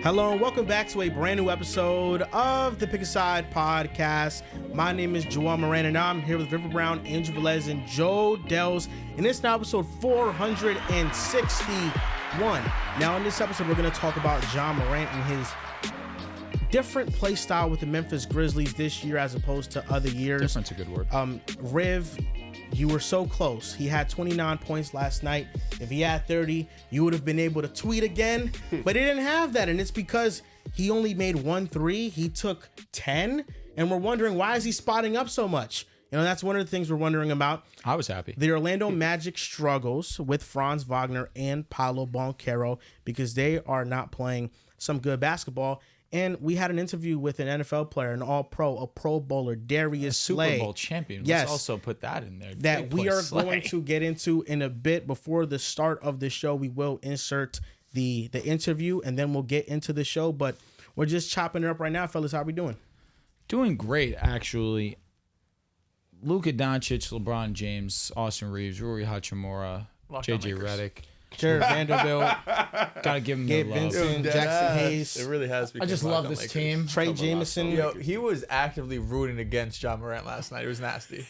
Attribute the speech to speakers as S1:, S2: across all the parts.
S1: Hello and welcome back to a brand new episode of the Pick a Side podcast. My name is Ja Morant and I'm here with River Brown, Andrew Velez, and Joe Dehls. And it's now episode 461. Now in this episode, we're going to talk about Ja Morant and his different play style with the Memphis Grizzlies this year as opposed to other years.
S2: Different's a good word.
S1: Riv, you were so close. He had 29 points last night. If he had 30, you would have been able to tweet again. But he didn't have that, and it's because he only made 1 3. He took 10, and we're wondering, why is he spotting up so much? You know, that's one of the things we're wondering about.
S2: I was happy.
S1: The Orlando Magic struggles with Franz Wagner and Paolo because they are not playing some good basketball. And we had an interview with an NFL player, an All-Pro, a Pro Bowler, Darius,
S2: Super Bowl champion.
S1: Yes,
S2: let's also put that in there.
S1: That we are going to get into in a bit. Before the start of the show, we will insert the interview, and then we'll get into the show. But we're just chopping it up right now, fellas. How are we doing?
S2: Doing great, actually. Luka Doncic, LeBron James, Austin Reeves, Rui Hachimura, JJ Redick, Jared Vanderbilt. Gotta give him the
S1: Gabe
S2: love.
S1: Vincent, Jackson Hayes.
S3: It really has.
S2: I just love this team.
S1: Trey Jameson.
S3: Yo, he was actively rooting against Ja Morant last night. It was nasty.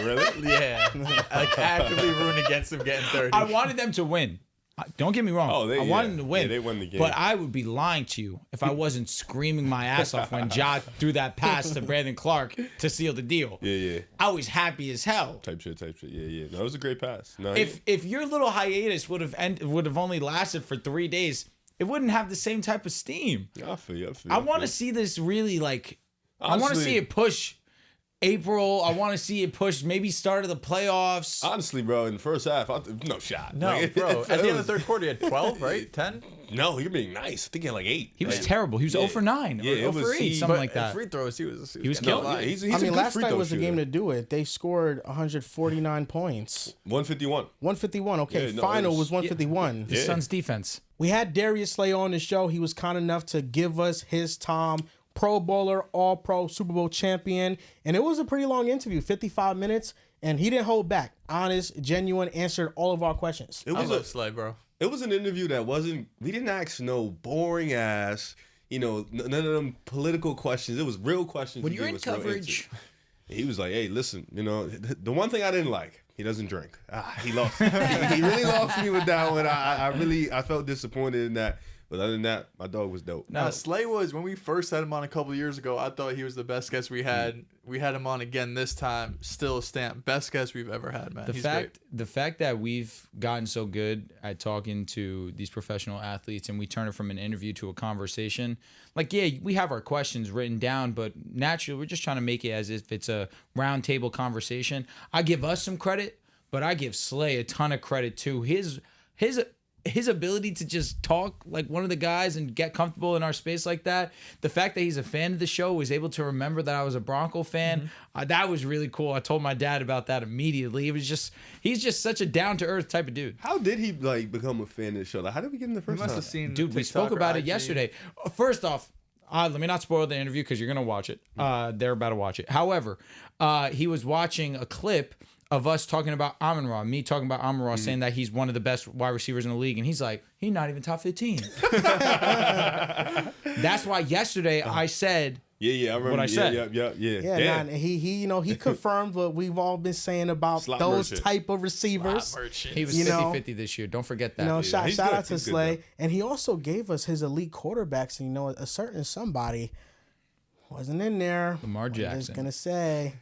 S4: Really?
S3: Yeah. Like actively rooting against him getting 30.
S2: I wanted them to win. Don't get me wrong. I wanted them to win.
S4: Yeah, they won the game.
S2: But I would be lying to you if I wasn't screaming my ass off when Ja threw that pass to Brandon Clark to seal the deal.
S4: Yeah.
S2: I was happy as hell.
S4: Type shit. Yeah. No, it was a great pass. No,
S2: If your little hiatus would have only lasted for 3 days, it wouldn't have the same type of steam.
S4: I feel you.
S2: I want to see this really like. I want to
S4: Honestly-
S2: see it push April. I want to see it push maybe start of the playoffs.
S4: Honestly, bro, in the first half, no shot.
S3: No,
S4: Like,
S3: bro. At the end of the third quarter, he had 12, right? 10?
S4: No, you're being nice. I think he had like 8.
S2: He was terrible. He was 0 for 9
S4: Yeah,
S2: or
S4: it
S2: 0 for
S4: was-
S2: 8,
S4: he-
S2: something
S3: But
S2: like that.
S3: Free throws, he was
S2: He was
S3: getting
S2: killing
S3: a lot.
S4: He's
S1: I
S4: a
S1: mean,
S4: good
S1: last
S4: free
S1: night
S4: throw
S1: was the
S4: shooter.
S1: game to do it. They scored 149 points.
S4: 151.
S1: 151. Okay,
S4: Yeah, no,
S1: final
S4: it
S1: was 151.
S2: The Suns defense.
S1: We had Darius Slay on the show. He was kind enough to give us his time. Pro Bowler, All-Pro, Super Bowl champion. And it was a pretty long interview, 55 minutes. And he didn't hold back. Honest, genuine, answered all of our questions.
S4: It
S3: I
S4: was
S3: love Slay, bro.
S4: It was an interview that wasn't. We didn't ask no boring ass. None of them political questions. It was real questions.
S2: When
S4: He
S2: you're
S4: gave
S2: in
S4: us real
S2: coverage.
S4: answers. He was like, "Hey, listen. The one thing I didn't like, he doesn't drink. He lost. he really lost me with that one. I felt disappointed in that. But other than that, my dog was dope.
S3: No, Slay was, when we first had him on a couple years ago, I thought he was the best guest we had. We had him on again this time. Still a stamp. Best guest we've ever had, man. He's great.
S2: The fact that we've gotten so good at talking to these professional athletes and we turn it from an interview to a conversation. Like, yeah, we have our questions written down, but naturally we're just trying to make it as if it's a round table conversation. I give us some credit, but I give Slay a ton of credit too. His ability to just talk like one of the guys and get comfortable in our space like that. The fact that he's a fan of the show, was able to remember that I was a Bronco fan. That was really cool. I told my dad about that immediately. He's just such a down to earth type of dude.
S4: How did he become a fan of the show? Like, how did we get him the
S3: He
S4: first
S3: must
S4: time?
S3: have seen
S2: Dude, we
S3: TikTok
S2: spoke
S3: or
S2: about it
S3: IG.
S2: yesterday. First off, let me not spoil the interview because you're going to watch it. They're about to watch it. However, he was watching a clip of us talking about Amon-Ra, me talking about Amon-Ra, saying that he's one of the best wide receivers in the league. And he's like, he's not even top 15. That's why yesterday I said,
S4: Yeah, I remember
S2: what I said.
S4: Yeah.
S1: Yeah,
S4: Damn.
S1: nah, he confirmed what we've all been saying about
S4: Slot
S1: those
S4: merchant.
S1: type of receivers.
S2: he was
S1: You know-
S2: 50-50 this year. Don't forget that.
S1: Shout
S4: he's
S1: out
S4: good.
S1: to
S4: He's good,
S1: Slay.
S4: though.
S1: And he also gave us his elite quarterbacks. And, a certain somebody wasn't in there.
S2: Lamar
S1: I'm just
S2: Jackson.
S1: going to say.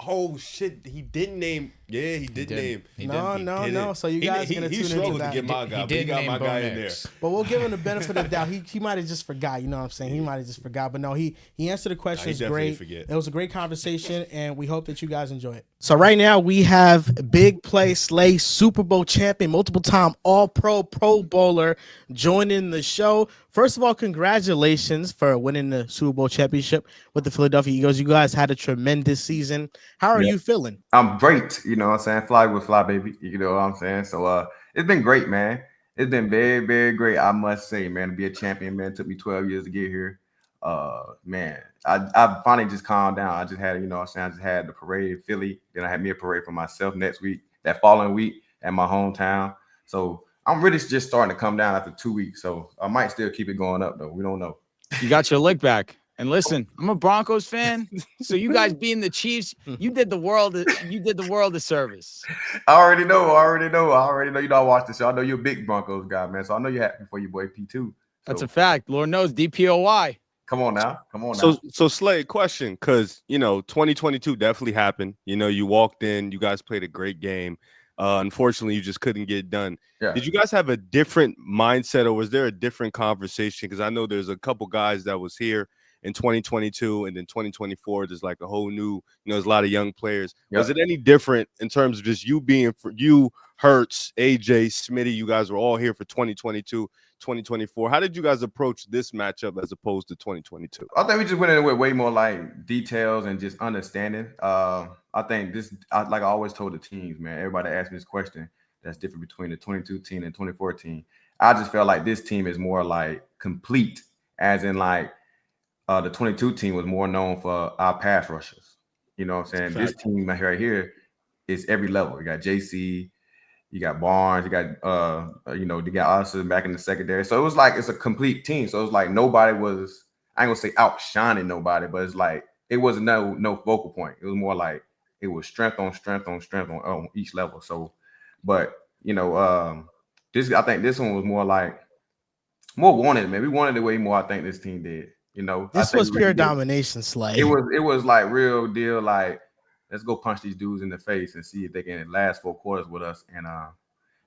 S4: Oh shit! He didn't name. Yeah, he did
S2: did.
S4: name.
S2: He
S1: No,
S2: did.
S1: no. So you guys are going to
S4: He
S1: tune into
S4: struggled to
S1: that.
S4: get my guy, but he
S2: did
S4: got
S2: name
S4: my
S2: Bo
S4: guy in there.
S2: Nix.
S1: But we'll give him the benefit of the doubt. He might have just forgot. You know what I'm saying? He might have just forgot. But no, he answered the questions
S4: definitely
S1: great.
S4: forget.
S1: It was a great conversation, and we hope that you guys enjoy it. So right now we have Big Play Slay, Super Bowl champion, multiple time All-Pro, Pro Bowler, joining the show. First of all, congratulations for winning the Super Bowl championship with the Philadelphia Eagles. You guys had a tremendous season. How are you feeling?
S5: I'm great, you know what I'm saying? Fly with fly, baby. You know what I'm saying? So it's been great, man. It's been very, very great, I must say, man. To be a champion, man, it took me 12 years to get here. Man, I finally just calmed down. I just had, you know what I'm saying? I just had the parade in Philly. Then I had me a parade for myself next week, that following week at my hometown. So I'm really just starting to come down after 2 weeks, so I might still keep it going up though. We don't know.
S2: You got your lick back. And listen, I'm a Broncos fan, so you guys being the Chiefs, you did the world a service.
S5: I already know. You know I watch the show. I know you're a big Broncos guy, man. So I know you're happy for your boy P2. So,
S2: That's a fact. Lord knows DPOY.
S5: Come on now.
S4: So Slay, question, because 2022 definitely happened. You walked in, you guys played a great game. Unfortunately, you just couldn't get it done.
S5: Yeah.
S4: Did you guys have a different mindset, or was there a different conversation? Because I know there's a couple guys that was here in 2022, and then 2024, there's like a whole new, there's a lot of young players.
S5: Yep.
S4: Was it any different in terms of just you being for you, Hurts, AJ, Smitty? You guys were all here for 2022, 2024. How did you guys approach this matchup as opposed to 2022?
S5: I think we just went in with way more like details and just understanding. I think like I always told the teams, man, everybody asked me this question that's different between the 22 team and 2014. I just felt like this team is more like complete, as in like the 22 team was more known for our pass rushers. You know what I'm saying? This team right here is every level. You got JC, you got Barnes, you got they got Austin back in the secondary. So it was like it's a complete team. So it was like nobody was, I ain't gonna say outshining nobody, but it's like it wasn't no focal point. It was more like it was strength on strength on strength on each level. So, but I think this one was more wanted, man. We wanted it way more. I think this team did.
S1: This was pure domination, Slay.
S5: It was like real deal. Like, let's go punch these dudes in the face and see if they can last 4 quarters with us. And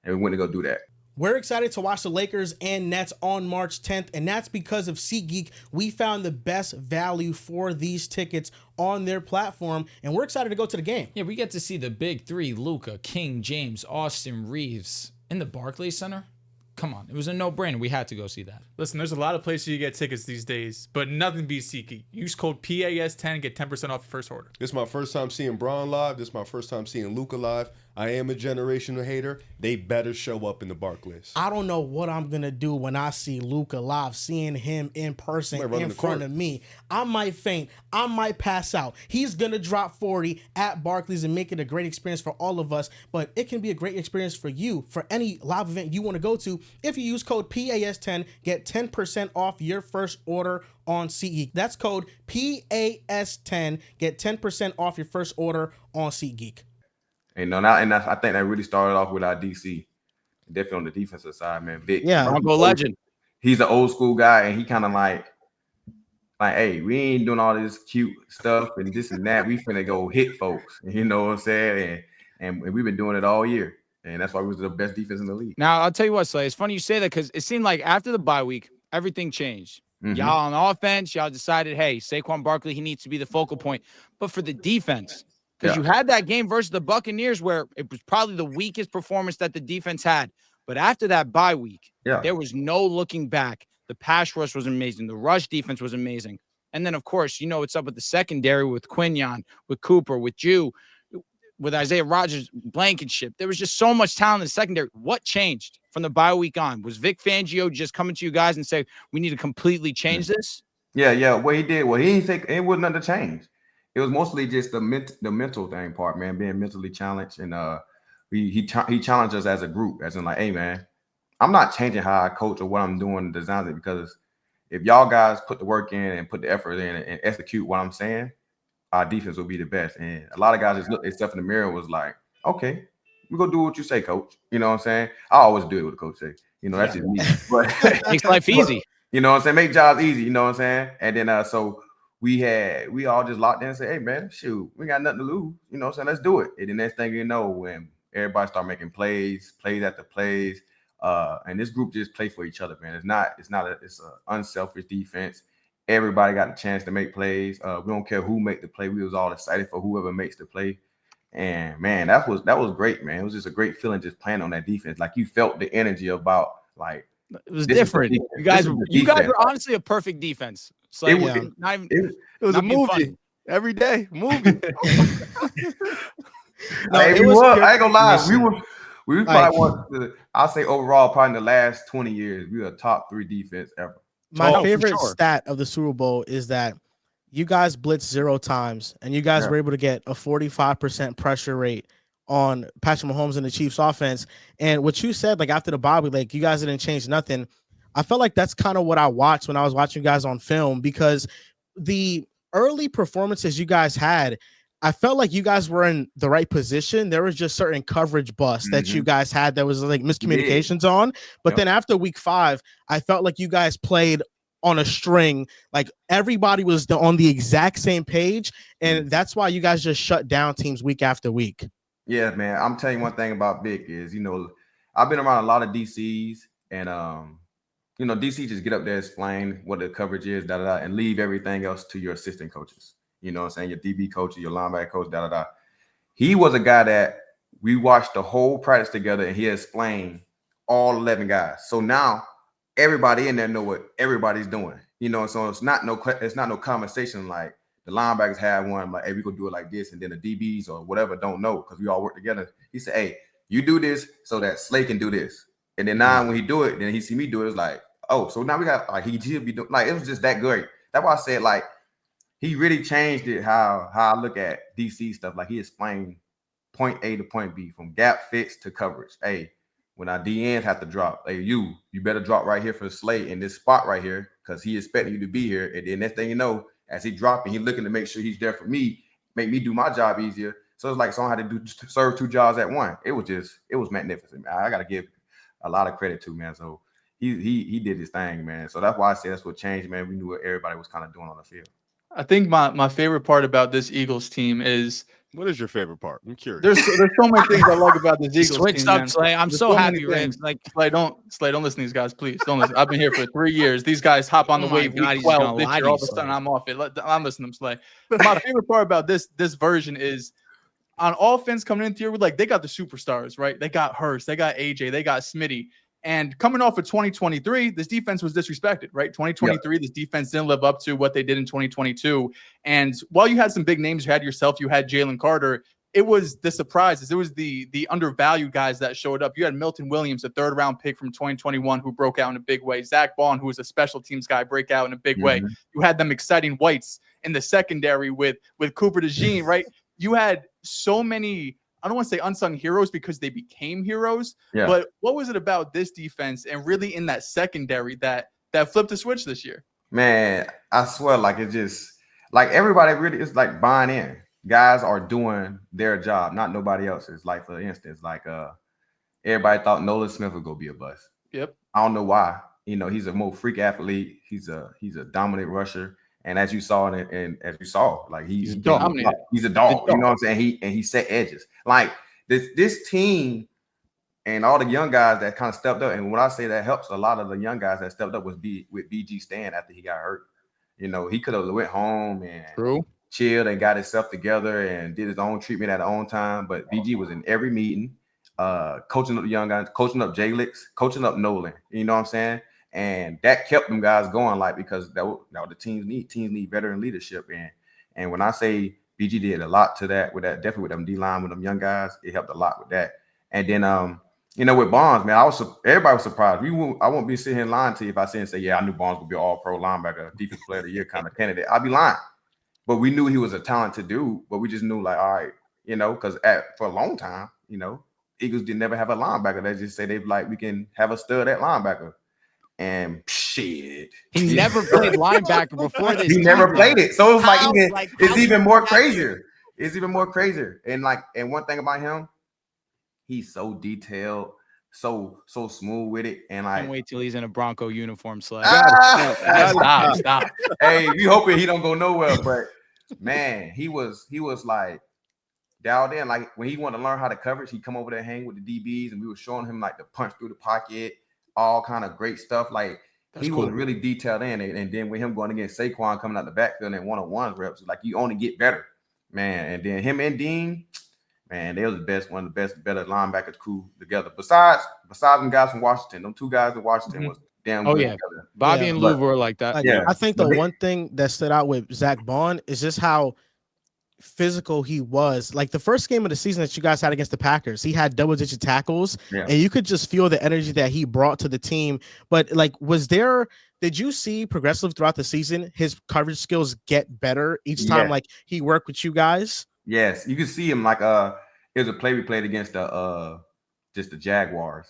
S5: we went to go do that.
S1: We're excited to watch the Lakers and Nets on March 10th, and that's because of SeatGeek. We found the best value for these tickets on their platform, and we're excited to go to the game.
S2: Yeah, we get to see the big three: Luka, King, James, Austin Reeves in the Barclays Center. Come on, it was a no-brainer. We had to go see that.
S3: Listen, there's a lot of places you get tickets these days, but nothing beats SeatGeek. Use code PAS10, get 10% off your first order.
S4: This is my first time seeing Braun live. This is my first time seeing Luka live. I am a generational hater. They better show up in the Barclays.
S1: I don't know what I'm going to do when I see Luka live, seeing him in person in front of me. I might faint. I might pass out. He's going to drop 40 at Barclays and make it a great experience for all of us, but it can be a great experience for you, for any live event you want to go to. If you use code PAS10, get 10% off your first order on SeatGeek. That's code PAS10, get 10% off your first order on SeatGeek.
S5: And I think that really started off with our DC, definitely on the defensive side, man. Vic,
S2: Bronco legend.
S5: He's an old school guy, and he kind of like, hey, we ain't doing all this cute stuff and this and that. We finna go hit folks, you know what I'm saying? And we've been doing it all year, and that's why we was the best defense in the league.
S2: Now I'll tell you what, Slay. It's funny you say that because it seemed like after the bye week, everything changed.
S5: Mm-hmm.
S2: Y'all on offense, y'all decided, hey, Saquon Barkley, he needs to be the focal point. But for the defense. Because you had that game versus the Buccaneers where it was probably the weakest performance that the defense had. But after that bye week, there was no looking back. The pass rush was amazing. The rush defense was amazing. And then, of course, what's up with the secondary with Quinion, with Cooper, with Jew, with Isaiah Rodgers, Blankenship. There was just so much talent in the secondary. What changed from the bye week on? Was Vic Fangio just coming to you guys and say, we need to completely change this?
S5: Yeah. What he did, he didn't think it wasn't nothing to change. It was mostly just the mental thing part, man, being mentally challenged. And he challenged us as a group, as in like, hey, man, I'm not changing how I coach or what I'm doing to design it, because if y'all guys put the work in and put the effort in and execute what I'm saying, our defense will be the best. And a lot of guys just looked at stuff in the mirror and was like, okay, we're going to do what you say, coach. You know what I'm saying? I always do it what the coach say. That's just me. But
S2: makes life easy.
S5: You know what I'm saying? Make jobs easy. You know what I'm saying? And then so we all just locked in and said, hey, man, shoot, we got nothing to lose. You know what I'm saying? Let's do it. And the next thing you know, when everybody start making plays after plays, and this group just play for each other, man. It's an unselfish defense. Everybody got a chance to make plays. We don't care who make the play. We was all excited for whoever makes the play. And man, that was great, man. It was just a great feeling just playing on that defense. Like you felt the energy about like
S2: it was different. You guys were honestly a perfect defense. So
S4: it was a movie funny. Every day. Movie.
S5: I ain't gonna lie. We were probably I'll say overall, probably in the last 20 years, we were a top 3 defense ever.
S1: My favorite stat of the Super Bowl is that you guys blitzed 0 times and you guys were able to get a 45% pressure rate on Patrick Mahomes and the Chiefs offense. And what you said, like after the bye week, like you guys didn't change nothing. I felt like that's kind of what I watched when I was watching you guys on film, because the early performances you guys had, I felt like you guys were in the right position. There was just certain coverage busts that you guys had that was like miscommunications on. But then after week 5, I felt like you guys played on a string. Like everybody was on the exact same page. And that's why you guys just shut down teams week after week.
S5: Yeah, man. I'm telling you one thing about Vic is, I've been around a lot of DCs, and DC just get up there, explain what the coverage is, and leave everything else to your assistant coaches. You know what I'm saying? Your DB coach, your linebacker coach, He was a guy that we watched the whole practice together, and he explained all 11 guys. So now everybody in there know what everybody's doing. So it's not no conversation like the linebackers have one like, hey, we gonna do it like this, and then the DBs or whatever don't know because we all work together. He said, hey, you do this so that Slay can do this, and then now when he do it, then he see me do it. It's like, oh, so now we got like he'll be doing like it was just that great. That's why I said like. He really changed it how I look at DC stuff. Like he explained point A to point B from gap fits to coverage. Hey, when our DNs have to drop, hey, you better drop right here for the Slate in this spot right here because he expecting you to be here. And then next thing you know, as he dropping, he looking to make sure he's there for me, make me do my job easier. So it's like someone had to serve 2 jobs at one. It was magnificent, man. I got to give a lot of credit to, man. So he did his thing, man. So that's why I say that's what changed, man. We knew what everybody was kind of doing on the field.
S3: I think my favorite part about this Eagles team is
S4: what is your favorite part? I'm curious.
S3: There's so many things I like about this Eagles
S2: Switched
S3: team.
S2: Up, Slay. I'm so happy, Rams. Like
S3: Slay, don't listen to these guys, please. Don't listen. I've been here for 3 years. These guys hop on the wave week 12 this year. All of a sudden, I'm off it. I'm listening to them, Slay. My favorite part about this version is on offense coming into here, like they got the superstars, right? They got Hurst, they got AJ, they got Smitty. And coming off of 2023, this defense was disrespected, right? 2023, This defense didn't live up to what they did in 2022. And while you had some big names, you had yourself, you had Jalen Carter, it was the surprises. It was the undervalued guys that showed up. You had Milton Williams, a 3rd-round pick from 2021 who broke out in a big way. Zach Bond, who was a special teams guy, break out in a big way. You had them exciting whites in the secondary with Cooper DeJean, right? You had so many – I don't want to say unsung heroes because they became heroes, but what was it about this defense and really in that secondary that flipped the switch this year? Man,
S5: I swear, like it just like everybody really is like buying in. Guys are doing their job, not nobody else's. Like for instance, like everybody thought Nolan Smith would go be a bust.
S3: Yep.
S5: I don't know why. He's a more freak athlete. He's a dominant rusher. And as you saw, like he's a dog. He's a dog. You know what I'm saying? He set edges. Like this team and all the young guys that kind of stepped up. And when I say that helps, a lot of the young guys that stepped up was with BG Stan after he got hurt. He could have went home and chilled and got himself together and did his own treatment at his own time. But BG was in every meeting, coaching up the young guys, coaching up Jalix, coaching up Nolan. You know what I'm saying? And that kept them guys going, like because that what the teams need. Teams need veteran leadership, and when I say BG did a lot to that, with that definitely with them D-line with them young guys, it helped a lot with that. And then with Bonds, man, everybody was surprised. I won't be sitting here lying to you if I say I knew Bonds would be an all-pro linebacker, defensive player of the year kind of candidate. I'd be lying, but we knew he was a talented dude. But we just knew like, all right, because for a long time, Eagles didn't never have a linebacker. They just say we can have a stud at linebacker. And shit,
S2: he never played linebacker before this.
S5: He never played it, so it's it's even more crazier. It's even more crazier. And one thing about him, he's so detailed, so smooth with it. And
S2: can't wait till he's in a Bronco uniform. Stop.
S5: Hey, we hoping he don't go nowhere, but man, he was like dialed in. Like when he wanted to learn how to coverage, he come over there, hang with the DBs, and we were showing him like the punch through the pocket. All kind of great stuff. Like he was really detailed in it. And then with him going against Saquon coming out the backfield and one-on-one reps, like you only get better, man. And then him and Dean, man, they was one of the best, better linebackers crew together. Besides them guys from Washington, them 2 guys in Washington was damn good together.
S2: Bobby and Lou were like that.
S1: I think the one thing that stood out with Zach Bond is just how physical he was. Like the first game of the season that you guys had against the Packers, he had double-digit tackles, and you could just feel the energy that he brought to the team. But like, did you see progressively throughout the season his coverage skills get better each time like he worked with you guys?
S5: Yes, you can see him like it Here's a play we played against the Jaguars,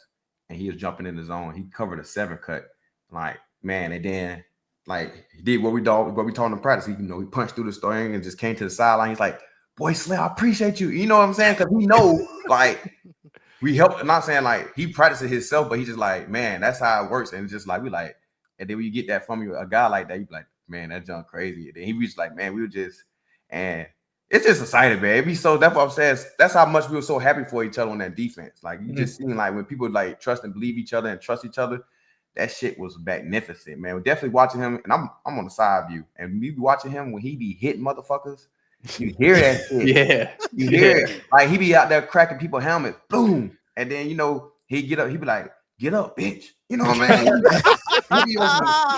S5: and he was jumping in the zone. He covered a 7 cut, like man, and then like he did what we taught him in practice. He punched through the string and just came to the sideline. He's like, "Boy, Slay, I appreciate you." You know what I'm saying? Because we know like we helped. I'm not saying like he practices himself, but he's just like, man, that's how it works. And it's just like we like, and then when you get that from you, a guy like that, you be like, man, that junk crazy. And then he was like, man, we were just and. It's just exciting, man. That's what I'm saying. That's how much we were so happy for each other on that defense. Like you just seen like when people like trust and believe each other and trust each other, that shit was magnificent, man. We're definitely watching him, and I'm on the side view, and we be watching him when he be hitting motherfuckers. You hear that shit.
S3: Yeah.
S5: You hear it. Like he be out there cracking people's helmets, boom. And then he get up, he be like, "Get up, bitch." You know what I mean?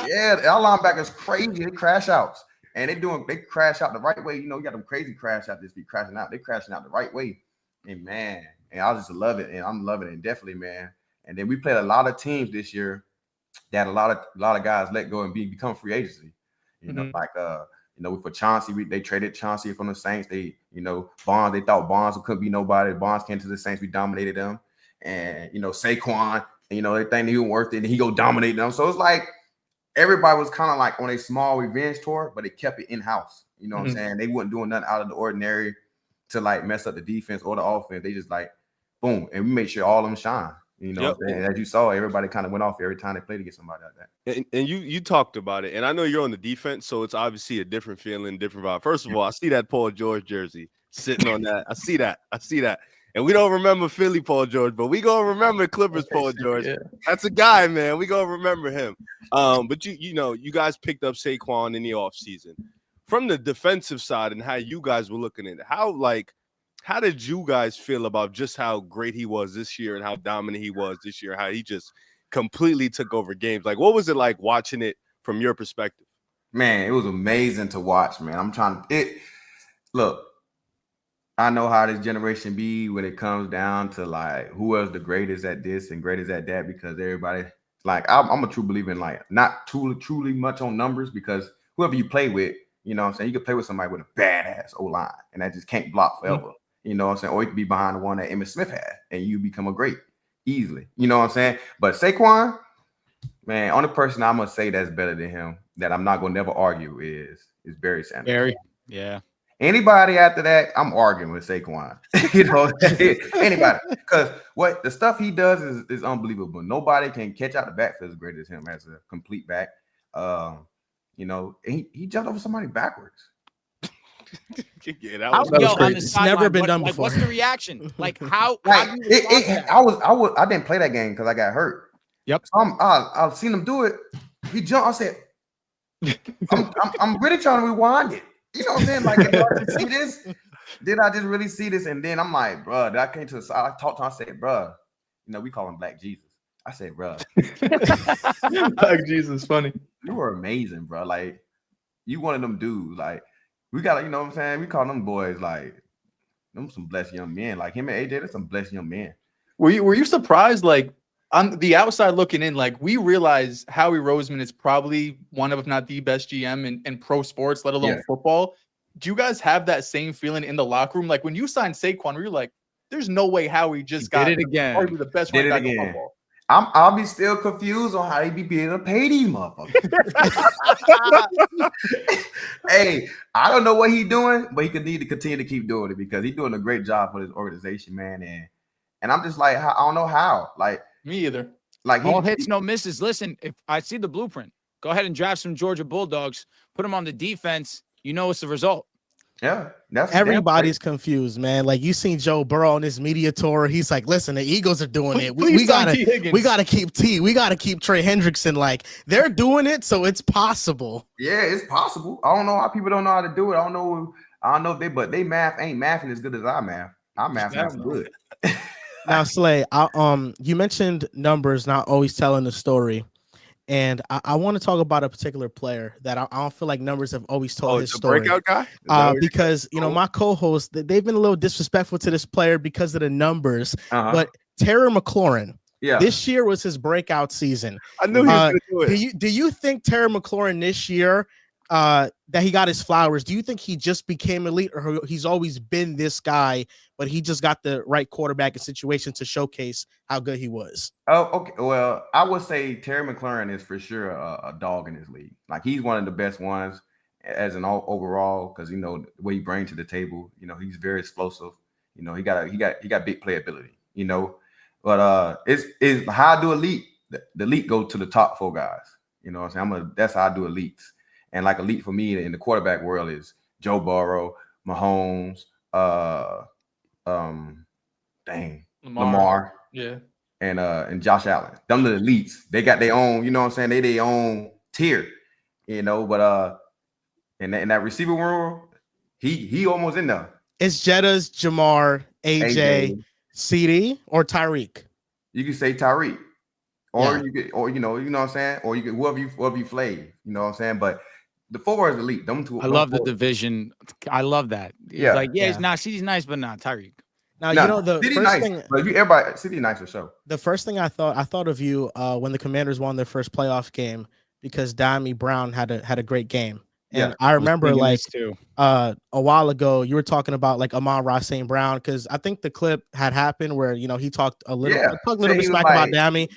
S5: Yeah, our linebackers crazy, they crash outs. And they crash out the right way. You got them crazy crash out just be crashing out. They crashing out the right way. And man, and I just love it. And I'm loving it definitely, man. And then we played a lot of teams this year that a lot of guys let go and become free agency. For Chauncey, they traded Chauncey from the Saints. Bonds, they thought Bonds couldn't be nobody. Bonds came to the Saints, we dominated them. And Saquon, they think he was worth it, and he go dominate them. So it's like everybody was kind of like on a small revenge tour, but they kept it in-house. You know what I'm saying? They wasn't doing nothing out of the ordinary to like mess up the defense or the offense. They just like, boom, and we made sure all of them shine. Yep. And as you saw, everybody kind of went off every time they played against somebody like that.
S4: And you talked about it, and I know you're on the defense, so it's obviously a different feeling, different vibe. First of all, I see that Paul George jersey sitting on that. I see that. And we don't remember Philly Paul George, but we gonna remember Clippers Paul George. Yeah. That's a guy, man. We gonna remember him. But you guys picked up Saquon in the offseason. From the defensive side and how you guys were looking at it, how did you guys feel about just how great he was this year and how dominant he was this year? How he just completely took over games. Like, what was it like watching it from your perspective?
S5: Man, it was amazing to watch, man. Look. I know how this generation be when it comes down to like who is the greatest at this and greatest at that, because everybody like I'm a true believer in like not truly much on numbers, because whoever you play with, you know what I'm saying, you can play with somebody with a badass O-line and that just can't block forever. You know what I'm saying? Or you can be behind the one that Emmitt Smith had and you become a great easily. You know what I'm saying? But Saquon, man, only person I must say that's better than him that I'm not gonna never argue is Barry Sanders.
S2: Barry, yeah.
S5: Anybody after that, I'm arguing with Saquon. Anybody. Because what the stuff he does is unbelievable. Nobody can catch out the backfield as great as him as a complete back. He jumped over somebody backwards.
S2: Yeah, that was crazy. It's never been done before. What's the reaction? Like how
S5: I didn't play that game because I got hurt.
S2: Yep.
S5: So I've seen him do it. He jumped. I said, I'm really trying to rewind it. You know what I'm saying? Like, did I just see this? Did I just really see this? And then I'm like, bro, I came to the side. I talked to him. I said, bro, we call him Black Jesus. I said, bro.
S3: Black Jesus, funny.
S5: You were amazing, bro. Like, you one of them dudes. Like, we got, you know what I'm saying? We call them boys, like, them some blessed young men. Like, him and AJ, they're some blessed young men.
S3: Were you surprised, like, on the outside looking in, like, we realize Howie Roseman is probably one of, if not the best GM in pro sports, let alone football. Do you guys have that same feeling in the locker room? Like, when you signed Saquon, we were like, there's no way Howie just got
S2: it again.
S3: Probably the best running back in football.
S5: I'll be still confused on how they be able to pay these motherfuckers. Hey, I don't know what he's doing, but he could need to continue to keep doing it because he's doing a great job for this organization, man. And I'm just like, I don't know how. Like,
S3: me either.
S2: Like all hits, no misses. Listen, if I see the blueprint, go ahead and draft some Georgia Bulldogs, put them on the defense. You know it's the result.
S5: Yeah,
S1: everybody's confused, man. Like you seen Joe Burrow on his media tour. He's like, listen, the Eagles are doing it. We gotta keep T. We gotta keep Trey Hendrickson. Like they're doing it, so it's possible.
S5: Yeah, it's possible. I don't know how people don't know how to do it. I don't know if they math ain't mathing as good as I math. I math good.
S1: Now, Slay, you mentioned numbers not always telling the story, and I want to talk about a particular player that I don't feel like numbers have always told his story.
S4: Breakout guy?
S1: Because my co-hosts, they've been a little disrespectful to this player because of the numbers. But Terry McLaurin, this year was his breakout season.
S4: I knew he was going to do it.
S1: Do you think Terry McLaurin this year that he got his flowers, do you think he just became elite, or he's always been this guy, but he just got the right quarterback and situation to showcase how good he was?
S5: Oh, okay. Well, I would say Terry McLaurin is for sure a dog in his league. Like he's one of the best ones as an overall, because the way he brings to the table. He's very explosive. He got big playability. But it's how I do elite. The elite go to the top 4 guys. You know what I'm saying? That's how I do elites. And like elite for me in the quarterback world is Joe Burrow, Mahomes, Lamar,
S3: yeah,
S5: and Josh Allen. Them are the elites. They got their own, you know what I'm saying? They their own tier, but in that receiver world, he almost in there.
S1: It's Jetta's, Jamar, AJ, CD, or Tyreek.
S5: You can say Tyreek. Or you get, or you know what I'm saying, or you get whoever you played, you know what I'm saying. But the 4 is elite. Them two.
S2: I love the division. I love that. It's he's not. CD's nice, but not Tyreek.
S1: Now the
S5: City
S1: first
S5: nice,
S1: thing.
S5: but everybody City nice for sure.
S1: The first thing I thought of you when the Commanders won their first playoff game, because Diami Brown had a great game. And I remember a while ago you were talking about like Amon-Ra St. Brown, because I think the clip had happened where he talked a little bit smack about Dami.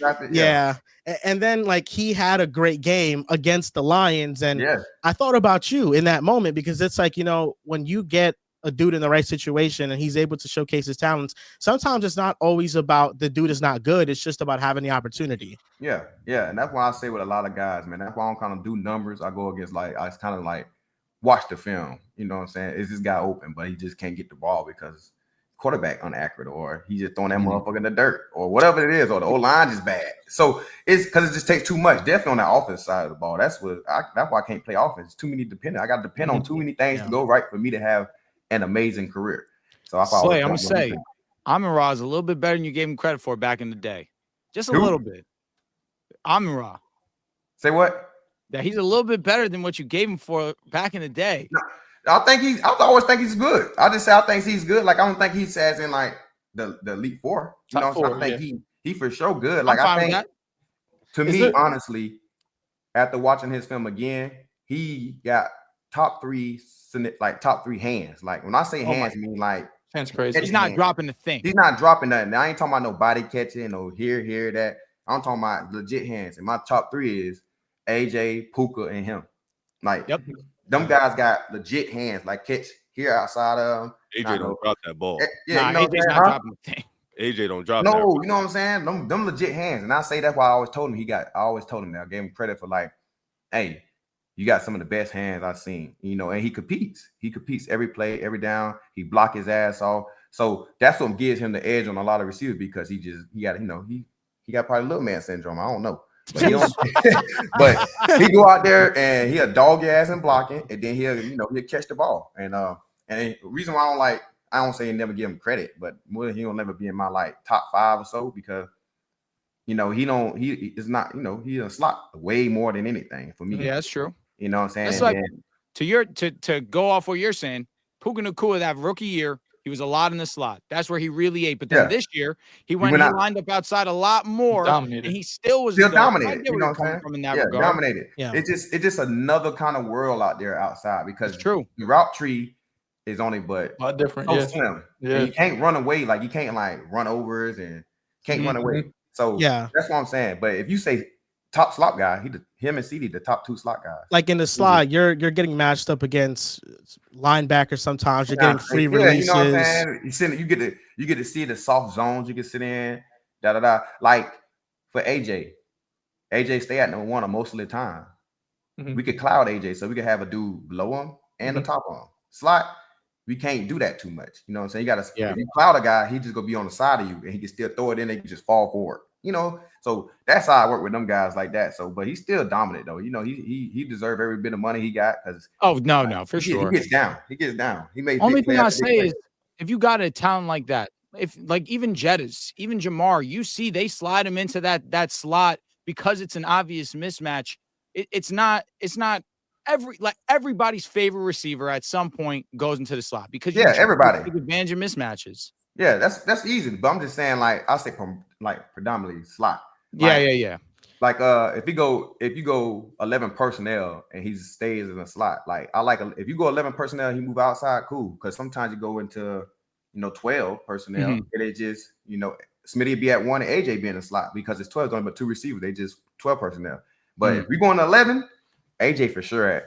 S1: And then like he had a great game against the Lions, and I thought about you in that moment, because it's like when you get a dude in the right situation and he's able to showcase his talents, sometimes it's not always about the dude is not good. It's just about having the opportunity.
S5: Yeah. And that's why I say with a lot of guys, man, that's why I don't kind of do numbers. I go against I kind of like watch the film. You know what I'm saying? Is this guy open, but he just can't get the ball because quarterback inaccurate, or he just throwing that motherfucker in the dirt, or whatever it is, or the O-line is bad. So it's because it just takes too much. Definitely on that offense side of the ball. That's why I can't play offense. Too many dependent. I got to depend on too many things to go right for me to have an amazing career. So I'm gonna say
S2: Amon-Ra is a little bit better than you gave him credit for back in the day. Just a little bit. Amon-Ra.
S5: Say what?
S2: That he's a little bit better than what you gave him for back in the day.
S5: No, I always think he's good. I just say I think he's good. Like I don't think he's as in like the elite 4. You know, so I think he for sure good. Like I think to me, honestly, after watching his film again, he got top 3 hands. Like when I say hands, I mean like
S3: hands crazy.
S2: He's not dropping the thing.
S5: He's not dropping nothing. I ain't talking about no body catching or here, that. I'm talking about legit hands. And my top 3 is AJ, Puka, and him. Like them guys got legit hands, like catch here outside of him.
S4: AJ don't drop that ball.
S2: AJ's not dropping the thing.
S4: AJ don't drop
S5: that.
S4: No,
S5: you know what I'm saying? Them legit hands. And I say that's why I always told him I always told him that. I gave him credit for like, hey, you got some of the best hands I've seen, and he competes. He competes every play, every down. He block his ass off. So that's what gives him the edge on a lot of receivers, because he got probably little man syndrome. I don't know. But he go out there and he'll dog your ass in blocking, and then he'll catch the ball. And the reason why I don't say never give him credit, but he'll never be in my like top 5 or so, because he is not, he a slot way more than anything for me.
S2: Yeah, that's true.
S5: You know what I'm saying?
S2: It's like to go off what you're saying, Puka Nacua, that rookie year, he was a lot in the slot. That's where he really ate. But then this year, he lined up outside a lot more, and he still
S5: dominated.
S2: You know what I'm saying? From in that regard.
S5: Dominated. Yeah. It's just another kind of world out there outside, because
S2: it's true.
S5: The route tree is only but
S3: different.
S5: Slim. Yeah. And you can't run away, like you can't like run overs and can't run away. So that's what I'm saying. But if you say top slot guy, him and CD, the top 2 slot guys.
S1: Like in the slot, you're getting matched up against linebackers. Sometimes you're getting free releases.
S5: You know what I'm saying? You get to see the soft zones you can sit in. Like for AJ stay at number 1 most of the time. We could cloud AJ, so we could have a dude below him and the top of him. Slot, we can't do that too much. You know what I'm saying? You gotta if you cloud a guy, he just gonna be on the side of you, and he can still throw it in, and he can just fall forward. So that's how I work with them guys like that. So, but he's still dominant though. He deserves every bit of money he got, because
S2: for sure.
S5: He gets down. He made
S2: only thing I say is, if you got a talent like that, if like even Jettas, even Jamar, you see they slide him into that slot because it's an obvious mismatch. It's not everybody's favorite receiver at some point goes into the slot, because
S5: everybody
S2: take advantage of mismatches.
S5: Yeah, that's easy. But I'm just saying, like I say, predominantly slot.
S2: Yeah.
S5: like if you go 11 personnel and he stays in a slot, like if you go 11 personnel, he move outside, cool. Because sometimes you go into 12 personnel, and they just Smitty be at 1 and AJ be in the slot because it's 12 only but 2 receivers. They just 12 personnel. But if we go on 11, AJ for sure at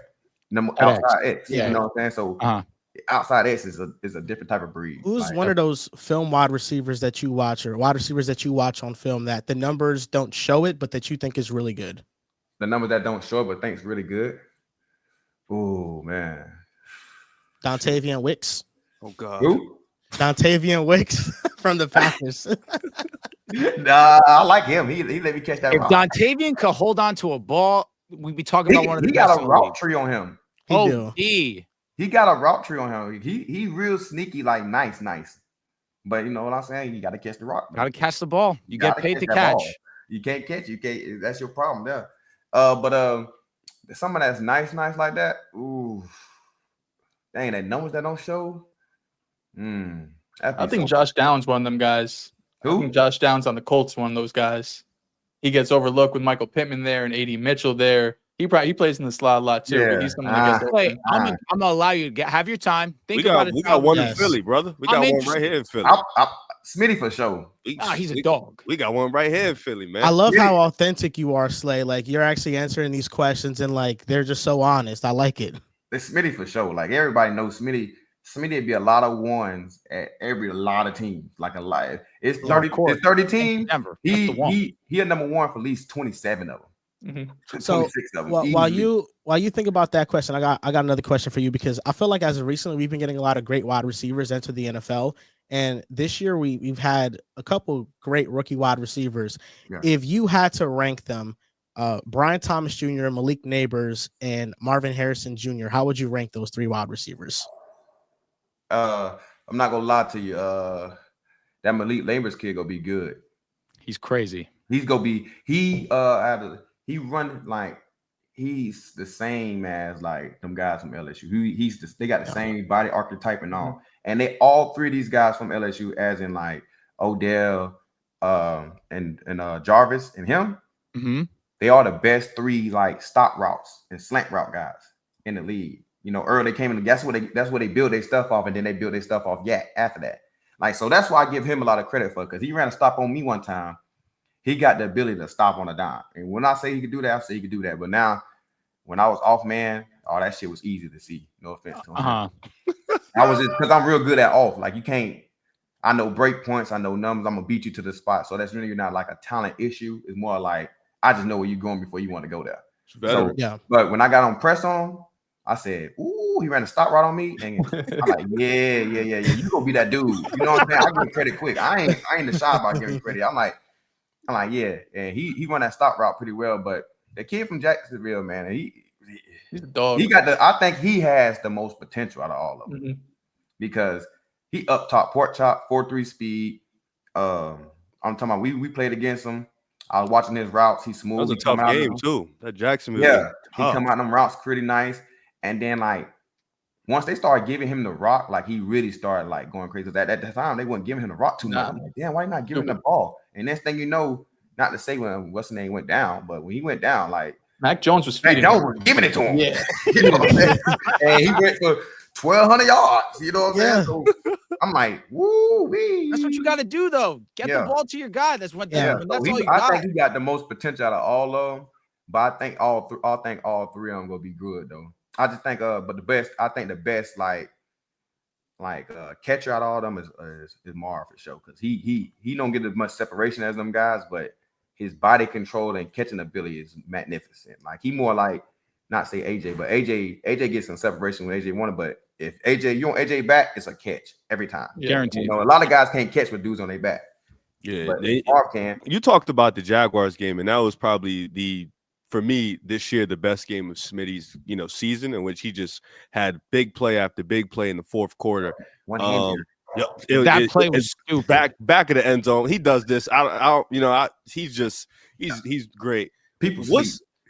S5: number outside X.
S1: Yeah.
S5: You know what I'm saying? So outside X is a different type of breed.
S1: Who's one of those film wide receivers that you watch or wide receivers that you watch on film that the numbers don't show it, but that you think is really good?
S5: The numbers that don't show it, but think's really good. Oh man.
S1: Dontavian Wicks.
S4: Oh God.
S5: Who?
S1: Dontavian Wicks from the Packers.
S5: Nah, I like him. He let me catch that
S6: If
S5: rock.
S6: Dontavian could hold on to a ball, we'd be talking about one of the
S5: He
S6: best.
S5: got a route tree on him.
S6: He
S5: got a route tree on him. He real sneaky, like nice. But you know what I'm saying? You got to catch the rock.
S6: Got to catch the ball. You get paid to catch.
S5: Ball. You can't catch. You can't. That's your problem there. But someone that's nice like that. Ooh, dang, that numbers that don't show.
S3: I think Josh Downs one of them guys.
S5: Who?
S3: I think Josh Downs on the Colts one of those guys. He gets overlooked with Michael Pittman there and A.D. Mitchell there. He plays in the slot a lot too.
S5: Yeah.
S3: But he's someone that gets
S6: Wait, I'm gonna allow you to have your time. Think about it.
S4: We got one in Philly, brother. We got one right here in Philly.
S5: Smitty for sure.
S6: He's a dog.
S4: We got one right here in Philly, man.
S1: I love how authentic you are, Slay. Like you're actually answering these questions and like they're just so honest. I like it.
S5: It's Smitty for sure. Like everybody knows Smitty. Smitty'd be a lot of ones at a lot of teams. Like a lot. It's 30. It's 30 teams. He a number one for at least 27 of them.
S1: So 26 of them, while you think about that question, I got another question for you because I feel like as of recently we've been getting a lot of great wide receivers into the NFL, and this year we've had a couple great rookie wide receivers. Yeah. If you had to rank them, Brian Thomas Jr., Malik Neighbors, and Marvin Harrison Jr., how would you rank those 3 wide receivers?
S5: I'm not gonna lie to you. That Malik Neighbors kid gonna be good.
S6: He's crazy.
S5: He's gonna be he run like he's the same as like them guys from LSU. They got the same body archetype and all. And they all 3 of these guys from LSU, as in like Odell, and Jarvis and him. They are the best 3 like stop routes and slant route guys in the league. Early they came in. That's where they build their stuff off, and then they build their stuff off after that. Like so, that's why I give him a lot of credit for because he ran a stop on me one time. He got the ability to stop on a dime. And when I say he could do that, I say he could do that. But now, when I was off, man, all that shit was easy to see. No offense to him. I was just because I'm real good at off. Like you can't. I know break points. I know numbers. I'm gonna beat you to the spot. So that's really not like a talent issue. It's more like I just know where you're going before you want to go there. So, yeah. But when I got on press on, I said, "Ooh, he ran a stop right on me." And I'm like, "Yeah. You gonna be that dude?" You know what I'm saying? I give credit quick. I ain't the shy about giving credit. I'm like, yeah. And he run that stop route pretty well. But the kid from Jacksonville, man, he's a dog. I think he has the most potential out of all of them because he up top, pork chop, 4.3 speed. I'm talking about we played against him. I was watching his routes. He's smooth.
S4: That was a tough game too. That Jacksonville.
S5: Yeah, he come out them routes pretty nice. And then like once they started giving him the rock, like he really started like going crazy. At the time they weren't giving him the rock too much. I'm like, damn, why not giving him the ball? And next thing you know, not to say when what's the name went down, but when he went down, like
S3: Mac Jones was feeding him.
S5: Giving it to him.
S3: Yeah,
S5: you know what I'm saying? And he went for 1,200 yards. You know what I'm saying? So I'm like, woo wee.
S6: That's what you got to do, though. Get the ball to your guy. That's what.
S5: Yeah.
S6: That's all you
S5: I
S6: got.
S5: think he got the most potential out of all of them. But I think all 3 of them gonna be good though. I just think, but the best like catcher out of all of them is Mar for sure because he don't get as much separation as them guys, but his body control and catching ability is magnificent. Like he more like not say AJ, but AJ gets some separation when AJ wanted. But if you want AJ back, it's a catch every time.
S6: Guaranteed.
S5: A lot of guys can't catch with dudes on their back.
S4: Yeah,
S5: but Marv can.
S4: You talked about the Jaguars game, and that was probably for me this year the best game of Smitty's season, in which he just had big play after big play in the fourth quarter.
S6: That play was stupid.
S4: Back of the end zone. He does this. He's great.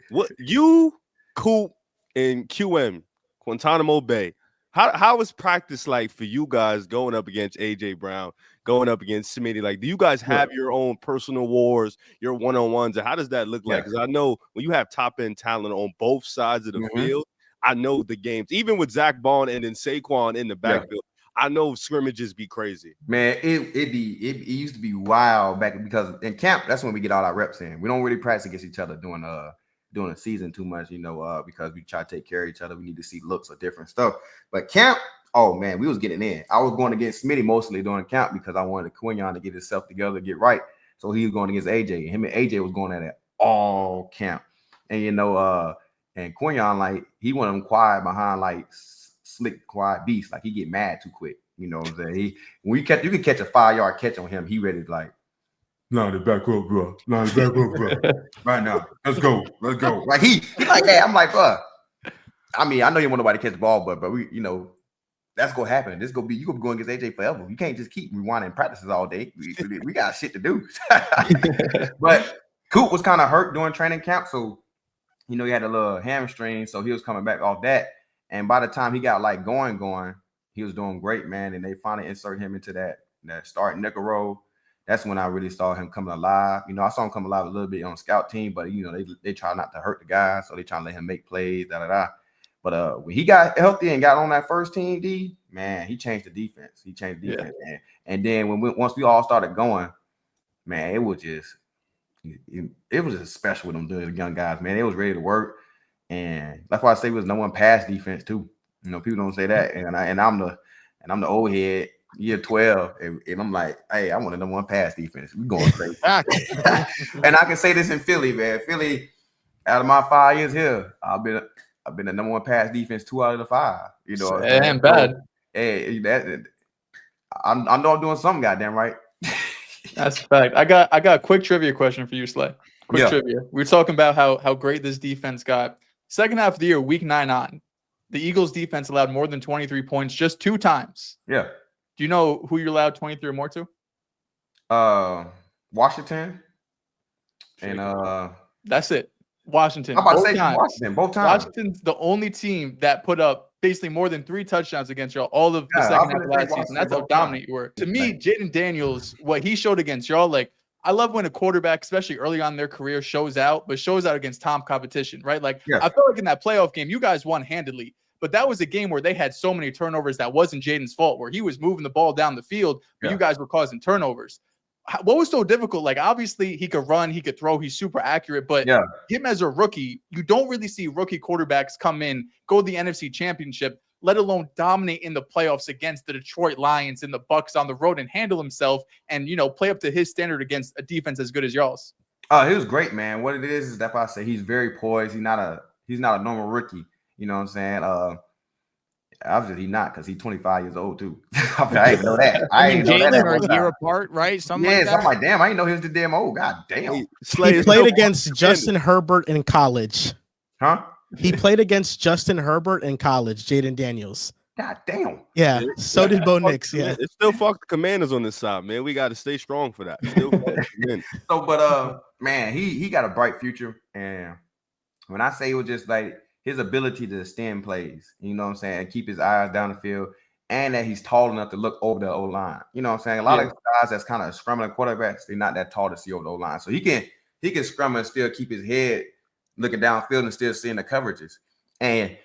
S4: What you, Coop, and QM, Guantanamo Bay. How was practice like for you guys going up against AJ Brown, going up against Smitty? Like, do you guys have your own personal wars, your one-on-ones, and how does that look like? Because I know when you have top-end talent on both sides of the field, I know the games, even with Zach Bond and then Saquon in the backfield, I know scrimmages be crazy.
S5: Man, it used to be wild back because in camp, that's when we get all our reps in. We don't really practice against each other during the season too much, because we try to take care of each other. We need to see looks or different stuff. But camp, oh man, we was getting in. I was going against Smitty mostly during camp because I wanted Quinion to get himself together, get right. So he was going against AJ. Him and AJ was going at it all camp. And and Quinion, like, he went on quiet behind like slick, quiet beast. Like, he get mad too quick. You know what I'm saying? You can catch a 5-yard catch on him. He ready to like, line it back up, bro. Line it back up, bro. Right now. Let's go. Let's go. Like he like that. I'm like, bro. I mean, I know you want nobody to catch the ball, but we, that's gonna happen. You gonna be going against AJ forever. You can't just keep rewinding practices all day. We got shit to do. But Coop was kind of hurt during training camp, so he had a little hamstring, so he was coming back off that. And by the time he got like going, he was doing great, man. And they finally insert him into that start nickel role. That's when I really saw him coming alive. I saw him come alive a little bit on the scout team, but they try not to hurt the guy, so they try to let him make plays, But when he got healthy and got on that first team, D, man, he changed the defense. Man. And then once we all started going, man, it was just special with them young guys, man. They was ready to work, and that's why I say it was no one pass defense too. People don't say that, and I'm the old head, year 12, and I'm like, hey, I want a number one pass defense. We going crazy. And I can say this in Philly, man. Philly, out of my 5 years here, I've been the number one pass defense 2 out of the 5.
S3: And bad.
S5: Hey, I know I'm doing something goddamn right.
S3: That's a fact. I got a quick trivia question for you, Slay. Quick trivia. We were talking about how great this defense got. Second half of the year, week 9 on, the Eagles defense allowed more than 23 points just 2 times.
S5: Yeah.
S3: Do you know who you're allowed 23 or more to?
S5: Washington. And
S3: that's it. Washington.
S5: I'm about to say Washington both times.
S3: Washington's the only team that put up basically more than 3 touchdowns against y'all all of the second half of last season. That's how dominant you were. To me, Jaden Daniels, what he showed against y'all, like, I love when a quarterback, especially early on in their career, shows out against top competition, right? Like, I felt like in that playoff game, you guys won handedly, but that was a game where they had so many turnovers that wasn't Jaden's fault, where he was moving the ball down the field, but you guys were causing turnovers. What was so difficult? Like, obviously, he could run, he could throw, he's super accurate, but him as a rookie, you don't really see rookie quarterbacks come in, go to the NFC Championship, let alone dominate in the playoffs against the Detroit Lions and the Bucks on the road and handle himself and, play up to his standard against a defense as good as y'all's.
S5: He was great, man. What it is that's why I say he's very poised. He's not a normal rookie. You know what I'm saying? Obviously he's not, because he's 25 years old too. I didn't know that. I didn't know that.
S6: Jalen are a year apart, right? Something like that.
S5: I'm like, damn, I didn't know he was the damn old. God damn.
S1: He played against Justin Herbert in college.
S5: Huh?
S1: He played against Justin Herbert in college, Jaden Daniels.
S5: God damn.
S1: Yeah, so did Bo Nix. Yeah.
S4: It's still fuck the Commanders on this side, man. We got to stay strong for that. Still
S5: So, but man, he got a bright future. And when I say it was just like his ability to extend plays, you know what I'm saying, and keep his eyes down the field, and that he's tall enough to look over the O-line. You know what I'm saying? A lot of guys that's kind of scrambling quarterbacks, they're not that tall to see over the O-line. So he can scramble and still keep his head looking downfield and still seeing the coverages. And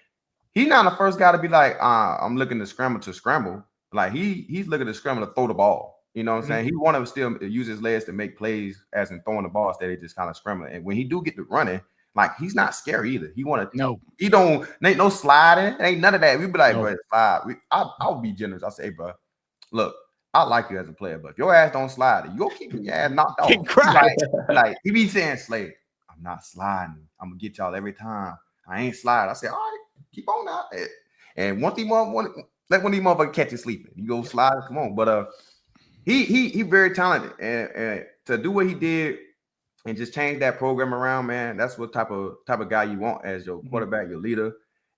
S5: he's not the first guy to be like, I'm looking to scramble. Like he's looking to scramble to throw the ball. You know what I'm saying? He want to still use his legs to make plays as in throwing the ball instead of just kind of scrambling. And when he do get to running, like, he's not scary either. He want to ain't no sliding, ain't none of that. We be like, bro, slide. I'll be generous. I'll say, bro, look, I like you as a player, but if your ass don't slide, you gonna keep your ass knocked off. Like he be saying, Slade, I'm not sliding. I'm gonna get y'all every time. I ain't sliding. I say, all right, keep on out there. And let one of these motherfuckers catch you sleeping. You go slide, come on. But he very talented, and to do what he did and just change that program around, man, that's what type of guy you want as your quarterback, your leader.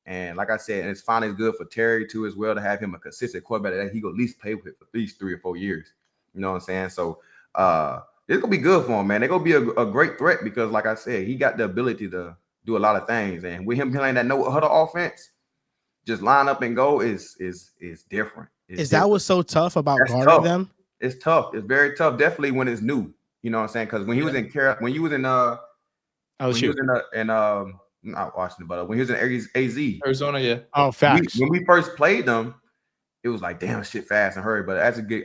S5: And like I said, and it's finally good for Terry too as well to have him a consistent quarterback that he will at least play with for at least 3 or 4 years. You know what I'm saying? So it's gonna be good for him, man. They're gonna be a great threat because, like I said, he got the ability to do a lot of things. And with him playing that no huddle offense, just line up and go is different.
S1: Is that what's so tough about guarding them?
S5: It's tough. It's very tough. Definitely when it's new. You know what I'm saying? Because when he was in when he was in not Washington, but when he was in AZ,
S3: Arizona, yeah.
S6: Oh, facts.
S5: When we first played them, it was like damn shit fast and hurry. But as you get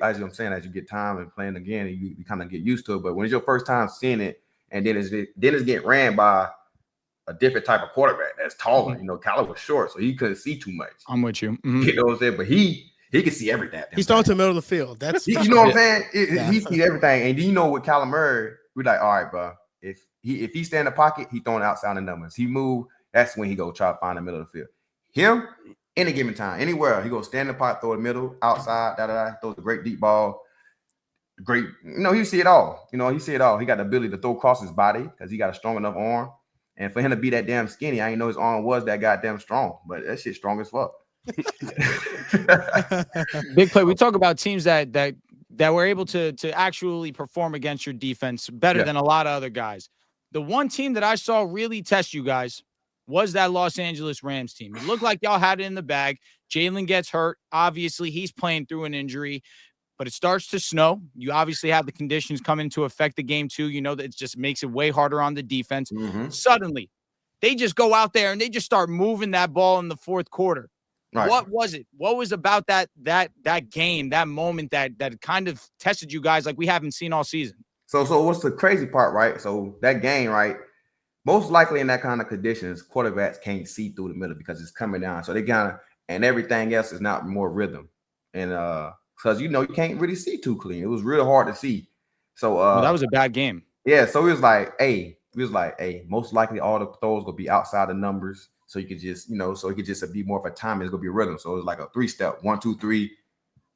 S5: time and playing again, you kind of get used to it. But when it's your first time seeing it, and then it's getting ran by a different type of quarterback that's taller. You know, Kyler was short, so he couldn't see too much.
S6: I'm with you.
S5: You know what I'm saying? But he can see everything.
S1: He's throwing to the middle of the field. That's
S5: you know what I'm saying? He sees everything. And you know with Kyler Murray, we're like, all right, bro. If he stay in the pocket, he throwing outside the numbers. He move, that's when he go try to find the middle of the field. Him, any given time, anywhere, he go stand in the pocket, throw the middle, outside, throws a great deep ball. Great, he see it all. He got the ability to throw across his body because he got a strong enough arm. And for him to be that damn skinny, I didn't know his arm was that goddamn strong, but that shit strong as fuck.
S6: Big play. We talk about teams that were able to actually perform against your defense better than a lot of other guys. The one team that I saw really test you guys was that Los Angeles Rams team. It looked like y'all had it in the bag. Jalen gets hurt. Obviously, he's playing through an injury, but it starts to snow. You obviously have the conditions come into effect the game too. You know that it just makes it way harder on the defense. Mm-hmm. Suddenly, they just go out there and they just start moving that ball in the fourth quarter. Right. What was it? What was about that game, that moment that kind of tested you guys like we haven't seen all season?
S5: So what's the crazy part, right? So that game, right? Most likely in that kind of conditions, quarterbacks can't see through the middle because it's coming down. So they kind of, and everything else is not more rhythm. And because you can't really see too clean. It was real hard to see. So
S6: that was a bad game.
S5: Yeah. So it was like, hey, most likely all the throws gonna be outside the numbers. So you could just, so it could just be more of a time. It's gonna be a rhythm. So it was like a 3-step, 1, 2, 3,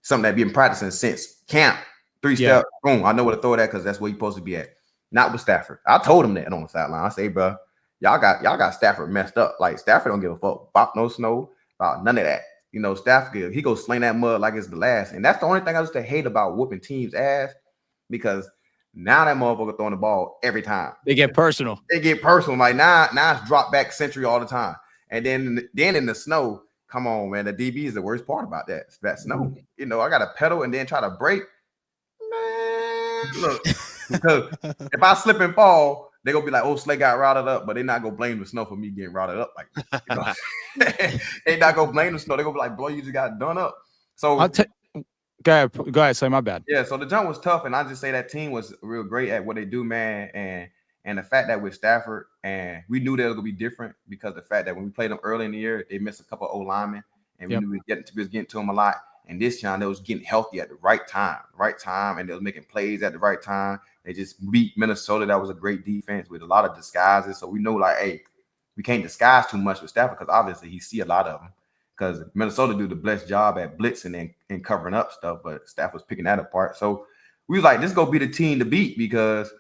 S5: something that been practicing since camp. 3-step, boom. I know where to throw that because that's where you're supposed to be at. Not with Stafford. I told him that on the sideline. I say, bro, y'all got Stafford messed up. Like Stafford don't give a fuck about no snow, about none of that. Stafford, he goes sling that mud like it's the last. And that's the only thing I used to hate about whooping teams' ass, because now that motherfucker throwing the ball every time.
S6: They get personal.
S5: Like now it's drop back century all the time. And then in the snow, come on, man. The DB is the worst part about that. It's that snow. I got to pedal and then try to brake. Man, look. Because if I slip and fall, they're gonna be like, "Oh, Slay got routed up," but they're not gonna blame the snow for me getting routed up. Like, they're not gonna blame the snow. They're gonna be like, "Boy, you just got done up." So
S6: go ahead, Slay. My bad.
S5: Yeah. So the jump was tough, and I just say that team was real great at what they do, man. And the fact that with Stafford, and we knew that it was gonna be different because the fact that when we played them early in the year, they missed a couple of linemen, and we knew we was getting to them a lot. And this time they was getting healthy at the right time, and they was making plays at the right time. They just beat Minnesota. That was a great defense with a lot of disguises. So we know, like, hey, we can't disguise too much with Stafford because obviously he see a lot of them. Because Minnesota do the blessed job at blitzing and covering up stuff, but Stafford's picking that apart. So we was like, this go be the team to beat because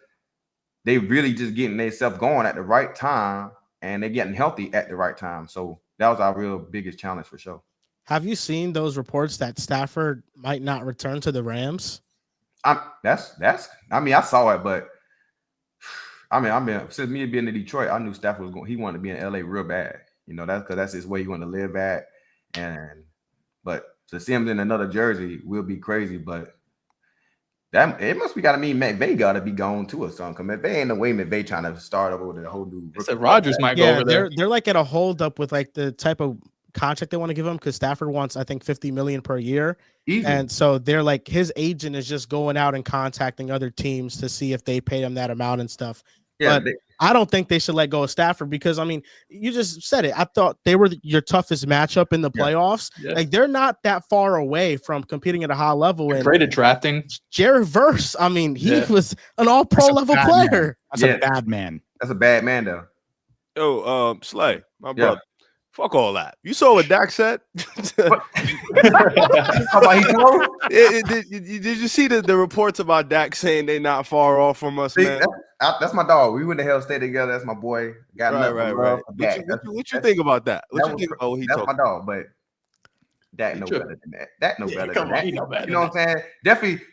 S5: they really just getting themselves going at the right time and they're getting healthy at the right time. So that was our real biggest challenge for sure.
S1: Have you seen those reports that Stafford might not return to the Rams?
S5: I saw it, but since me being in Detroit, I knew Stafford was going. He wanted to be in LA real bad. That's because that's his way he wanted to live at. But to see him in another jersey will be crazy. But that it must be got to mean McVay got to be gone too or something. Because McVay ain't no way McVay trying to start over with a whole new.
S3: Said Rodgers might go over there.
S1: They're like at a hold up with like the type of contract they want to give him because Stafford wants, I think, $50 million per year. Easy. And so they're like, his agent is just going out and contacting other teams to see if they pay him that amount and stuff. Yeah, but I don't think they should let go of Stafford because, I mean, you just said it. I thought they were your toughest matchup in the playoffs. Yeah. Like, they're not that far away from competing at a high level. And
S3: great at drafting.
S1: Jared Verse, I mean, he was an all-pro level player.
S6: That's a bad man.
S5: That's a bad man, though.
S4: Yo, Slay, my brother. Fuck all that. You saw what Dak said? Did you see the reports about Dak saying they not far off from us, man?
S5: That's my dog. We went to Hell State together. That's my boy. Got
S4: right. What you think about that? What you think about what he talking about?
S5: That's my dog, but Dak know better than that. Dak know better than that. You know what I'm saying? Definitely,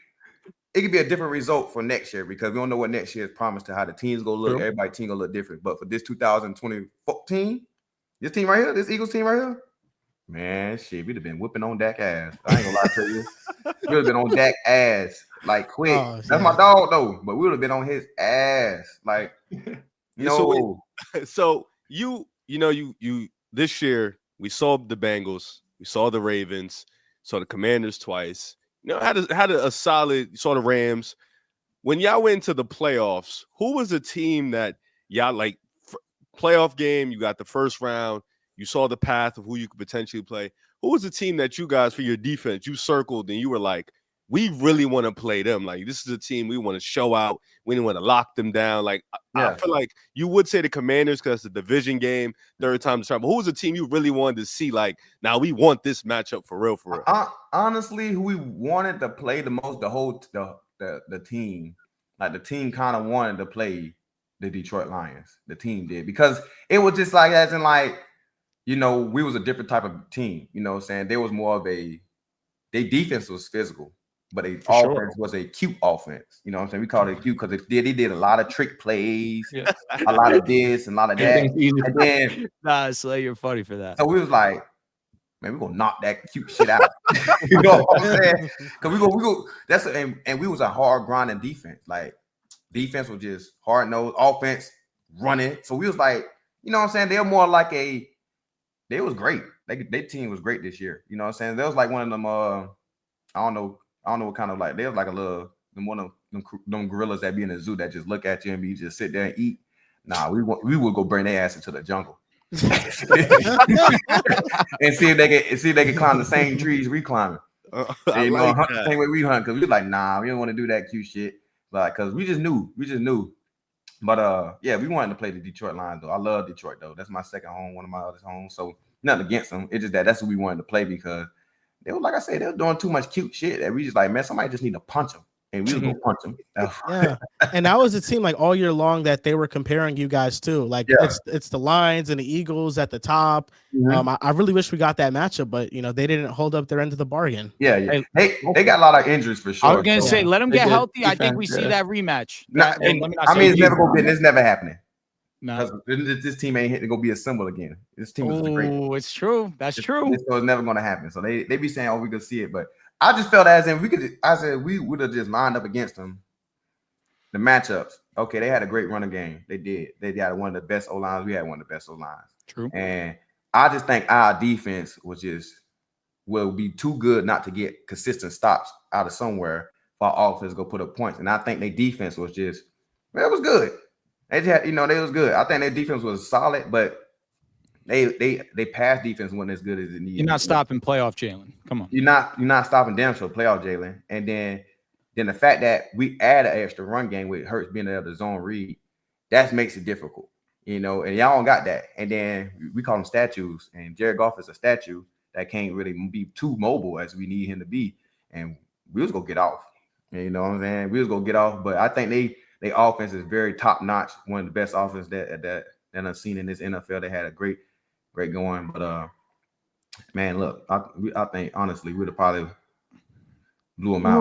S5: it could be a different result for next year because we don't know what next year is promised to how the team's gonna look. Everybody's team gonna look different. But for this 2014, this team right here, this Eagles team right here, man, shit, we'd have been whipping on Dak ass. I ain't gonna lie to you. We'd have been on Dak ass like quick.
S1: Oh,
S5: That's my dog though, but we would have been on his ass. Like,
S4: So you this year we saw the Bengals, we saw the Ravens, saw the Commanders twice. Had a solid. Saw the Rams. When y'all went to the playoffs, who was a team that y'all like? Playoff game, you got the first round. You saw the path of who you could potentially play. Who was the team that you guys, for your defense, you circled and you were like, we really want to play them. Like, this is a team we want to show out. We didn't want to lock them down. Like, I feel like you would say the Commanders because it's a division game, third time to try. But who was the team you really wanted to see? Like, now we want this matchup for real, for real.
S5: Honestly, who we wanted to play the most, the team, like the team kind of wanted to play the Detroit Lions. The team did, because it was just like, as in like, we was a different type of team. You know what I'm saying? There was more of their defense was physical, but their offense was a cute offense. You know what I'm saying? We called it cute because they did a lot of trick plays, a lot of this and a lot of that. And then,
S6: Slay, you're funny for that.
S5: So we was like, man, we're gonna knock that cute shit out. You know what I'm saying? Because we go. And we was a hard grinding defense. Like, defense was just hard nosed, offense running. So we was like, you know what I'm saying? They were more like they was great. Their team was great this year. You know what I'm saying? They was like one of them. I don't know what kind of, like, they was like a little one of them gorillas that be in the zoo that just look at you and be just sit there and eat. Nah, we would go bring their ass into the jungle and see if they can climb the same trees we climbing. Hunt the same way we hunt, because we was like, nah, we don't want to do that cute shit. Like, because we just knew. But we wanted to play the Detroit Lions though. I love Detroit though. That's my second home, one of my other homes. So nothing against them. It's just that's who we wanted to play, because they were, like I said, they were doing too much cute shit that we just like, man, somebody just need to punch them. And we was gonna punch them.
S1: Yeah. And that was a team like all year long that they were comparing you guys to. Like, it's the Lions and the Eagles at the top. Mm-hmm. I really wish we got that matchup, but they didn't hold up their end of the bargain.
S5: Yeah. They got a lot of injuries for sure.
S6: I was gonna say, let them get healthy. I think we see that rematch.
S5: It's never happening.
S6: No,
S5: because this team ain't gonna be assembled again. This team is great.
S6: Oh, it's true. That's true.
S5: So it's never gonna happen. So they be saying, "Oh, we could see it," but I just felt as in we would have just lined up against them. The matchups, okay, they had a great running game. They did. They got one of the best O-lines. We had one of the best O-lines.
S6: True.
S5: And I just think our defense will be too good not to get consistent stops out of somewhere for our offense to go put up points. And I think their defense was it was good. They just had, they was good. I think their defense was solid, but they pass defense wasn't as good as it needed.
S6: You're not stopping playoff Jalen. Come on.
S5: You're not stopping damn sure playoff Jalen. And then the fact that we add an extra run game with Hurts being able to zone read, that makes it difficult. And y'all don't got that. And then we call them statues, and Jared Goff is a statue that can't really be too mobile as we need him to be. And we was gonna get off. You know what I'm saying? We was gonna get off, but I think they offense is very top notch, one of the best offense that I've seen in this NFL. They had a great going, but man, look, I think honestly we'd have probably blew them out.
S6: You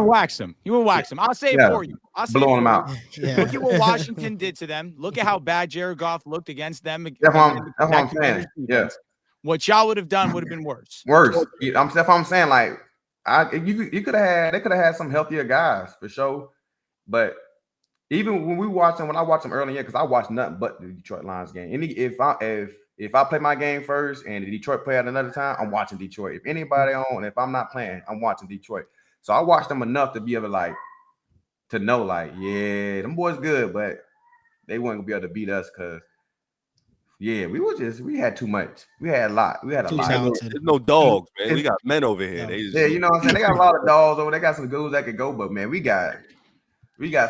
S6: will wax them. I'll say it for you.
S5: Blowing them out.
S6: Yeah. Look at what Washington did to them. Look at how bad Jared Goff looked against them.
S5: That's what I'm saying. Yeah.
S6: What y'all would have done would have been worse.
S5: That's what I'm saying. Like, they could have had some healthier guys for sure, but even when I watched them early in, because I watched nothing but the Detroit Lions game. And if I play my game first and the Detroit play at another time, I'm watching Detroit. If anybody on, if I'm not playing, I'm watching Detroit. So I watched them enough to be able to know, yeah, them boys good, but they weren't gonna be able to beat us because, we had too much. We had a lot.
S4: There's no dogs, man. We got men over here.
S5: You know what I'm saying? They got a lot of dogs over. They got some dudes that could go, but man, we got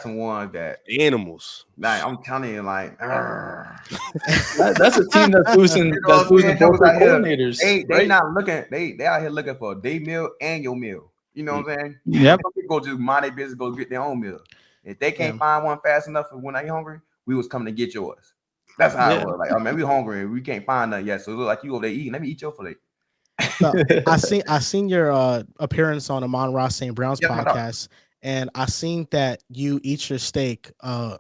S5: some ones that
S4: animals.
S5: Like, I'm telling you, like,
S3: that's a team that's losing both their coordinators.
S5: They not looking. They out here looking for a day meal and your meal. You know what I'm saying?
S6: Yep.
S5: Go just mind their business, go get their own meal. If they can't find one fast enough for when they hungry, we was coming to get yours. That's how it was. Like, oh man, we hungry. We can't find none yet. So it look like you over there eating. Let me eat your fillet.
S1: So, I seen your appearance on Amon Ross St. Brown's podcast. And I seen that you eat your steak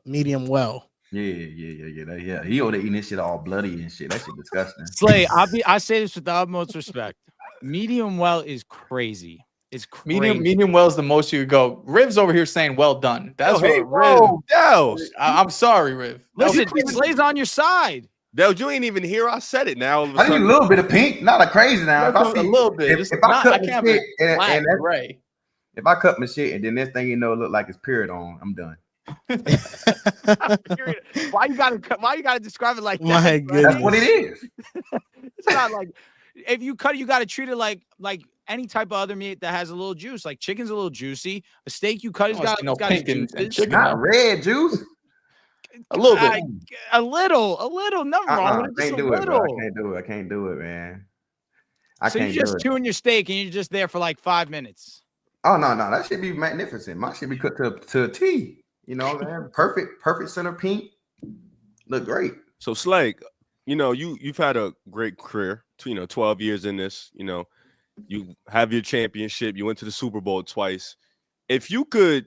S1: medium well.
S5: Yeah. He over there eating this shit all bloody and shit. That shit disgusting.
S6: Slay, I say this with the utmost respect. Medium well is crazy. is crazy.
S3: Medium well is the most you could go. Riv's over here saying well done. That's
S4: hey,
S3: what Riv.
S4: Dehls.
S3: I'm sorry, Riv.
S6: Listen, Slay's on your side.
S4: Dehls, you ain't even hear I said it now.
S5: I need a little bit of pink, not a crazy now.
S3: A little bit.
S5: If I cut my shit
S3: and gray.
S5: If I cut my shit and then this thing look like it's period on, I'm done.
S6: Why you gotta describe it like that?
S1: My goodness.
S5: That's what it is.
S6: It's not like if you cut it, you gotta treat it like any type of other meat that has a little juice. Like chicken's a little juicy. A steak you cut has got its juices.
S3: And chicken.
S5: Not red juice.
S3: A little bit.
S6: A little. Nothing wrong with it.
S5: I can't do it, bro. I can't do it, man.
S6: So you're just chewing your steak and you're just there for like 5 minutes.
S5: Oh no, that should be magnificent. My shit be cooked to a T. You know what I'm saying? Perfect center pink. Look great.
S4: So Slay, you've had a great career. 12 years in this. You have your championship. You went to the Super Bowl twice. If you could,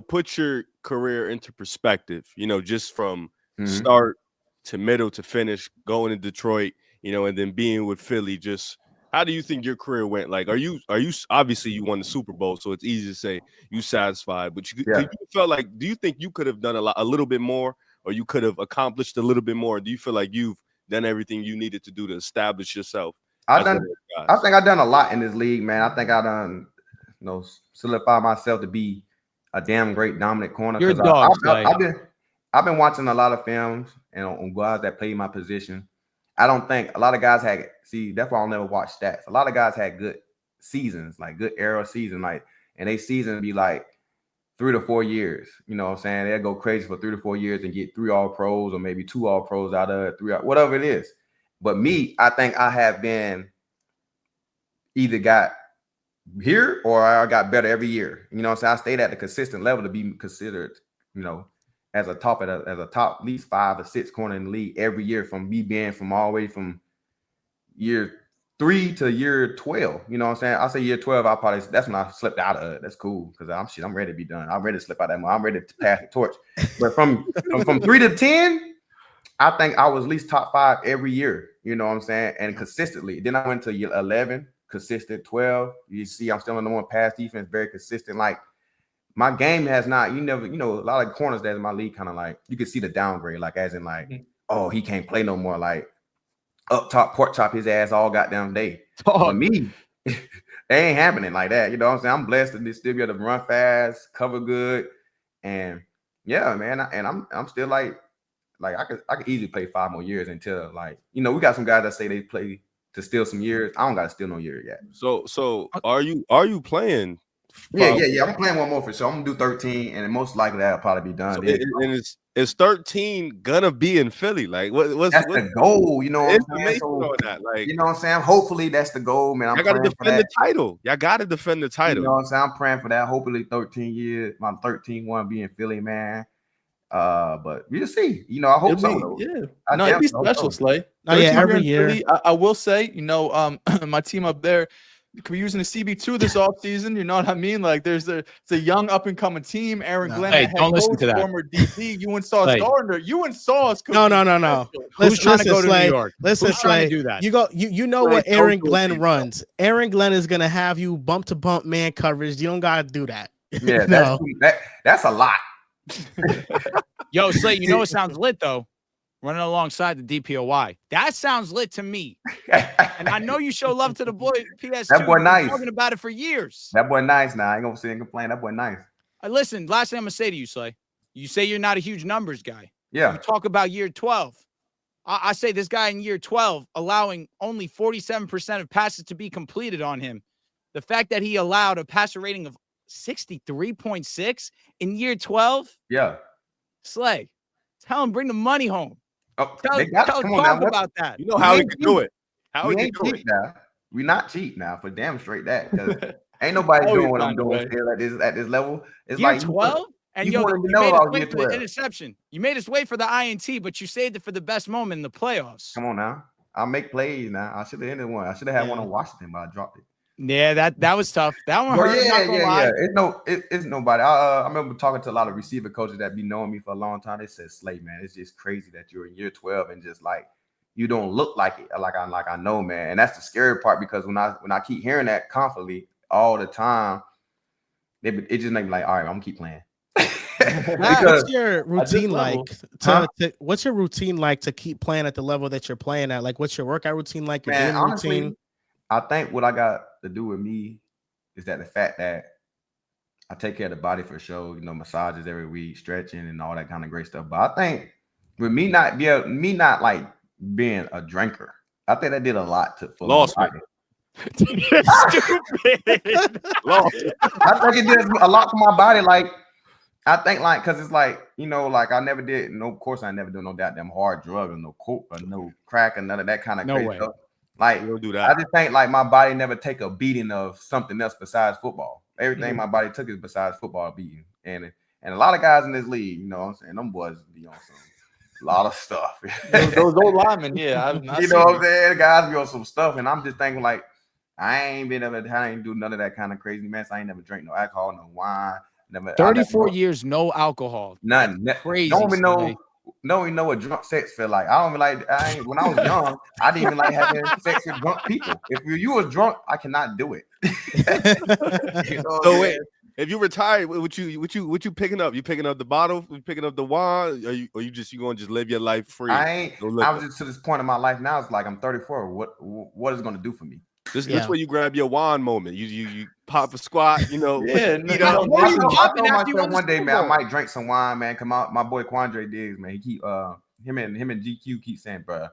S4: put your career into perspective, just from start to middle to finish, going to Detroit, and then being with Philly, just how do you think your career went? Like, are you obviously you won the Super Bowl, so it's easy to say you satisfied, but do you think you could have done a little bit more, or you could have accomplished a little bit more? Do you feel like you've done everything you needed to do to establish yourself?
S5: I think I've done a lot in this league, man. I think I done, solidify myself to be a damn great dominant corner.
S6: You're a dog.
S5: I've been watching a lot of films and on guys that play my position. I don't think a lot of guys that's why I'll never watch stats. A lot of guys had good seasons, like good era season, and they season be like 3 to 4 years. You know what I'm saying? They'll go crazy for 3 to 4 years and get 3 All-Pros or maybe 2 All-Pros out of it, 3, whatever it is. But me, I think I have been either got here or I got better every year. You know what I'm saying? I stayed at the consistent level to be considered, as a top at least 5 or 6 corner in the league every year, from me being from all the way from year 3 to year 12. You know what I'm saying? I say year 12, that's when I slipped out of it. That's cool because I'm ready to be done. I'm ready to slip out of that. I'm ready to pass the torch. But from 3 to 10, I think I was at least top 5 every year. You know what I'm saying? And consistently. Then I went to year 11, consistent. 12. You see, I'm still on the one pass defense, very consistent. Like, my game has not, a lot of corners that's in my league kind of like, you can see the downgrade, like as in like, oh, he can't play no more. Like up top, pork chop his ass all goddamn day. For me, it ain't happening like that. You know what I'm saying? I'm blessed to still be able to run fast, cover good. And yeah, man. I'm still like I could easily play 5 more years until we got some guys that say they play to steal some years. I don't got to steal no year yet.
S4: So are you playing?
S5: Yeah. I'm playing one more for sure. I'm gonna do 13, and most likely that'll probably be done.
S4: So is 13 gonna be in Philly? Like, what's
S5: the goal? You know what I'm saying?
S4: You
S5: know what I'm saying? Hopefully that's the goal, man.
S4: I gotta defend the title. Y'all gotta defend the title.
S5: You know what I'm saying? I'm praying for that. Hopefully 13 years, my 13 one be in Philly, man. But we'll see. I hope so.
S3: Yeah. It'd be special, Slay.
S1: Every year.
S3: Philly, I will say, my team up there could be using the CB2 this offseason. You know what I mean? Like, it's a young up and coming team. Aaron Glenn,
S6: hey, don't listen to that.
S3: Former DP. You and Sauce Gardner. You and Sauce.
S1: No.
S6: Who's trying to go to New York?
S1: Listen,
S6: Slay. Do that.
S1: You know what Aaron Glenn runs. Aaron Glenn is gonna have you bump to bump man coverage. You don't gotta do that.
S5: Yeah, that's a lot.
S6: Yo, Slay, it sounds lit though. Running alongside the DPOY. That sounds lit to me. And I know you show love to the boy PS2.
S5: That boy nice.
S6: Talking about it for years.
S5: That boy nice now. I ain't gonna sit and complain. That boy nice.
S6: Listen, last thing I'm gonna say to you, Slay. You say you're not a huge numbers guy.
S5: Yeah.
S6: You talk about year 12. I say this guy in year 12 allowing only 47% of passes to be completed on him. The fact that he allowed a passer rating of 63.6 in year 12.
S5: Yeah.
S6: Slay. Tell him bring the money home.
S5: Oh,
S6: talk about that.
S4: You know how he can do it. How he can do it.
S5: Now. We not cheap now, for damn straight that. Ain't nobody doing what I'm doing still at this level. It's
S6: year
S5: like
S6: 12? And you made us wait for the interception. You made us wait for the INT, but you saved it for the best moment in the playoffs.
S5: Come on now. I'll make plays now. I should have ended one. I should have had one on Washington, but I dropped it.
S6: Yeah, that was tough. That one hurt.
S5: Yeah. It's nobody. I remember talking to a lot of receiver coaches that be knowing me for a long time. They said, Slay, man, it's just crazy that you're in year 12 and just like you don't look like it. Like I know, man. And that's the scary part because when I keep hearing that constantly, all the time, it just made me like, all right, I'm gonna keep playing.
S1: What's your routine like
S5: What's
S1: your routine like to keep playing at the level that you're playing at? Like, what's your workout routine like? Your daily
S5: honestly,
S1: routine?
S5: I think what I got to do with me is that the fact that I take care of the body for sure, massages every week, stretching and all that kind of great stuff. But I think with me not like being a drinker, I think that did a lot for
S4: Lost
S5: my
S4: me.
S6: Stupid.
S5: Lost. I think it did a lot for my body. Like, I think like, cause it's like, like I never did, of course I never do no goddamn hard drug or no coke or no crack or none of that kind of crazy stuff. Like,
S4: You don't do that.
S5: I just think like my body never take a beating of something else besides football. Everything my body took is besides football beating. And a lot of guys in this league, you know what I'm saying? Them boys be on a lot of stuff.
S3: those old linemen, yeah.
S5: You know what I'm saying? The guys be on some stuff. And I'm just thinking like, I ain't do none of that kind of crazy mess. I ain't never drink no alcohol, no wine.
S6: 34 years, no alcohol.
S5: Nothing.
S6: Crazy.
S5: Don't even know what drunk sex feel like. I don't even like. When I was young, I didn't even like having sex with drunk people. If you was drunk, I cannot do it.
S4: So wait, if you retired, what you picking up? You picking up the bottle? You picking up the wine? Or you gonna just live your life free?
S5: I was just to this point in my life now. It's like I'm 34. What is it gonna do for me?
S4: This where you grab your wine moment. You pop a squat,
S3: Yeah,
S5: I told myself one day, man, I might drink some wine, man. Come out, my boy Quandre Diggs, man. He keep him and GQ keep saying, bro,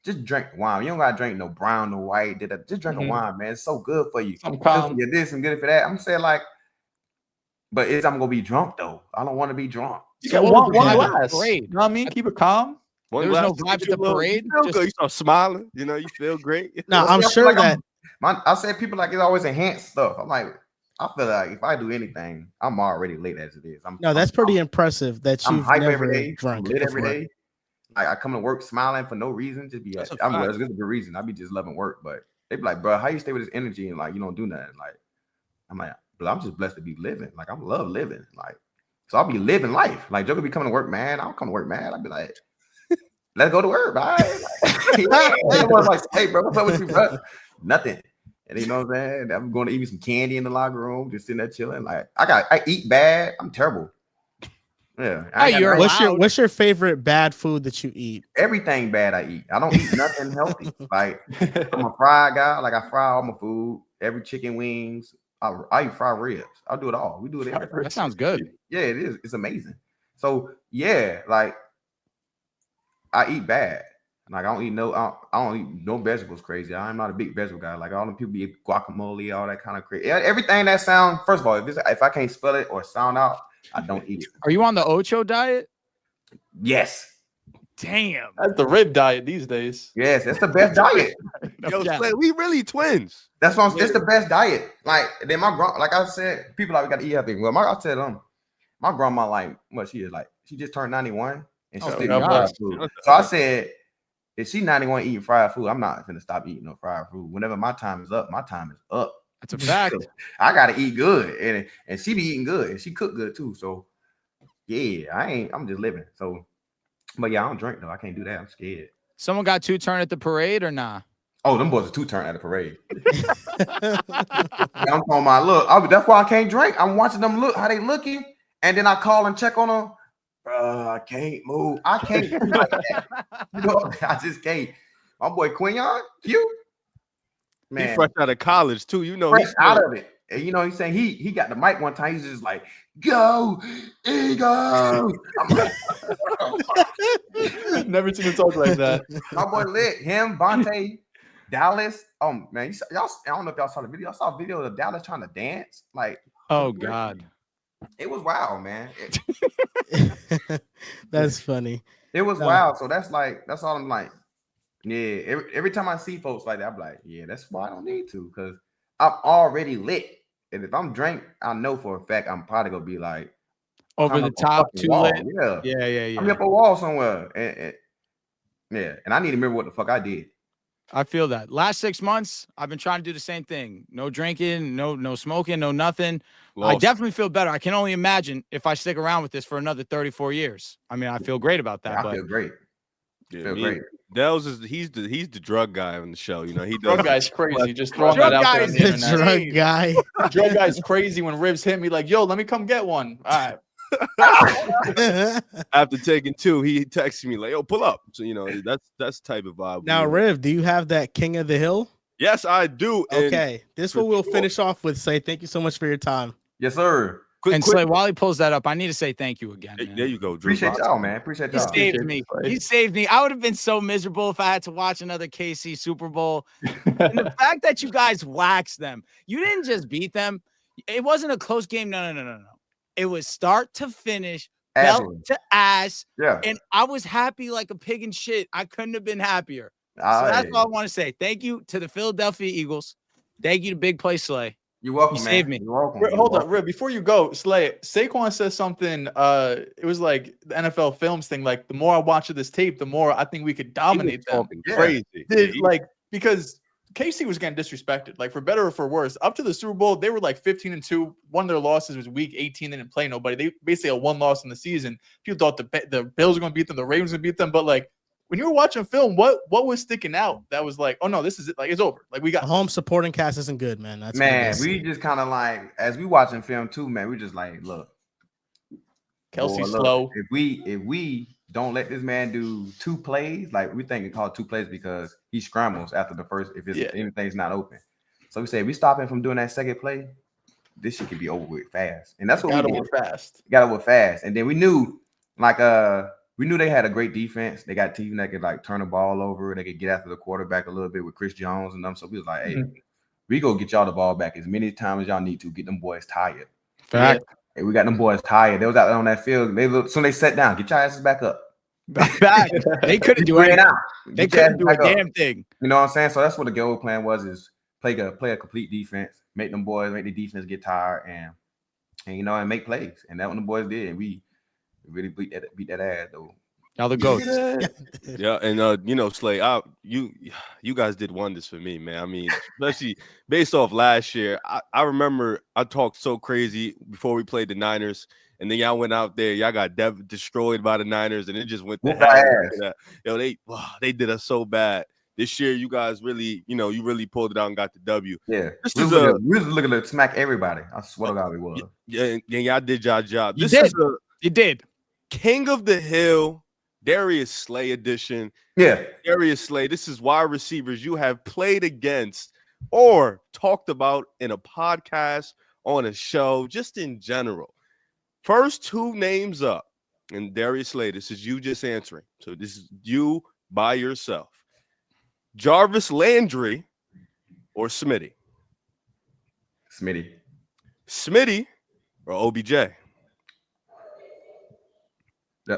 S5: just drink wine. You don't gotta drink no brown, no white. Just drink a wine, man. It's so good for you. Good for this and good for that. I'm saying like, but I'm gonna be drunk though. I don't want to be drunk.
S3: So one glass. You know what I mean? Keep it calm.
S6: There was no vibe at the parade.
S4: You start smiling. You feel great.
S1: No, I'm sure that.
S5: I said people like it's always enhanced stuff. I'm like, I feel like if I do anything, I'm already late as it is.
S1: That's pretty impressive that you've never drunk
S5: lit every day. Like I come to work smiling for no reason, just be. It's a good reason. I be just loving work, but they be like, bro, how you stay with this energy and like you don't do nothing? Like I'm like, but I'm just blessed to be living. Like I love living. Like so I'll be living life. Like Joker be coming to work, man. I don't come to work, man. I'll be like, let's go to work, bye. Everyone's like, hey, bro, what's up with you, bro? Nothing. And you know what I'm saying? I'm going to eat me some candy in the locker room, just sitting there chilling. Like I eat bad. I'm terrible. Yeah.
S1: What's your favorite bad food that you eat?
S5: Everything bad I eat. I don't eat nothing healthy. Like I'm a fried guy. Like I fry all my food. Every chicken wings. I eat fried ribs. I'll do it all. We do it every.
S6: That sounds good.
S5: Yeah, it is. It's amazing. So yeah, like I eat bad. Like I don't eat no vegetables crazy. I'm not a big vegetable guy. Like all the people eat guacamole, all that kind of crazy. Everything that sounds, first of all, if I can't spell it or sound out, I don't eat it.
S6: Are you on the Ocho diet?
S5: Yes.
S6: Damn.
S3: That's the rib diet these days.
S5: Yes, that's the best diet.
S4: Yo, we really twins.
S5: That's what it's the best diet. Like then like I said, people like we got to eat healthy. Well, I said my grandma like what she is like. She just turned 91 and she still eats fried food. So I said, if she 91 eating fried food, I'm not gonna stop eating no fried food. Whenever my time is up, my time is up.
S6: That's a fact.
S5: I gotta eat good, and she be eating good, and she cook good too. So yeah, I'm just living. So, but yeah, I don't drink though. I can't do that. I'm scared.
S6: Someone got 2-turn at the parade or nah?
S5: Oh, them boys are 2-turn at the parade. I'm talking about look. That's why I can't drink. I'm watching them look how they looking, and then I call and check on them. I can't move. I can't do like that. I just can't. My boy Quinyon, cute. Man,
S4: he fresh out of college too.
S5: Fresh out of it. And he's saying he got the mic one time. He's just like, go, Eagles. I'm like,
S3: never seen him talk like that.
S5: My boy lit. Him, Vontae, Dallas. Oh man, y'all. I don't know if y'all saw the video. I saw a video of Dallas trying to dance. Like,
S6: oh god.
S5: It was wild, man.
S1: That's funny.
S5: It was wild. So that's all I'm like. Yeah. Every time I see folks like that, I'm like, yeah, that's why I don't need to, because I'm already lit. And if I'm drunk, I know for a fact I'm probably gonna be like
S6: over the top, too lit.
S5: Yeah. I'm up a wall somewhere. And I need to remember what the fuck I did.
S6: I feel that. Last 6 months, I've been trying to do the same thing. No drinking, no smoking, no nothing. I definitely feel better. I can only imagine if I stick around with this for another 34 years. I mean, I feel great about that.
S5: I feel great.
S4: Yeah,
S5: Feel great.
S4: Dehls is he's the drug guy on the show. You know, he does.
S3: Drug guy's crazy. Just throwing that out there on the
S1: The
S3: internet.
S1: drug guy.
S3: Drug guy's crazy. When Ribs hit me, like, yo, let me come get one. All right.
S4: After taking 2, he texted me like, "Yo, pull up." So you know, that's the type of vibe.
S1: Now, Riv, do you have that King of the Hill?
S4: Yes, I do.
S1: Okay, this one we'll finish off with. Say thank you so much for your time.
S5: Yes, sir.
S6: And Slay, while he pulls that up, I need to say thank you again. Man.
S4: There you go, Drew.
S5: Appreciate y'all, man. Appreciate
S6: He
S5: y'all.
S6: saved me. He saved me. I would have been so miserable if I had to watch another KC Super Bowl. And the fact that you guys waxed them, you didn't just beat them. It wasn't a close game. No. It was start to finish, belt to ass.
S5: Yeah.
S6: And I was happy like a pig in shit. I couldn't have been happier. So that's all I want to say. Thank you to the Philadelphia Eagles. Thank you to Big Play Slay.
S5: You're welcome,
S6: You
S5: man.
S6: saved me.
S5: You're welcome.
S3: Hold on, Rib. Before you go, Slay, Saquon says something. It was like the NFL films thing. Like, the more I watch of this tape, the more I think we could dominate them.
S4: Crazy.
S3: Like, because KC was getting disrespected. Like, for better or for worse, up to the Super Bowl, they were like 15-2. One of their losses was Week 18. They didn't play nobody. They basically had one loss in the season. People thought the Bills were going to beat them, the Ravens were going to beat them. But like, when you were watching film, what was sticking out? That was like, oh no, this is it. Like, it's over. Like, we got
S1: The home supporting cast isn't good, man. That's
S5: man, we just kind of like, as we watching film too, man, we just like, look,
S3: Kelsey
S5: boy, look,
S3: slow.
S5: If we don't let this man do 2 plays, like we think it called 2 plays because he scrambles after the first, if anything's not open. So we say, we stop him from doing that second play, this shit could be over with fast. And that's what
S3: Got
S5: we
S3: over
S5: did.
S3: fast.
S5: Got over fast. And then we knew, like, we knew they had a great defense. They got team that could like turn the ball over. They could get after the quarterback a little bit with Chris Jones and them. So we was like, hey, we go get y'all the ball back as many times as y'all need to. Get them boys tired.
S6: Fact.
S5: Hey, we got them boys tired. They was out there on that field. Soon they sat down. Get your asses back up.
S6: Back. They couldn't do anything. They couldn't do a damn thing.
S5: You know what I'm saying? So that's what the goal plan was: is play a complete defense, make the defense get tired, and you know, and make plays. And that's what the boys did. And we really beat that ass though.
S6: Y'all the goats.
S4: Yeah, and you know, Slay, you guys did wonders for me, man. I mean, especially based off last year. I remember I talked so crazy before we played the Niners, and then y'all went out there, y'all got destroyed by the Niners, and it just went to hell. Yo, they did us so bad. This year, you guys really, you know, you really pulled it out and got the W.
S5: Yeah, we was looking to smack everybody. I swear to God, we was.
S4: Yeah, y'all did y'all job.
S6: You did.
S4: King of the Hill, Darius Slay edition.
S5: Yeah.
S4: Darius Slay. This is wide receivers you have played against or talked about in a podcast, on a show, just in general. First 2 names up. And Darius Slay, this is you just answering. So this is you by yourself. Jarvis Landry or Smitty? Smitty or OBJ?
S5: Yeah.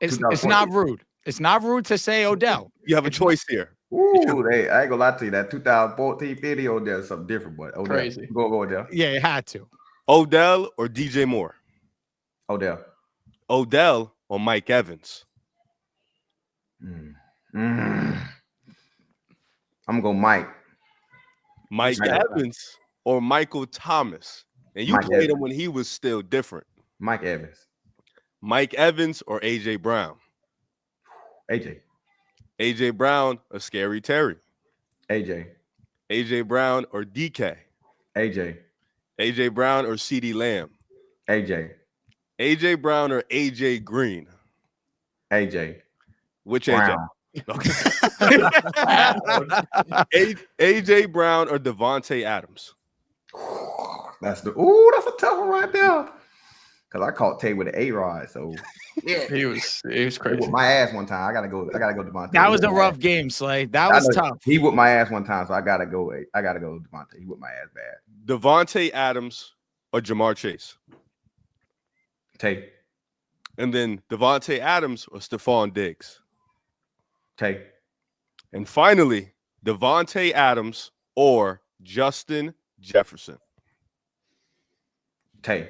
S6: It's not rude. It's not rude to say Odell.
S4: You have a choice here.
S5: Ooh, I ain't gonna lie to you. That 2014 video Odell is something different, but Odell.
S3: Crazy.
S5: Go Odell.
S6: Yeah, it had to.
S4: Odell or DJ Moore?
S5: Odell.
S4: Odell or Mike Evans?
S5: I'm gonna go Mike.
S4: Mike Evans or Michael Thomas? And you played him when he was still different.
S5: Mike Evans.
S4: Mike Evans or AJ Brown? AJ Brown or Scary Terry? AJ Brown or DK? AJ Brown or CeeDee Lamb? AJ Brown or AJ Green? Which
S5: Brown.
S4: AJ? Okay. AJ Brown or Devontae Adams?
S5: That's a tough one right there. Cause I caught Tay with an A-Rod, so
S3: yeah, he was crazy.
S5: He whipped my ass one time. I gotta go Devontae.
S6: That was a rough game, Slay. That was tough.
S5: He whipped my ass one time, so I gotta go Devontae. He whipped my ass bad.
S4: Devontae Adams or Jamar Chase?
S5: Tay.
S4: And then Devontae Adams or Stephon Diggs?
S5: Tay.
S4: And finally, Devontae Adams or Justin Jefferson?
S5: Tay.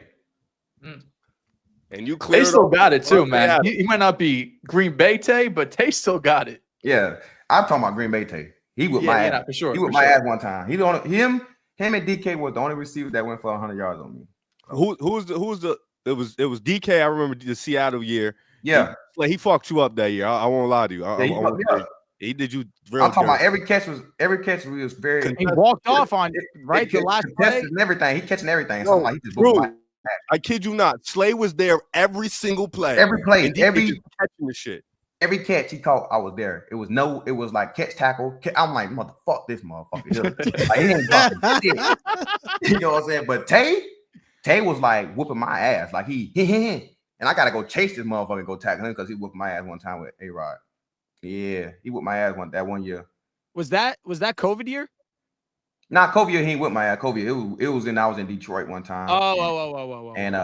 S4: And you clear.
S3: Tay still got it too, man. He might not be Green Bay Tay, but Tay still got it.
S5: Yeah, I'm talking about Green Bay Tay. He whipped my ass
S3: for sure.
S5: He whipped my ass one time. Him and DK was the only receiver that went for 100 yards on me.
S4: Who's the? It was DK. I remember the Seattle year.
S5: Yeah.
S4: Like he fucked you up that year. I won't lie to you.
S5: Yeah, he fucked me up.
S4: He did you real
S5: I'm talking
S4: dirty.
S5: about every catch was very.
S6: He walked off on the last play
S5: and everything. He catching everything.
S4: No,
S5: So like he just blew my ass.
S4: I kid you not. Slay was there every single play.
S5: Every play,
S4: and he just catching the shit.
S5: Every catch he caught, I was there. It was like catch tackle. I'm like, motherfuck this motherfucker. Like, he ain't fucking shit. You know what I'm saying? But Tay was like whooping my ass. Like he and I gotta go chase this motherfucker and go tackle him because he whooped my ass one time with A-Rod. Yeah, he whooped my ass that one year.
S6: Was that COVID year?
S5: Nah, COVID year he ain't whipped my ass. COVID year, I was in Detroit one time.
S6: Oh.
S5: And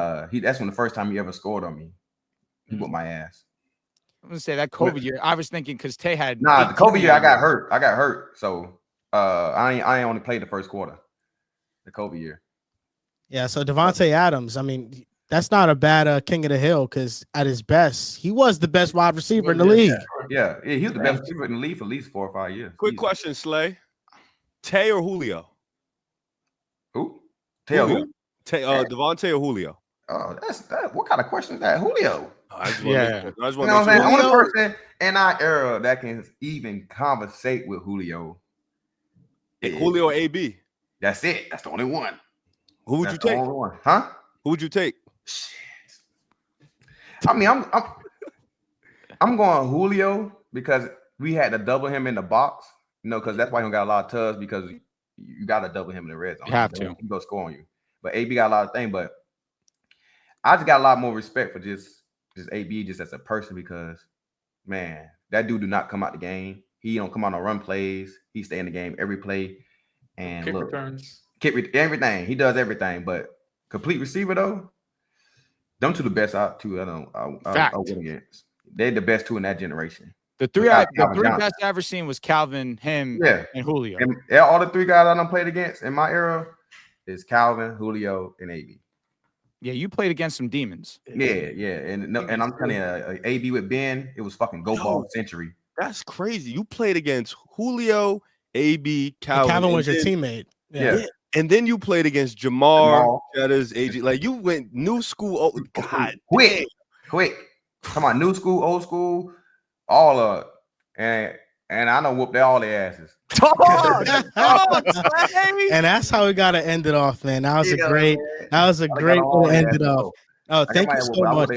S5: that's when the first time he ever scored on me. He whooped my ass.
S6: I'm gonna say that COVID year. I was thinking because Tay had
S5: the COVID year I got hurt. So I ain't only played the first quarter. The COVID year.
S1: Yeah, so Devontae Adams, I mean, that's not a bad king of the hill because at his best, he was the best wide receiver in the league.
S5: Yeah, he was the best receiver in the league for at least 4 or 5 years.
S4: Quick question, Slay. Tay or Julio?
S5: Who? Tay or who?
S4: Devontae or Julio?
S5: Oh, that's that. What kind of question is that? Julio.
S4: I just want
S5: what I'm saying? Only person in our era that can even conversate with Julio.
S4: Julio or AB?
S5: That's it. That's the only one.
S4: Who would you take?
S5: Huh?
S4: Who would you take?
S5: I mean, I'm going Julio because we had to double him in the box. Because that's why he don't got a lot of tubs because you got to double him in the red zone.
S6: You have to.
S5: He go score on you. But AB got a lot of things. But I just got a lot more respect for just AB just as a person because, man, that dude do not come out the game. He don't come out on run plays. He stay in the game every play. And
S3: kick returns.
S5: Everything. He does everything. But complete receiver, though, them two the best out two. I win against. They're the best two in that generation.
S6: The three best I ever seen was Calvin, him, and Julio.
S5: And all the three guys I done played against in my era is Calvin, Julio, and AB.
S6: Yeah, you played against some demons.
S5: Yeah. And I'm telling you, AB with Ben, it was fucking ball century.
S4: That's crazy. You played against Julio, AB, Calvin.
S1: Calvin was your teammate.
S5: Yeah.
S4: And then you played against Jamar, Cheddars, AG. Like you went new school. Oh, God.
S5: Quick. Come on, new school, old school, all of it. And I done whooped all their asses.
S1: And that's how we gotta end it off, man. That was a great way to end it off. Oh, thank you so much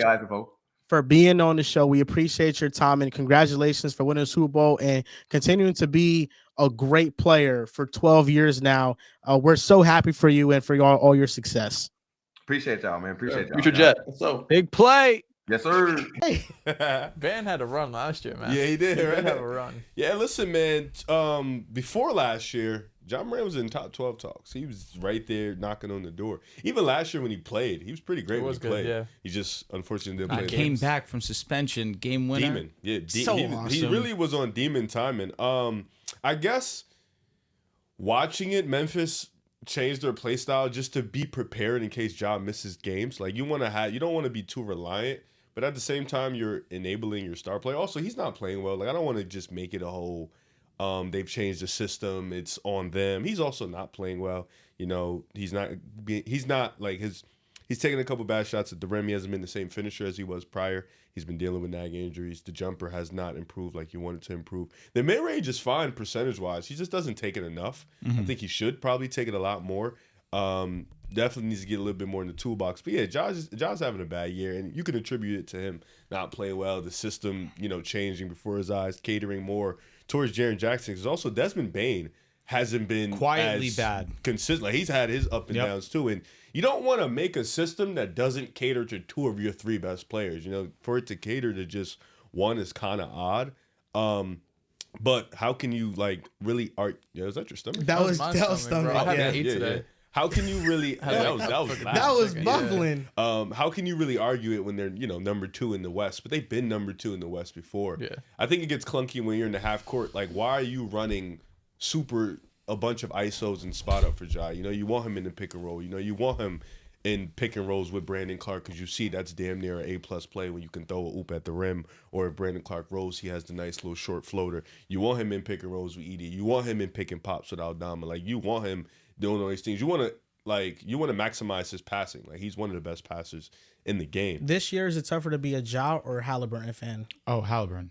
S1: for being on the show. We appreciate your time and congratulations for winning the Super Bowl and continuing to be a great player for 12 years now. We're so happy for you and for all your success.
S5: Appreciate y'all, man. Appreciate y'all.
S3: Future Jet. So
S6: big play.
S5: Yes, sir.
S1: Hey.
S7: Ben had a run last year, man.
S2: Yeah, he did.
S7: Right? Had a run.
S2: Yeah, listen, man. Before last year, Ja Morant was in top 12 talks. He was right there knocking on the door. Even last year when he played, he was pretty great when he played. Yeah. He just unfortunately didn't play.
S6: Came back from suspension, game winner.
S2: Demon. Yeah,
S6: awesome.
S2: He really was on demon timing. I guess watching it, Memphis changed their play style just to be prepared in case Ja misses games. Like you don't want to be too reliant. But at the same time, you're enabling your star player. Also, he's not playing well. Like I don't want to just make it a whole. They've changed the system. It's on them. He's also not playing well. You know, he's not like he's taking a couple bad shots at the rim. He hasn't been the same finisher as he was prior. He's been dealing with nagging injuries. The jumper has not improved like you wanted to improve. The mid range is fine percentage wise. He just doesn't take it enough. I think he should probably take it a lot more. Definitely needs to get a little bit more in the toolbox. But yeah, Ja's having a bad year, and you can attribute it to him not playing well, the system, changing before his eyes, catering more towards Jaren Jackson. Because also Desmond Bane hasn't been
S6: quietly
S2: as
S6: bad,
S2: consistent. Like he's had his up and downs too, and you don't want to make a system that doesn't cater to two of your three best players. For it to cater to just one is kind of odd. But how can you really is that your stomach?
S1: That was stomach.
S7: I had to eat today.
S2: How can you really? that
S1: was bubbling.
S2: How can you really argue it when they're number 2 in the West? But they've been number 2 in the West before. Yeah, I think it gets clunky when you're in the half court. Like, why are you running a bunch of ISOs and spot up for Ja? You want him in the pick and roll. You want him in pick and rolls with Brandon Clark because you see that's damn near an A+ play when you can throw a oop at the rim. Or if Brandon Clark rolls, he has the nice little short floater. You want him in pick and rolls with Edie. You want him in pick and pops with Aldama. Like you want him doing all these things. You want to
S8: like you want to maximize his passing. Like he's one of the best passers in the game.
S1: This year, is it tougher to be a Ja or Halliburton fan?
S6: Oh, Halliburton.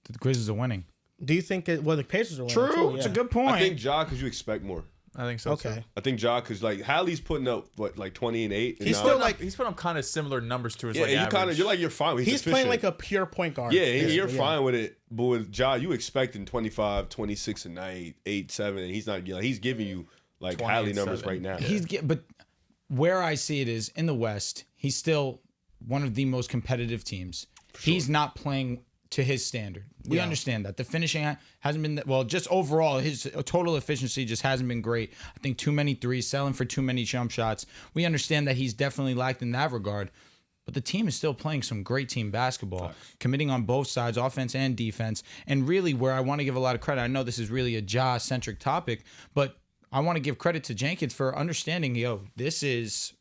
S6: The Grizzlies are winning.
S1: Do you think the Pacers are winning?
S6: True.
S1: Too,
S6: It's a
S1: yeah.
S6: good point.
S8: I think Ja, because you expect more.
S3: I think so.
S1: Okay.
S3: Too.
S8: I think Ja, because like Hallie's putting up what like 20 and 8.
S3: He's
S8: now.
S3: still like he's putting up kind of similar numbers to his
S8: yeah,
S3: like
S8: you
S3: average.
S8: kind of you're fine.
S1: He's playing like a pure point guard.
S8: Yeah, you're
S1: basically,
S8: fine with it. But with Ja, you expecting 25, 26 a night, 8, 7, and he's not. He's giving you like
S3: 20
S8: Hallie
S3: and
S8: numbers
S3: 7.
S8: right now.
S6: But where I see it is in the West, he's still one of the most competitive teams. He's not playing to his standard. We understand that. The finishing hasn't been well, just overall, his total efficiency just hasn't been great. I think too many threes, selling for too many jump shots. We understand that he's definitely lacked in that regard. But the team is still playing some great team basketball, committing on both sides, offense and defense. And really, where I want to give a lot of credit, I know this is really a Ja-centric topic, but I want to give credit to Jenkins for understanding, this is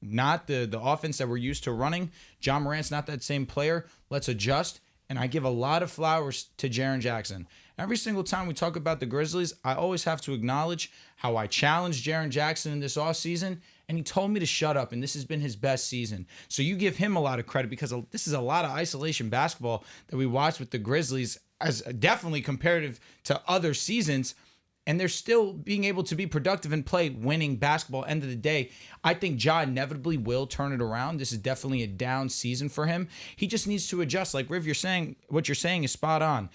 S6: not the offense that we're used to running. Ja Morant's not that same player. Let's adjust. And I give a lot of flowers to Jaren Jackson. Every single time we talk about the Grizzlies, I always have to acknowledge how I challenged Jaren Jackson in this offseason, and he told me to shut up, and this has been his best season. So you give him a lot of credit because this is a lot of isolation basketball that we watched with the Grizzlies as definitely comparative to other seasons. And they're still being able to be productive and play winning basketball. End of the day, I think Ja inevitably will turn it around. This is definitely a down season for him. He just needs to adjust. Like Riv, what you're saying is spot on.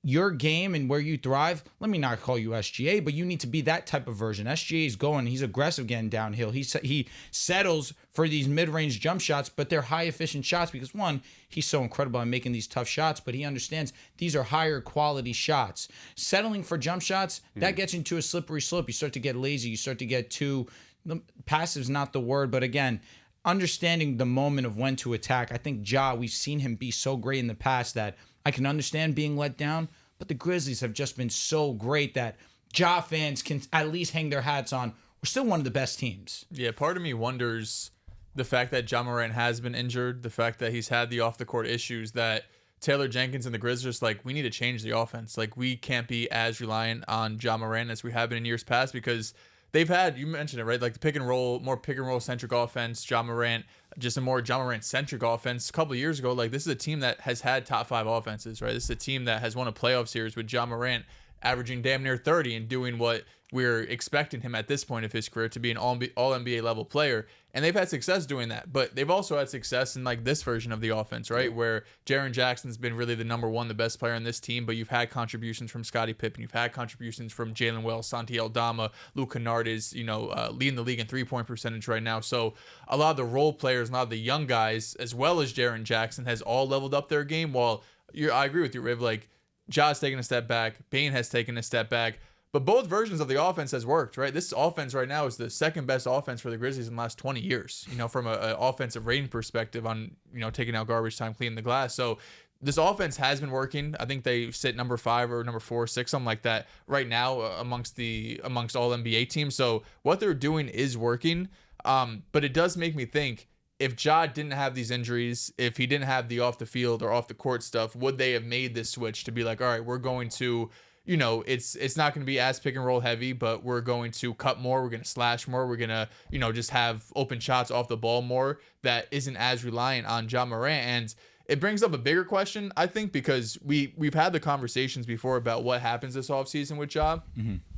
S6: Your game and where you thrive, let me not call you SGA, but you need to be that type of version. SGA is going, he's aggressive getting downhill. He settles for these mid-range jump shots, but they're high efficient shots because one, he's so incredible at making these tough shots, but he understands these are higher quality shots. Settling for jump shots, that gets into a slippery slope. You start to get lazy. You start to get passive's not the word, but again, understanding the moment of when to attack. I think Ja, we've seen him be so great in the past that I can understand being let down, but the Grizzlies have just been so great that Ja fans can at least hang their hats on. We're still one of the best teams.
S3: Yeah, part of me wonders the fact that Ja Morant has been injured, the fact that he's had the off-the-court issues, that Taylor Jenkins and the Grizzlies, like, we need to change the offense. Like, we can't be as reliant on Ja Morant as we have been in years past because they've had, you mentioned it, right? Like the more pick and roll centric offense, Ja Morant, just a more Ja Morant centric offense. A couple of years ago, like this is a team that has had top 5 offenses, right? This is a team that has won a playoff series with Ja Morant averaging damn near 30 and doing what we're expecting him at this point of his career to be an all NBA level player. And they've had success doing that, but they've also had success in like this version of the offense, right? Where Jaren Jackson's been really the number one, the best player on this team, but you've had contributions from Scottie Pippen, you've had contributions from Jalen Wells, Santi Aldama, Luka Kennard is, leading the league in 3-point percentage right now. So a lot of the role players, a lot of the young guys, as well as Jaren Jackson, has all leveled up their game. While I agree with you, Riv, like Ja's taking a step back, Bane has taken a step back. But both versions of the offense has worked, right? This offense right now is the second best offense for the Grizzlies in the last 20 years, from an offensive rating perspective on, taking out garbage time, cleaning the glass. So this offense has been working. I think they sit number 5 or number 4, 6, something like that right now amongst all NBA teams. So what they're doing is working. But it does make me think, if Ja didn't have these injuries, if he didn't have the off the field or off the court stuff, would they have made this switch to be like, all right, we're going to, it's not going to be as pick and roll heavy, but we're going to cut more. We're going to slash more. We're going to, just have open shots off the ball more that isn't as reliant on Ja Morant. And it brings up a bigger question, I think, because we've had the conversations before about what happens this offseason with Ja.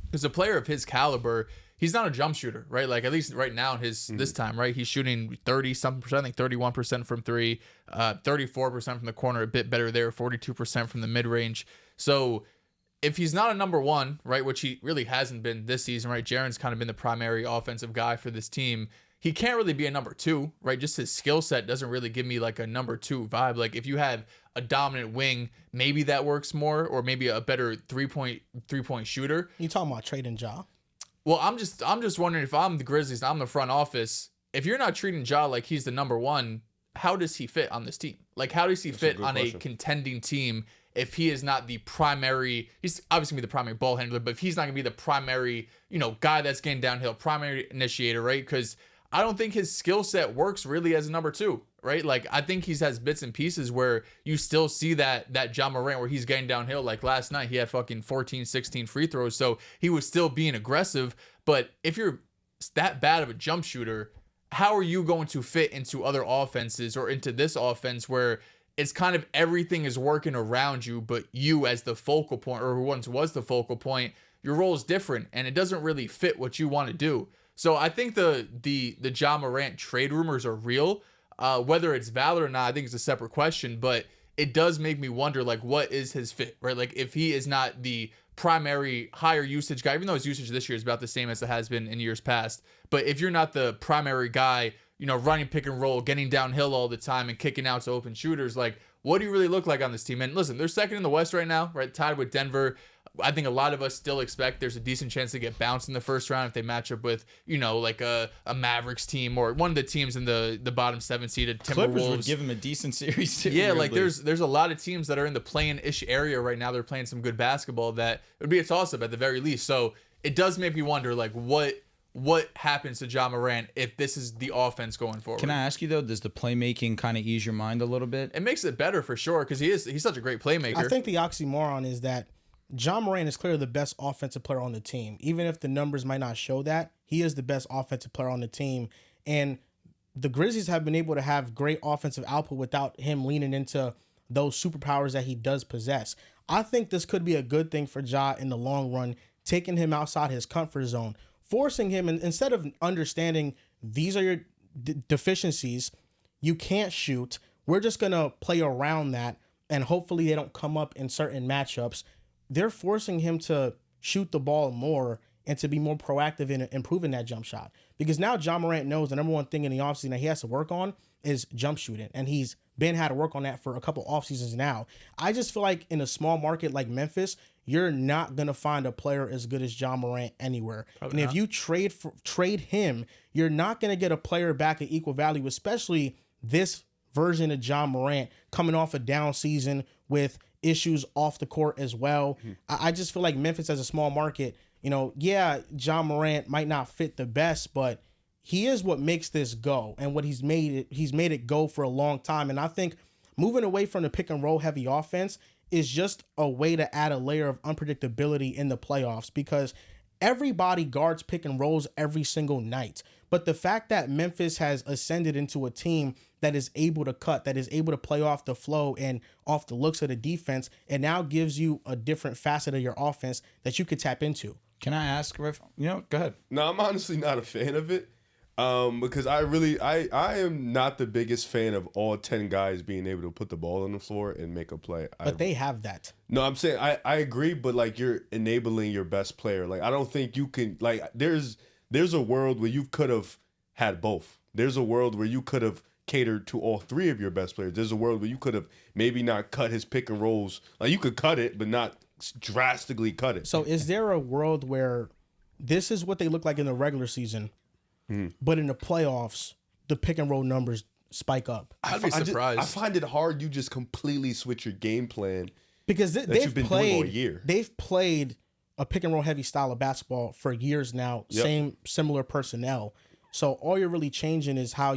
S3: Because a player of his caliber, he's not a jump shooter, right? Like at least right now in this time, right? He's shooting 30-something%, I think 31% from 3, 34% from the corner, a bit better there, 42% from the mid-range. So if he's not a number 1, right, which he really hasn't been this season, right? Jaren's kind of been the primary offensive guy for this team. He can't really be a number 2, right? Just his skill set doesn't really give me like a number 2 vibe. Like if you have a dominant wing, maybe that works more, or maybe a better three-point shooter.
S1: You talking about trading Ja?
S3: Well, I'm just wondering, if I'm the Grizzlies, I'm the front office, if you're not treating Ja like he's the number 1, how does he fit on this team? Like how does he fit on a contending team if he is not the primary? He's obviously gonna be the primary ball handler, but if he's not gonna be the primary, guy that's getting downhill, primary initiator, right? Because I don't think his skill set works really as a number 2, right? Like I think he has bits and pieces where you still see that Ja Morant where he's getting downhill. Like last night he had fucking 14, 16 free throws, so he was still being aggressive. But if you're that bad of a jump shooter, how are you going to fit into other offenses or into this offense where it's kind of everything is working around you, but you as the focal point, or who once was the focal point, your role is different and it doesn't really fit what you want to do. So I think the Ja Morant trade rumors are real. Whether it's valid or not, I think it's a separate question, but it does make me wonder, like, what is his fit, right? Like, if he is not the primary higher usage guy, even though his usage this year is about the same as it has been in years past, but if you're not the primary guy, running pick and roll, getting downhill all the time and kicking out to open shooters, like, what do you really look like on this team? And listen, they're second in the West right now, right? Tied with Denver. I think a lot of us still expect there's a decent chance to get bounced in the first round if they match up with, like a Mavericks team or one of the teams in the bottom 7 seeded Timberwolves.
S2: Clippers would give them a decent series too,
S3: yeah,
S2: weirdly.
S3: like there's a lot of teams that are in the play-in-ish area right now. They're playing some good basketball that it would be a toss-up at the very least. So it does make me wonder, like, what happens to Ja Morant if this is the offense going forward.
S2: Can I ask you though, does the playmaking kind of ease your mind a little bit?
S3: It makes it better for sure because he's such a great playmaker.
S1: I think the oxymoron is that Ja Morant is clearly the best offensive player on the team. Even if the numbers might not show that, he is the best offensive player on the team. And the Grizzlies have been able to have great offensive output without him leaning into those superpowers that he does possess. I think this could be a good thing for Ja in the long run, taking him outside his comfort zone, forcing him, and instead of understanding these are your deficiencies, you can't shoot, we're just going to play around that, and hopefully they don't come up in certain matchups. They're forcing him to shoot the ball more and to be more proactive in improving that jump shot. Because now Ja Morant knows the number one thing in the offseason that he has to work on is jump shooting. And he's been had to work on that for a couple off seasons now. I just feel like in a small market like Memphis, you're not going to find a player as good as Ja Morant anywhere.
S7: Probably
S1: and if you trade him, you're not going to get a player back at equal value, especially this version of Ja Morant coming off a down season with issues off the court as well. I just feel like Memphis as a small market, Ja Morant might not fit the best, but he is what makes this go, and what he's made it go for a long time. And I think moving away from the pick and roll heavy offense is just a way to add a layer of unpredictability in the playoffs, because everybody guards pick and rolls every single night. But the fact that Memphis has ascended into a team that is able to cut, that is able to play off the flow and off the looks of the defense, it now gives you a different facet of your offense that you could tap into.
S2: Can I ask, Riff? Go ahead.
S8: No, I'm honestly not a fan of it. Because I am not the biggest fan of all 10 guys being able to put the ball on the floor and make a play.
S1: But they have that.
S8: No, I'm saying I agree, but like you're enabling your best player. Like I don't think you can, like there's a world where you could have had both. There's a world where you could have catered to all 3 of your best players. There's a world where you could have maybe not cut his pick and rolls. Like you could cut it, but not drastically cut it.
S1: So is there a world where this is what they look like in the regular season, but in the playoffs, the pick and roll numbers spike up?
S3: I'd be surprised.
S8: I find it hard. You just completely switch your game plan
S1: Because they've
S8: been
S1: played
S8: doing all year.
S1: They've played a pick and roll heavy style of basketball for years now.
S8: Yep.
S1: Similar personnel. So all you're really changing is how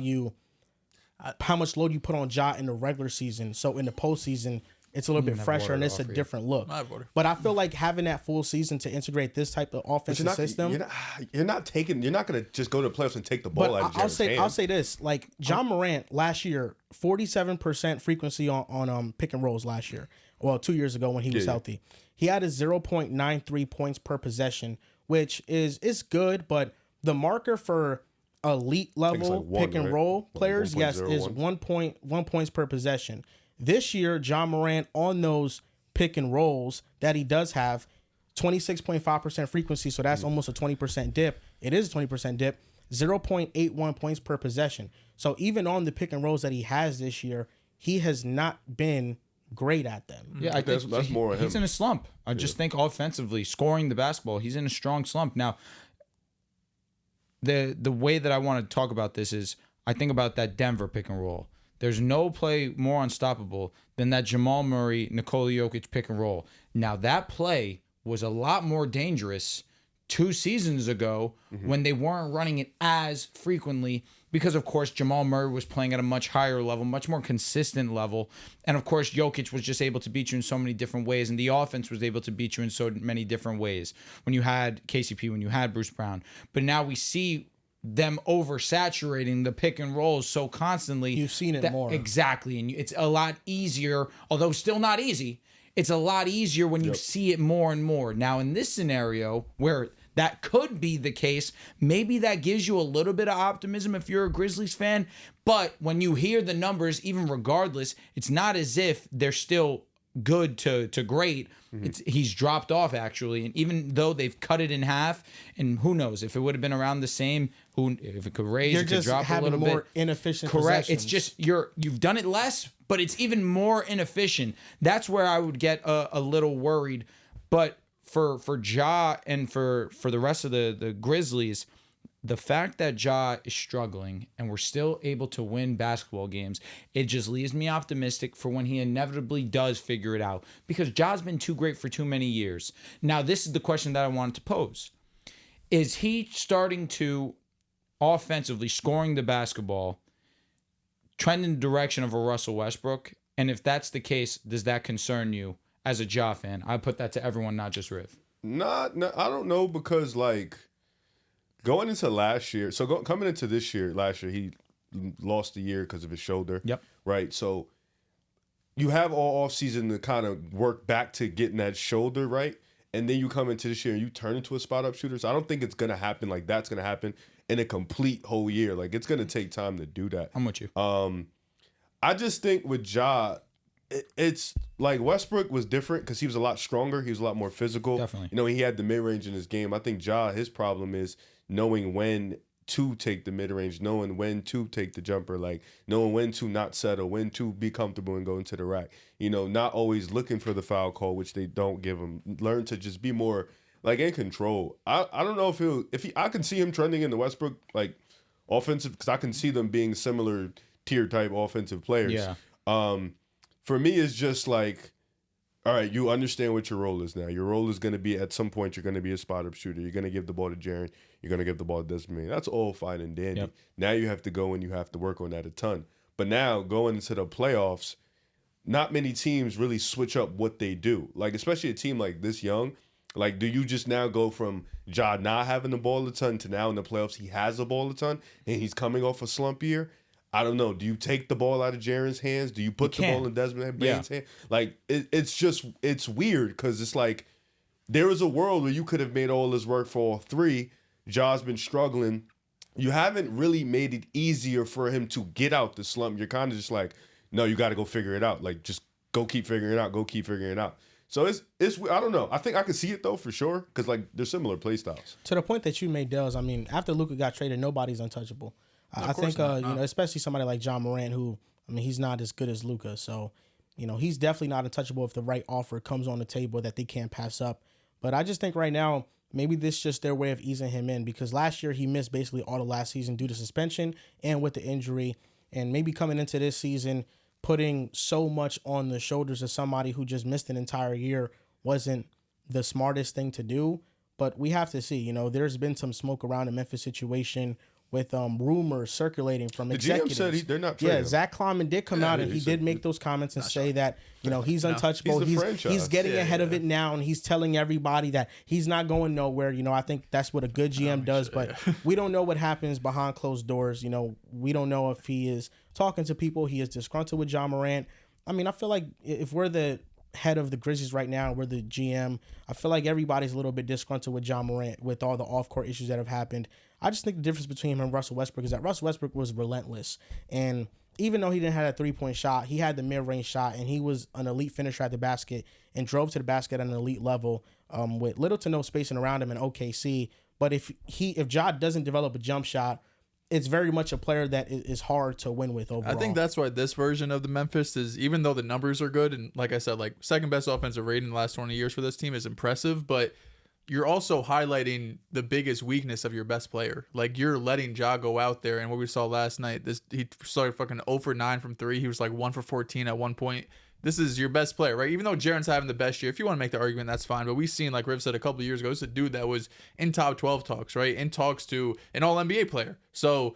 S1: much load you put on Ja in the regular season. So in the postseason, it's a little bit fresher and it's a different look. But I feel like having that full season to integrate this type of offensive system.
S8: You're not going to just go to the playoffs and take the ball out of Jared's hands.
S1: I'll say this, like Ja Morant last year, 47% frequency on pick and rolls last year. Well, 2 years ago when he was healthy. He had a 0.93 points per possession, which is good, but the marker for elite level pick and roll players, is 1 points per possession. This year, Ja Morant on those pick and rolls that he does have, 26.5% frequency, so that's almost a 20% dip. It is a 20% dip, 0.81 points per possession. So even on the pick and rolls that he has this year, he has not been great at them.
S2: Yeah, I think
S8: that's more of him.
S2: He's in a slump. I just think offensively, scoring the basketball, he's in a strong slump. Now, the way that I want to talk about this is I think about that Denver pick and roll. There's no play more unstoppable than that Jamal Murray, Nikola Jokic pick and roll. Now, that play was a lot more dangerous 2 seasons ago when they weren't running it as frequently because, of course, Jamal Murray was playing at a much higher level, much more consistent level. And, of course, Jokic was just able to beat you in so many different ways, and the offense was able to beat you in so many different ways when you had KCP, when you had Bruce Brown. But now we see them oversaturating the pick and rolls so constantly.
S1: You've seen it more.
S2: Exactly. And it's a lot easier, although still not easy. It's a lot easier when you see it more and more. Now, in this scenario where that could be the case, maybe that gives you a little bit of optimism if you're a Grizzlies fan. But when you hear the numbers, even regardless, it's not as if they're still good to great. He's dropped off, actually. And even though they've cut it in half, and who knows, if it would have been around the same, if it could raise,
S1: You're
S2: it could
S1: just
S2: drop a
S1: having
S2: little
S1: more
S2: bit.
S1: inefficient
S2: Correct.
S1: possessions.
S2: It's just you've done it less, but it's even more inefficient. That's where I would get a little worried. But for Ja and for the rest of the Grizzlies, the fact that Ja is struggling and we're still able to win basketball games, it just leaves me optimistic for when he inevitably does figure it out, because Ja's been too great for too many years. Now, this is the question that I wanted to pose. Is he starting to offensively scoring the basketball trend in the direction of a Russell Westbrook? And if that's the case, does that concern you as a Ja fan? I put that to everyone, not just Riv.
S8: No, I don't know, because like going into last year, coming into this year, last year he lost a year because of his shoulder.
S2: Yep.
S8: Right. So you have all offseason to kind of work back to getting that shoulder right, and then you come into this year and you turn into a spot up shooter. So I don't think it's gonna happen like that's gonna happen in a complete whole year. Like, it's gonna take time to do that.
S2: I'm with you.
S8: I just think with Ja, it's like Westbrook was different because he was a lot stronger. He was a lot more physical.
S2: Definitely.
S8: You know, he had the mid-range in his game. I think Ja, his problem is knowing when to take the mid-range, knowing when to take the jumper, like knowing when to not settle, when to be comfortable and go into the rack. You know, not always looking for the foul call, which they don't give him. Learn to just be more like in control. I don't know if I can see him trending in the Westbrook like offensive, because I can see them being similar tier type offensive players.
S2: Yeah.
S8: For me, it's just like, all right, you understand what your role is now. Your role is going to be, at some point, you're going to be a spot-up shooter. You're going to give the ball to Jaren. You're going to give the ball to Desmond. That's all fine and dandy.
S2: Yep.
S8: Now you have to go and you have to work on that a ton. But now, going into the playoffs, not many teams really switch up what they do. Like, especially a team like this young, like, do you just now go from Ja not having the ball a ton to now in the playoffs he has the ball a ton and he's coming off a slump year? I don't know. Do you take the ball out of Jaren's hands? Do you put the ball in Desmond Bane's hand? Like, it's weird, because it's like there is a world where you could have made all this work for all three. Ja's been struggling. You haven't really made it easier for him to get out the slump. You're kind of just like, no, you got to go figure it out. Like, just go keep figuring it out. Go keep figuring it out. So it's I don't know. I think I can see it though for sure, because like they're similar play styles.
S1: To the point that you made, Dehls, I mean, after Luka got traded, nobody's untouchable. I think you know, especially somebody like Ja Morant, who, I mean, he's not as good as Luka, so you know, he's definitely not untouchable if the right offer comes on the table that they can't pass up. But I just think right now, maybe this is just their way of easing him in, because last year he missed basically all the last season due to suspension and with the injury, and maybe coming into this season, putting so much on the shoulders of somebody who just missed an entire year wasn't the smartest thing to do. But we have to see. You know, there's been some smoke around the Memphis situation with rumors circulating from executives.
S8: The GM said they're not trading him.
S1: Zach Kleiman did come out and he did make those comments and say that, you know, he's untouchable. He's getting ahead of it now, and he's telling everybody that he's not going nowhere. You know, I think that's what a good GM does, but we don't know what happens behind closed doors. You know, we don't know if he is talking to people. He is disgruntled with Ja Morant. I mean, I feel like if we're the head of the Grizzlies right now, we're the GM, I feel like everybody's a little bit disgruntled with Ja Morant with all the off-court issues that have happened. I just think the difference between him and Russell Westbrook is that Russell Westbrook was relentless. And even though he didn't have a three-point shot, he had the mid-range shot, and he was an elite finisher at the basket and drove to the basket at an elite level with little to no spacing around him in OKC. But if Ja doesn't develop a jump shot, it's very much a player that is hard to win with overall.
S3: I think that's why this version of the Memphis is, even though the numbers are good, and like I said, like second best offensive rating in the last 20 years for this team is impressive, but you're also highlighting the biggest weakness of your best player. Like, you're letting Ja go out there, and what we saw last night, he started fucking 0 for 9 from 3. He was like 1 for 14 at one point. this is your best player, right? Even though Jaren's having the best year, if you want to make the argument, that's fine. But we've seen, like Riv said a couple of years ago, this is a dude that was in top 12 talks, right? In talks to an all-NBA player. So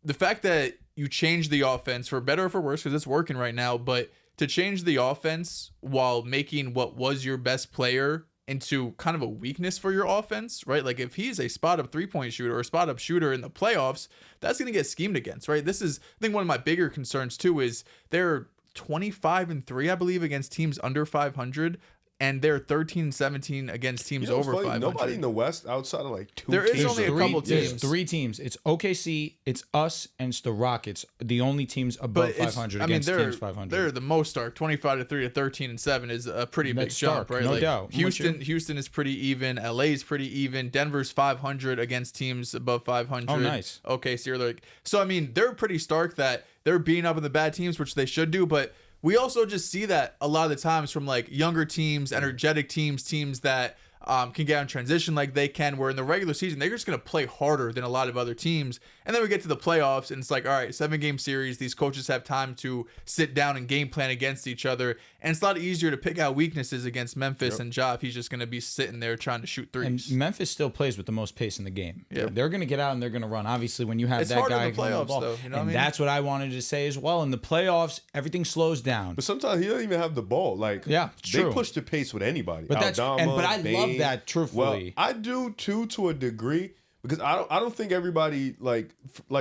S3: the fact that you change the offense, for better or for worse, because it's working right now, but to change the offense while making what was your best player into kind of a weakness for your offense, right? Like if he's a spot-up three-point shooter or a spot-up shooter in the playoffs, that's going to get schemed against, right? This is, I think, one of my bigger concerns too is they're 25-3, I believe, against teams under 500. And they're 13-17 against teams over 500.
S8: Nobody in the West outside of like two
S3: There
S8: teams.
S3: is only a couple teams.
S2: There's 3 teams. It's OKC, it's us, and it's the Rockets. The only teams above 500 against teams 500.
S3: They're the most stark. 25-3 to 13-7 is a pretty big jump, right?
S2: No doubt.
S3: Houston is pretty even. LA is pretty even. Denver's 500 against teams above 500.
S2: Oh, nice.
S3: Okay, so I mean, they're pretty stark that they're beating up on the bad teams, which they should do, but we also just see that a lot of the times from like younger teams, energetic teams that can get on transition like they can, where in the regular season, they're just going to play harder than a lot of other teams. And then we get to the playoffs and it's like, all right, 7-game series. These coaches have time to sit down and game plan against each other. And it's a lot easier to pick out weaknesses against Memphis and Ja if he's just going to be sitting there trying to shoot threes.
S2: And Memphis still plays with the most pace in the game.
S3: Yeah.
S2: They're going to get out and they're going to run. Obviously, when you have
S3: It's
S2: that
S3: hard
S2: guy
S3: in the
S2: holding
S3: playoffs,
S2: ball,
S3: though, you know what I
S2: and
S3: mean?
S2: that's what I wanted to say as well. In the playoffs, everything slows down.
S8: But sometimes he doesn't even have the ball. Like,
S2: Yeah, it's
S8: they
S2: true.
S8: push the pace with anybody.
S2: But that's
S8: Aldama,
S2: but I love
S8: Bane.
S2: that, truthfully.
S8: Well, I do too, to a degree, because I don't think everybody like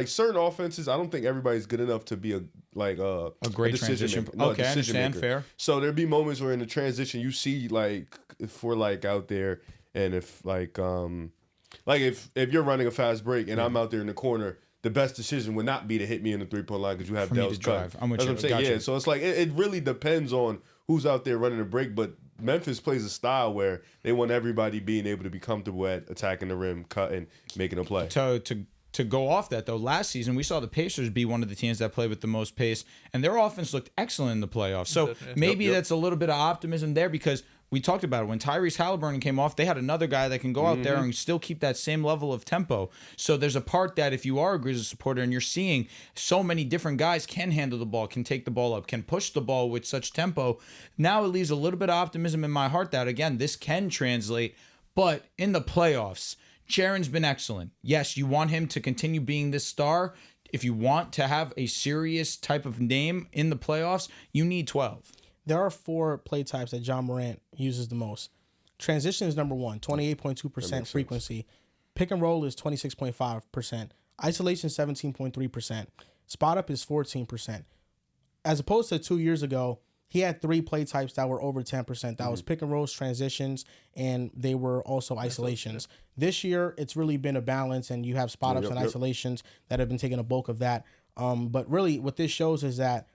S8: certain offenses. I don't think everybody's good enough to be a
S2: great
S8: decision
S2: transition.
S8: maker. No, a
S2: Okay, I
S8: decision
S2: understand.
S8: maker.
S2: Fair.
S8: So there'd be moments where in the transition you see like if we're like out there and if if you're running a fast break and I'm out there in the corner, the best decision would not be to hit me in the 3-point line because you have
S2: For me
S8: Dehls
S2: to drive. I'm with
S8: That's
S2: you.
S8: what I'm saying.
S2: Gotcha.
S8: Yeah. So it's like it really depends on who's out there running the break, but Memphis plays a style where they want everybody being able to be comfortable at attacking the rim, cutting, making a play.
S2: To go off that though, last season we saw the Pacers be one of the teams that played with the most pace, and their offense looked excellent in the playoffs. So maybe that's a little bit of optimism there because we talked about it when Tyrese Halliburton came off. They had another guy that can go out there and still keep that same level of tempo. So there's a part that if you are a Grizzlies supporter and you're seeing so many different guys can handle the ball, can take the ball up, can push the ball with such tempo, now it leaves a little bit of optimism in my heart that again this can translate. But in the playoffs, Jaren's been excellent. Yes, you want him to continue being this star. If you want to have a serious type of name in the playoffs, you need 12.
S1: There are 4 play types that Ja Morant uses the most. Transition is number 1, 28.2% frequency. Pick and roll is 26.5%. Isolation is 17.3%. Spot up is 14%. As opposed to 2 years ago, he had 3 play types that were over 10%. That was pick and rolls, transitions, and they were also isolations. This year, it's really been a balance, and you have spot ups and isolations that have been taking a bulk of that. But really, what this shows is that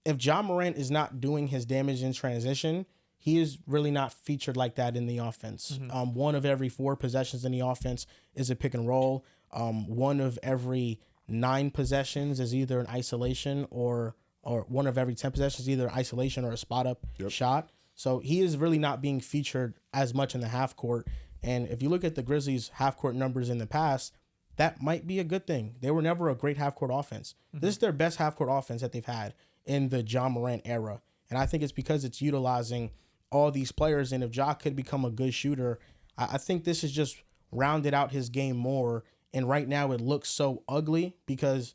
S1: if Ja Morant is not doing his damage in transition, he is really not featured like that in the offense. 1 of every 4 possessions in the offense is a pick and roll. 1 of every 9 possessions is either an isolation or 1 of every 10 possessions, either isolation or a spot up shot. So he is really not being featured as much in the half court. And if you look at the Grizzlies' half court numbers in the past, that might be a good thing. They were never a great half court offense. This is their best half court offense that they've had in the Ja Morant era. And I think it's because it's utilizing all these players. And if Ja could become a good shooter, I think this has just rounded out his game more. And right now it looks so ugly because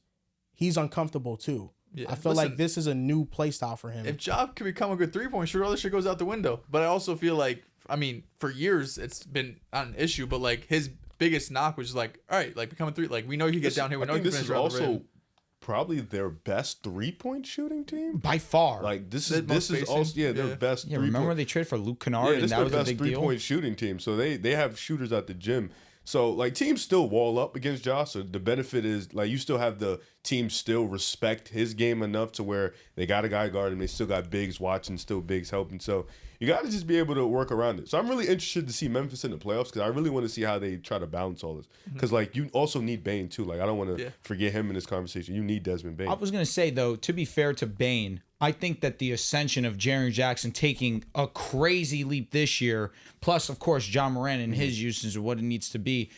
S1: he's uncomfortable too. Yeah, I feel like this is a new play style for him.
S3: If Ja can become a good 3-point shooter, all this shit goes out the window. But I also feel like, I mean, for years it's been not an issue, but like his biggest knock was just like, all right, like become a 3. Like we know you can get down here. We know you can finish around the rim.
S8: Probably their best 3-point shooting team
S2: by far.
S8: Like this is also their best.
S2: Yeah, remember when they traded for Luke Kennard and that was a big deal.
S8: 3-point shooting team. So they have shooters at the gym. So like teams still wall up against Ja. So the benefit is like you still have the team still respect his game enough to where they got a guy guarding. They still got bigs watching, still bigs helping. So you got to just be able to work around it. So I'm really interested to see Memphis in the playoffs because I really want to see how they try to balance all this. Because like you also need Bane too. Like I don't want to forget him in this conversation. You need Desmond Bane.
S2: I was gonna say though, to be fair to Bane, I think that the ascension of Jaren Jackson taking a crazy leap this year, plus of course Ja Morant and his usage of what it needs to be.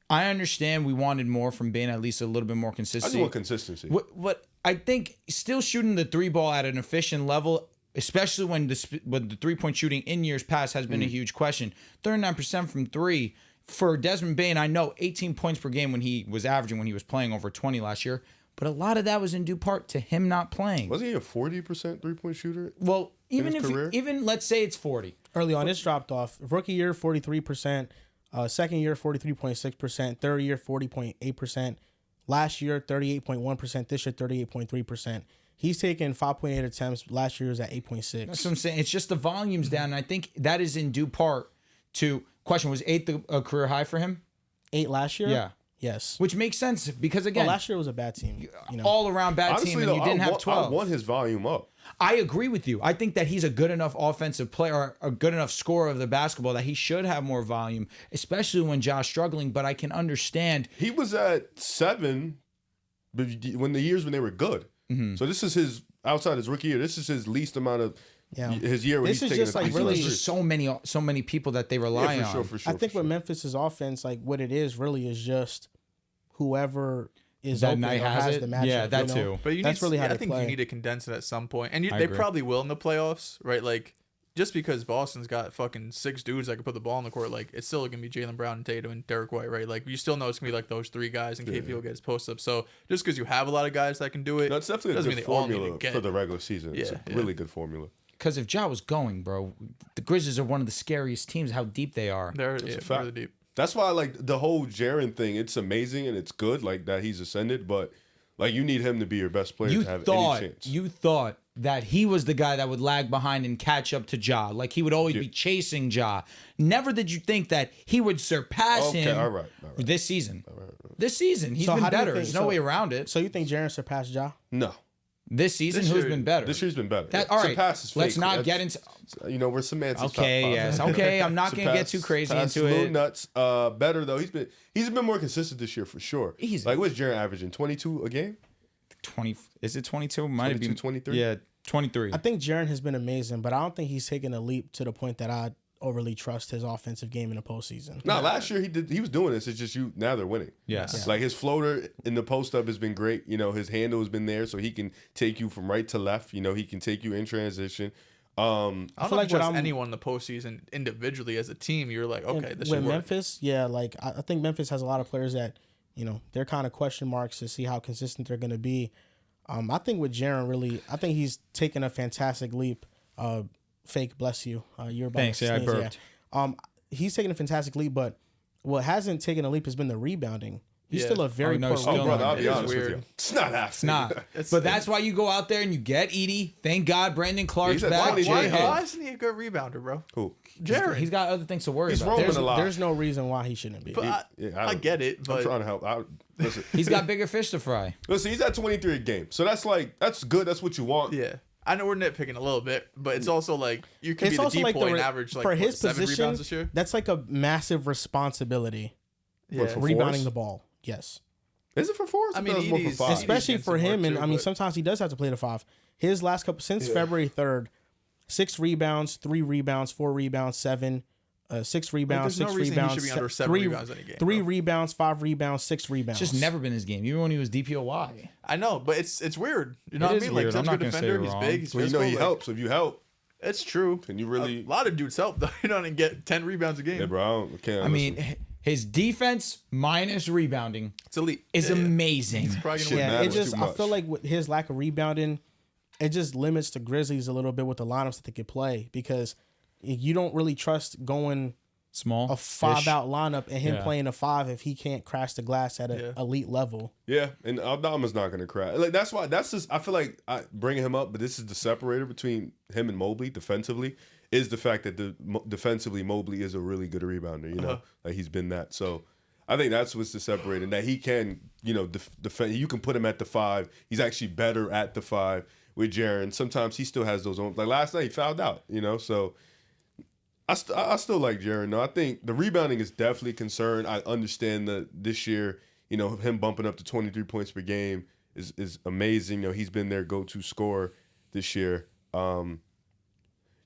S2: I understand we wanted more from Bane, at least a little bit more
S8: I just
S2: consistency.
S8: want consistency.
S2: What I think still shooting the 3 ball at an efficient level, especially when the 3-point shooting in years past has been a huge question. 39% from 3 for Desmond Bane. I know 18 points per game when he was averaging when he was playing over 20 last year, but a lot of that was in due part to him not playing.
S8: Wasn't he a 40% 3-point shooter?
S2: Well, even
S8: his career?
S2: even let's say it's 40.
S1: Early on, it's dropped off. Rookie year, 43%. Second year, 43.6%. Third year, 40.8%. Last year, 38.1%. This year, 38.3%. He's taken 5.8 attempts. Last year was at 8.6.
S2: That's what I'm saying. It's just the volume's down, and I think that is in due part to question. Was 8 a career high for him?
S1: 8 last year?
S2: Yeah.
S1: Yes.
S2: Which makes sense because again,
S1: Last year was a bad team.
S2: all around bad
S8: Honestly,
S2: team, and
S8: though,
S2: you didn't have 12.
S8: I want his volume up.
S2: I agree with you. I think that he's a good enough offensive player, or a good enough scorer of the basketball that he should have more volume, especially when Josh's struggling. But I can understand.
S8: He was at 7 when the years when they were good. So this is his outside his rookie year. This is his least amount of his year. Where
S1: This
S8: he's
S1: is
S8: taking
S1: just
S8: a
S1: like
S8: decent
S1: really
S2: There's
S8: three.
S2: just so many people that they rely on.
S8: for sure.
S1: I think with Memphis' offense, like what it is really is just whoever is
S2: That
S1: open
S2: night
S1: or
S2: has it?
S1: the matchup.
S2: Yeah, that
S1: you know?
S2: too.
S3: But
S1: That's really how
S3: I
S1: they
S3: think
S1: play.
S3: you need to condense it at some point, and
S2: I
S3: they
S2: agree.
S3: probably will in the playoffs, right? Like just because Boston's got fucking 6 dudes that can put the ball on the court, like it's still gonna be Jaylen Brown and Tatum and Derek White, right? Like you still know it's gonna be like those 3 guys, and KP will get his post up. So just because you have a lot of guys that can do it,
S8: That's definitely a
S3: doesn't
S8: good
S3: mean they all need to
S8: formula
S3: get
S8: for
S3: it.
S8: the regular season. It's a
S3: Yeah.
S8: really good formula.
S2: Because if Ja was going, bro, the Grizzlies are one of the scariest teams. How deep they are.
S3: They're
S8: a
S3: yeah,
S8: fact.
S3: really deep.
S8: That's why like the whole Jaren thing. It's amazing and it's good like that he's ascended, but like you need him to be your best player to have any chance.
S2: You thought that he was the guy that would lag behind and catch up to Ja. Like he would always be chasing Ja. Never did you think that he would surpass him
S8: all right.
S2: this season. This season, he's
S1: So
S2: been
S1: how do you
S2: better.
S1: think-
S2: There's no way around it.
S1: So you think Jaren surpassed Ja?
S8: No,
S2: This season,
S3: This
S2: who's
S3: year-
S2: been better?
S8: this year's been better.
S2: All right,
S8: Surpass is
S2: let's
S8: fake.
S2: not
S8: That's-
S2: get into.
S8: You know, we're semantics.
S2: Okay,
S8: top five.
S2: yes, okay. I'm not gonna get too crazy
S8: Surpass
S2: into
S8: a little
S2: it.
S8: nuts. Better though. He's been more consistent this year for sure.
S2: Easy.
S8: Like what's Jaren averaging? 22 a game?
S2: 20? Is it 22? Might have
S8: 22,
S2: been
S8: 23?
S2: Yeah, 23.
S1: I think Jaren has been amazing, but I don't think he's taken a leap to the point that I overly trust his offensive game in the postseason.
S8: No, last year he was doing this. It's just now they're winning.
S2: Yes.
S8: Like his floater in the post up has been great. You know, his handle has been there, so he can take you from right to left. You know, he can take you in transition.
S3: I don't
S1: feel
S3: know
S1: like
S3: if
S1: what
S3: there's
S1: I'm-
S3: anyone in the postseason individually as a team. You're like, okay, this
S1: with
S3: should work.
S1: Memphis, yeah, like I think Memphis has a lot of players that, they're kind of question marks to see how consistent they're going to be. I think with Jaren, really, I think he's taken a fantastic leap. Fake, bless you. You're about
S2: Thanks,
S1: to
S2: yeah, I
S1: sneeze,
S2: burped.
S1: He's taken a fantastic leap, but what hasn't taken a leap has been the rebounding. He's
S3: Yeah.
S1: still a very
S2: Oh, no,
S1: poor
S2: still
S8: Oh,
S1: rebounder.
S8: brother, I'll be
S3: It is
S8: honest with
S3: weird.
S8: you. It's not happening.
S2: It's not. But that's why you go out there and you get Edie. Thank God Brandon Clark's
S8: He's at
S2: back.
S8: 20
S3: Why,
S8: J-Hub.
S3: why isn't he a good rebounder, bro?
S8: Who?
S3: Jared.
S2: He's got other things to worry
S8: He's
S2: about.
S8: roaming
S1: There's,
S8: a lot.
S1: there's no reason why he shouldn't be.
S3: But I get it,
S8: I'm
S3: but
S8: trying to help. Listen,
S2: He's got bigger fish to fry.
S8: listen, he's at 23 a game, so that's good. That's what you want.
S3: yeah. I know we're nitpicking a little bit, but it's also like you can be
S1: It's
S3: the
S1: also
S3: deep
S1: like
S3: point and average like
S1: for
S3: what,
S1: his
S3: 7
S1: position,
S3: rebounds this year.
S1: that's like a massive responsibility.
S3: Yeah.
S8: for
S1: Rebounding
S8: fours?
S1: the ball, yes.
S8: Is it for fours?
S3: I mean,
S8: it's more for
S3: Edie's-
S8: five.
S1: Especially
S3: Edie's
S1: for
S3: getting some
S1: him,
S3: work
S1: and
S3: too,
S1: I mean,
S3: but-
S1: sometimes he does have to play the 5. His last couple since February 3rd, 6 rebounds, 3 rebounds, 4 rebounds, 7, 6 rebounds,
S3: there's
S1: 6
S3: no reason he
S1: rebounds,
S3: should be under 7
S1: 3
S3: rebounds in a game,
S1: 3
S3: bro.
S1: rebounds, 5 rebounds, 6 rebounds.
S2: It's just never been his game, even when he was DPOY.
S3: I know, but it's weird. You know
S2: It
S3: what I
S2: is
S3: mean?
S2: weird.
S3: Like, such
S2: I'm
S3: a
S2: not
S3: good
S2: gonna say
S3: defender.
S2: you're
S3: He's
S2: wrong.
S3: big. He's
S8: Well, you
S3: physical.
S8: know he
S3: like,
S8: helps. If you help,
S3: It's true.
S8: can you really?
S3: A lot of dudes help though. You know, and get 10 rebounds a game.
S8: Yeah, bro. I
S2: I mean, his defense minus rebounding
S3: It's elite.
S2: is
S3: Yeah.
S2: amazing.
S3: It's probably gonna
S8: Shit,
S3: win.
S1: Yeah,
S8: matters
S1: it just
S8: too
S1: I
S8: much.
S1: feel like with his lack of rebounding, it just limits the Grizzlies a little bit with the lineups that they could play because you don't really trust going
S2: Small.
S1: a 5-out lineup and him
S2: Yeah.
S1: playing a 5 if he can't crash the glass at an
S3: Yeah.
S1: elite level.
S8: Yeah, and Aldama's not gonna crash. Like that's why. That's just. I feel like bringing him up, but this is the separator between him and Mobley defensively. Is the fact that defensively Mobley is a really good rebounder. You know, like he's been that. So I think that's what's the separator. That he can, defend. You can put him at the 5. He's actually better at the 5 with Jaren. Sometimes he still has those. Like last night, he fouled out. So. I still like Jaren. No, I think the rebounding is definitely a concern. I understand that this year, him bumping up to 23 points per game is amazing. He's been their go-to scorer this year.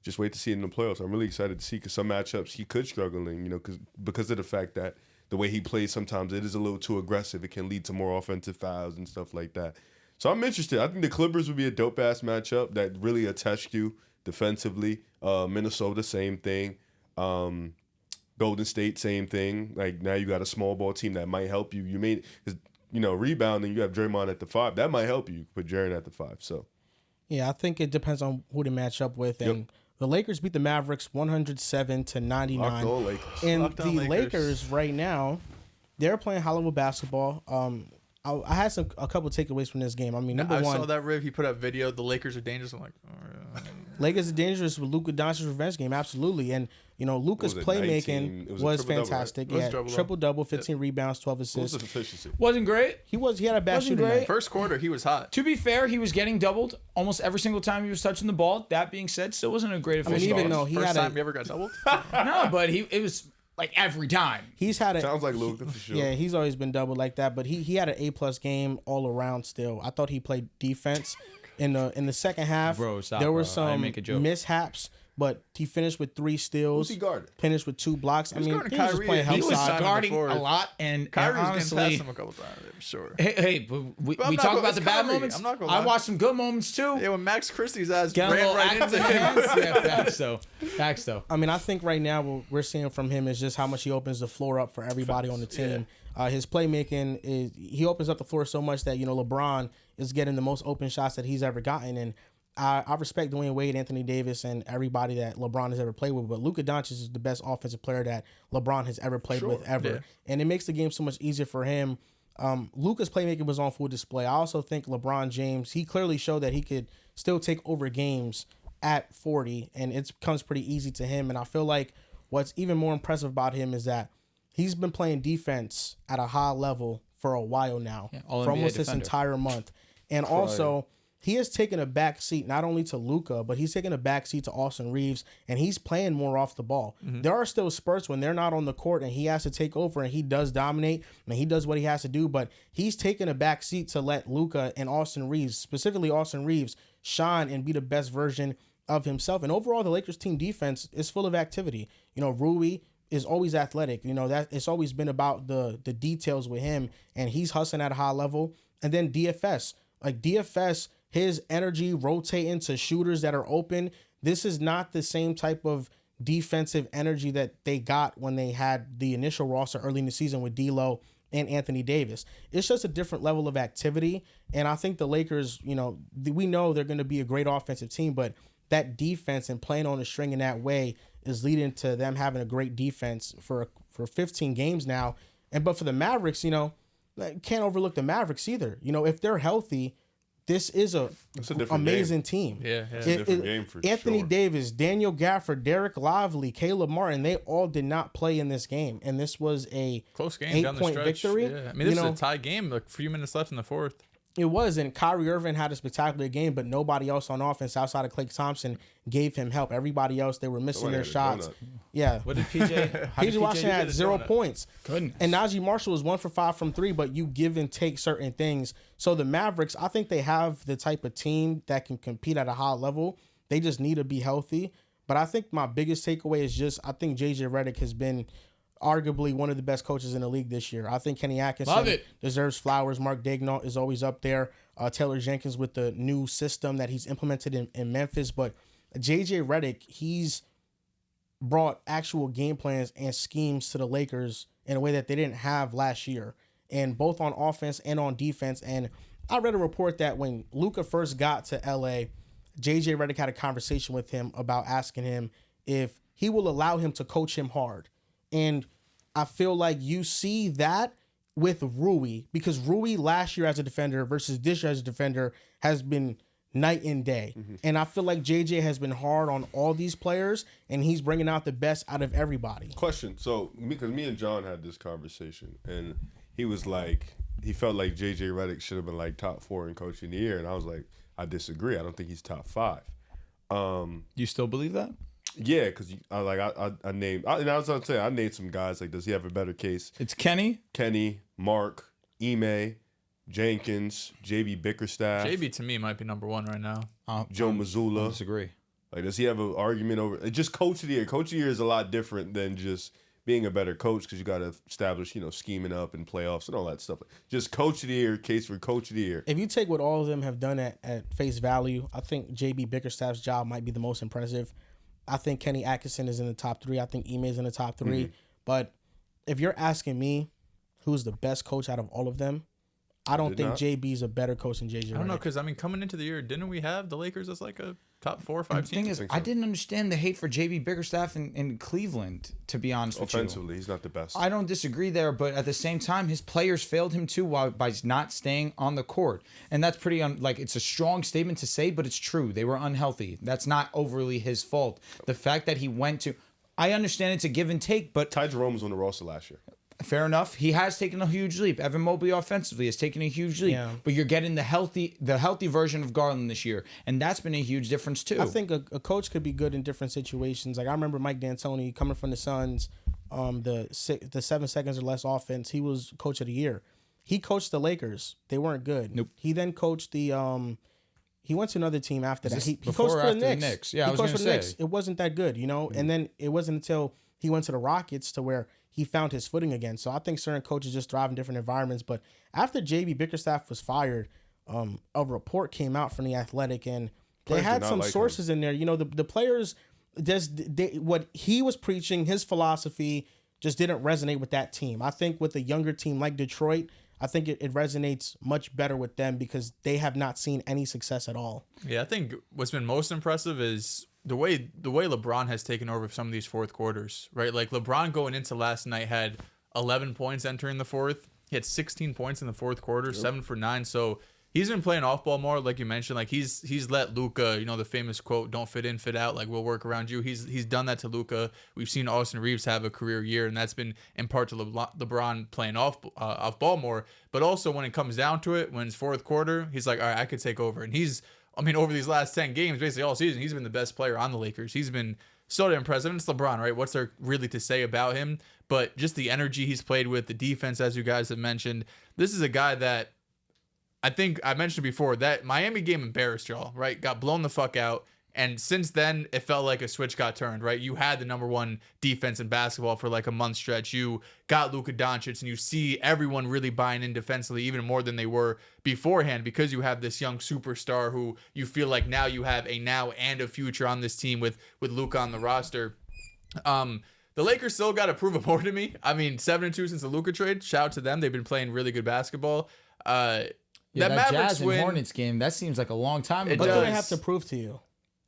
S8: Just wait to see it in the playoffs. I'm really excited to see because some matchups he could struggle in, because of the fact that the way he plays sometimes it is a little too aggressive. It can lead to more offensive fouls and stuff like that. So I'm interested. I think the Clippers would be a dope ass matchup that really attached you defensively. Minnesota, same thing. Golden State, same thing. Like now you got a small ball team that might help you. You may, rebounding. You have Draymond at the 5. That might help you. Put Jaren at the 5. So.
S1: Yeah, I think it depends on who to match up with. And the Lakers beat the Mavericks 107-99. And the Lakers right now, they're playing high-level basketball. I had a couple takeaways from this game. I mean, number one,
S3: I saw that Riv. He put up video. The Lakers are dangerous. I'm like,
S1: Lakers are dangerous with Luka Doncic's revenge game, absolutely. And Luka's playmaking was fantastic.
S3: Right?
S1: Yeah, triple-double, 15 rebounds, 12 assists.
S8: What was the efficiency?
S2: Wasn't great.
S1: He had a bad shooting night.
S3: First quarter, he was hot.
S2: To be fair, he was getting doubled almost every single time he was touching the ball. That being said, still wasn't a great efficiency.
S1: Even though he
S3: First
S1: had
S3: time he ever got doubled?
S2: No, but it was like every time.
S8: Sounds like Luka for sure.
S1: Yeah, he's always been doubled like that, but he had an A+ game all around still. I thought he played defense in the second half. There were some mishaps, but he finished with 3 steals.
S8: Who's he guarding?
S1: Finished with 2 blocks.
S3: He was
S1: was just playing
S2: He was
S1: outside.
S2: guarding a lot, and
S3: Kyrie was
S2: honestly,
S3: getting past him a couple times, I'm sure.
S2: Hey, we talk about the bad moments.
S3: I'm not gonna
S2: I
S3: lie.
S2: watched some good moments too.
S3: Yeah, when Max Christie's ass
S2: Get a
S3: ran
S2: little
S3: right
S2: act
S3: into
S2: in
S3: him.
S2: hands. Yeah, facts though.
S1: I mean, I think right now what we're seeing from him is just how much he opens the floor up for everybody on the team. His playmaking he opens up the floor so much that LeBron is getting the most open shots that he's ever gotten, and I respect Dwayne Wade, Anthony Davis, and everybody that LeBron has ever played with, but Luka Doncic is the best offensive player that LeBron has ever played with ever, and it makes the game so much easier for him. Luka's playmaking was on full display. I also think LeBron James, he clearly showed that he could still take over games at 40, and it comes pretty easy to him. And I feel like what's even more impressive about him is that he's been playing defense at a high level for a while now, for almost this entire month. And also, he has taken a back seat not only to Luka, but he's taken a back seat to Austin Reeves, and he's playing more off the ball. There are still spurts when they're not on the court and he has to take over, and he does dominate and he does what he has to do, but he's taken a back seat to let Luka and Austin Reeves, specifically Austin Reeves, shine and be the best version of himself. And overall, the Lakers team defense is full of activity. Rui is always athletic. That it's always been about the details with him, and he's hustling at a high level. And then DFS, his energy rotating to shooters that are open. This is not the same type of defensive energy that they got when they had the initial roster early in the season with D'Lo and Anthony Davis. It's just a different level of activity. And I think the Lakers, we know they're going to be a great offensive team, but that defense and playing on the string in that way is leading to them having a great defense for 15 games now. But for the Mavericks, can't overlook the Mavericks either. If they're healthy, this is a amazing team.
S3: Yeah.
S8: It's a different game for
S1: Anthony
S8: sure.
S1: Davis, Daniel Gafford, Derek Lively, Caleb Martin, they all did not play in this game. And this was a
S3: close game down the
S1: 8-point
S3: stretch.
S1: victory.
S3: Yeah. I mean, this is a tie game. A few minutes left in the fourth.
S1: It was, and Kyrie Irving had a spectacular game, but nobody else on offense outside of Klay Thompson gave him help. Everybody else, they were missing their shots. Yeah.
S2: What did PJ?
S1: PJ Washington had 0 points.
S2: Goodness.
S1: And Najee Marshall was 1 for 5 from 3, but you give and take certain things. So the Mavericks, I think they have the type of team that can compete at a high level. They just need to be healthy. But I think my biggest takeaway is I think JJ Redick has been arguably one of the best coaches in the league this year. I think Kenny Atkinson deserves flowers. Mark Daigneault is always up there. Taylor Jenkins with the new system that he's implemented in Memphis. But JJ Redick, he's brought actual game plans and schemes to the Lakers in a way that they didn't have last year, and both on offense and on defense. And I read a report that when Luka first got to LA, JJ Redick had a conversation with him about asking him if he will allow him to coach him hard. And I feel like you see that with Rui, because Rui last year as a defender versus this year as a defender has been night and day. And I feel like JJ has been hard on all these players, and he's bringing out the best out of everybody.
S8: Question. So, because me and John had this conversation, and he was like, he felt like JJ Redick should have been like top 4 in coaching the year. And I was like, I disagree. I don't think he's top 5.
S2: You still believe that?
S8: Yeah, because I named, and I was going to say, I named some guys. Like, does he have a better case?
S2: It's Kenny,
S8: Mark, Ime, Jenkins, JB Bickerstaff.
S3: JB to me might be number 1 right now.
S8: Joe Mazzulla.
S2: I disagree.
S8: Like, does he have an argument over just coach of the year? Coach of the year is a lot different than just being a better coach because you got to establish, scheming up and playoffs and all that stuff. Just coach of the year, case for coach of the year.
S1: If you take what all of them have done at face value, I think JB Bickerstaff's job might be the most impressive. I think Kenny Atkinson is in the top 3. I think Ime is in the top 3. Mm-hmm. But if you're asking me who's the best coach out of all of them, I don't think JB's a better coach than JJ.
S3: I don't know, because coming into the year, didn't we have the Lakers as like a top 4 or 5 team?
S2: The thing is, I didn't understand the hate for JB Bickerstaff in Cleveland, to be honest with you.
S8: Offensively, he's not the best.
S2: I don't disagree there, but at the same time, his players failed him too by not staying on the court. And that's pretty, it's a strong statement to say, but it's true. They were unhealthy. That's not overly his fault. The fact that he went to, I understand it's a give and take, but
S8: Ty Jerome was on the roster last year.
S2: Fair enough. He has taken a huge leap. Evan Mobley offensively has taken a huge leap. Yeah. But you're getting the healthy version of Garland this year, and that's been a huge difference too.
S1: I think a coach could be good in different situations. Like I remember Mike D'Antoni coming from the Suns, the 7 seconds or less offense. He was coach of the year. He coached the Lakers. They weren't good.
S2: Nope.
S1: He then coached the he went to another team after that. He coached
S2: for
S1: the
S2: Knicks.
S1: Knicks.
S2: Yeah, I was going to say.
S1: It wasn't that good, And then it wasn't until he went to the Rockets to where he found his footing again. So I think certain coaches just thrive in different environments. But after JB Bickerstaff was fired, a report came out from The Athletic, and they had some sources in there. The players what he was preaching, his philosophy just didn't resonate with that team. I think with a younger team like Detroit, I think it resonates much better with them because they have not seen any success at all.
S3: Yeah, I think what's been most impressive is the way LeBron has taken over some of these fourth quarters, right? Like LeBron going into last night had 11 points entering the fourth. He had 16 points in the fourth quarter, 7 for 9. So he's been playing off ball more, like you mentioned. Like he's let Luka, the famous quote, "Don't fit in, fit out." Like we'll work around you. He's done that to Luka. We've seen Austin Reeves have a career year, and that's been in part to LeBron playing off ball more. But also when it comes down to it, when it's fourth quarter, he's like, all right, I could take over. And over these last 10 games, basically all season, he's been the best player on the Lakers. He's been so impressive. And it's LeBron, right? What's there really to say about him? But just the energy he's played with, the defense, as you guys have mentioned. This is a guy that I think I mentioned before, that Miami game embarrassed y'all, right? Got blown the fuck out. And since then, it felt like a switch got turned, right? You had the number 1 defense in basketball for like a month stretch. You got Luka Doncic, and you see everyone really buying in defensively even more than they were beforehand because you have this young superstar who you feel like now you have a now and a future on this team with Luka on the roster. The Lakers still got to prove it more to me. 7-2 since the Luka trade. Shout out to them. They've been playing really good basketball.
S2: That
S3: Mavericks
S2: Jazz and
S3: win,
S2: Hornets game, that seems like a long time ago.
S1: What do they have to prove to you?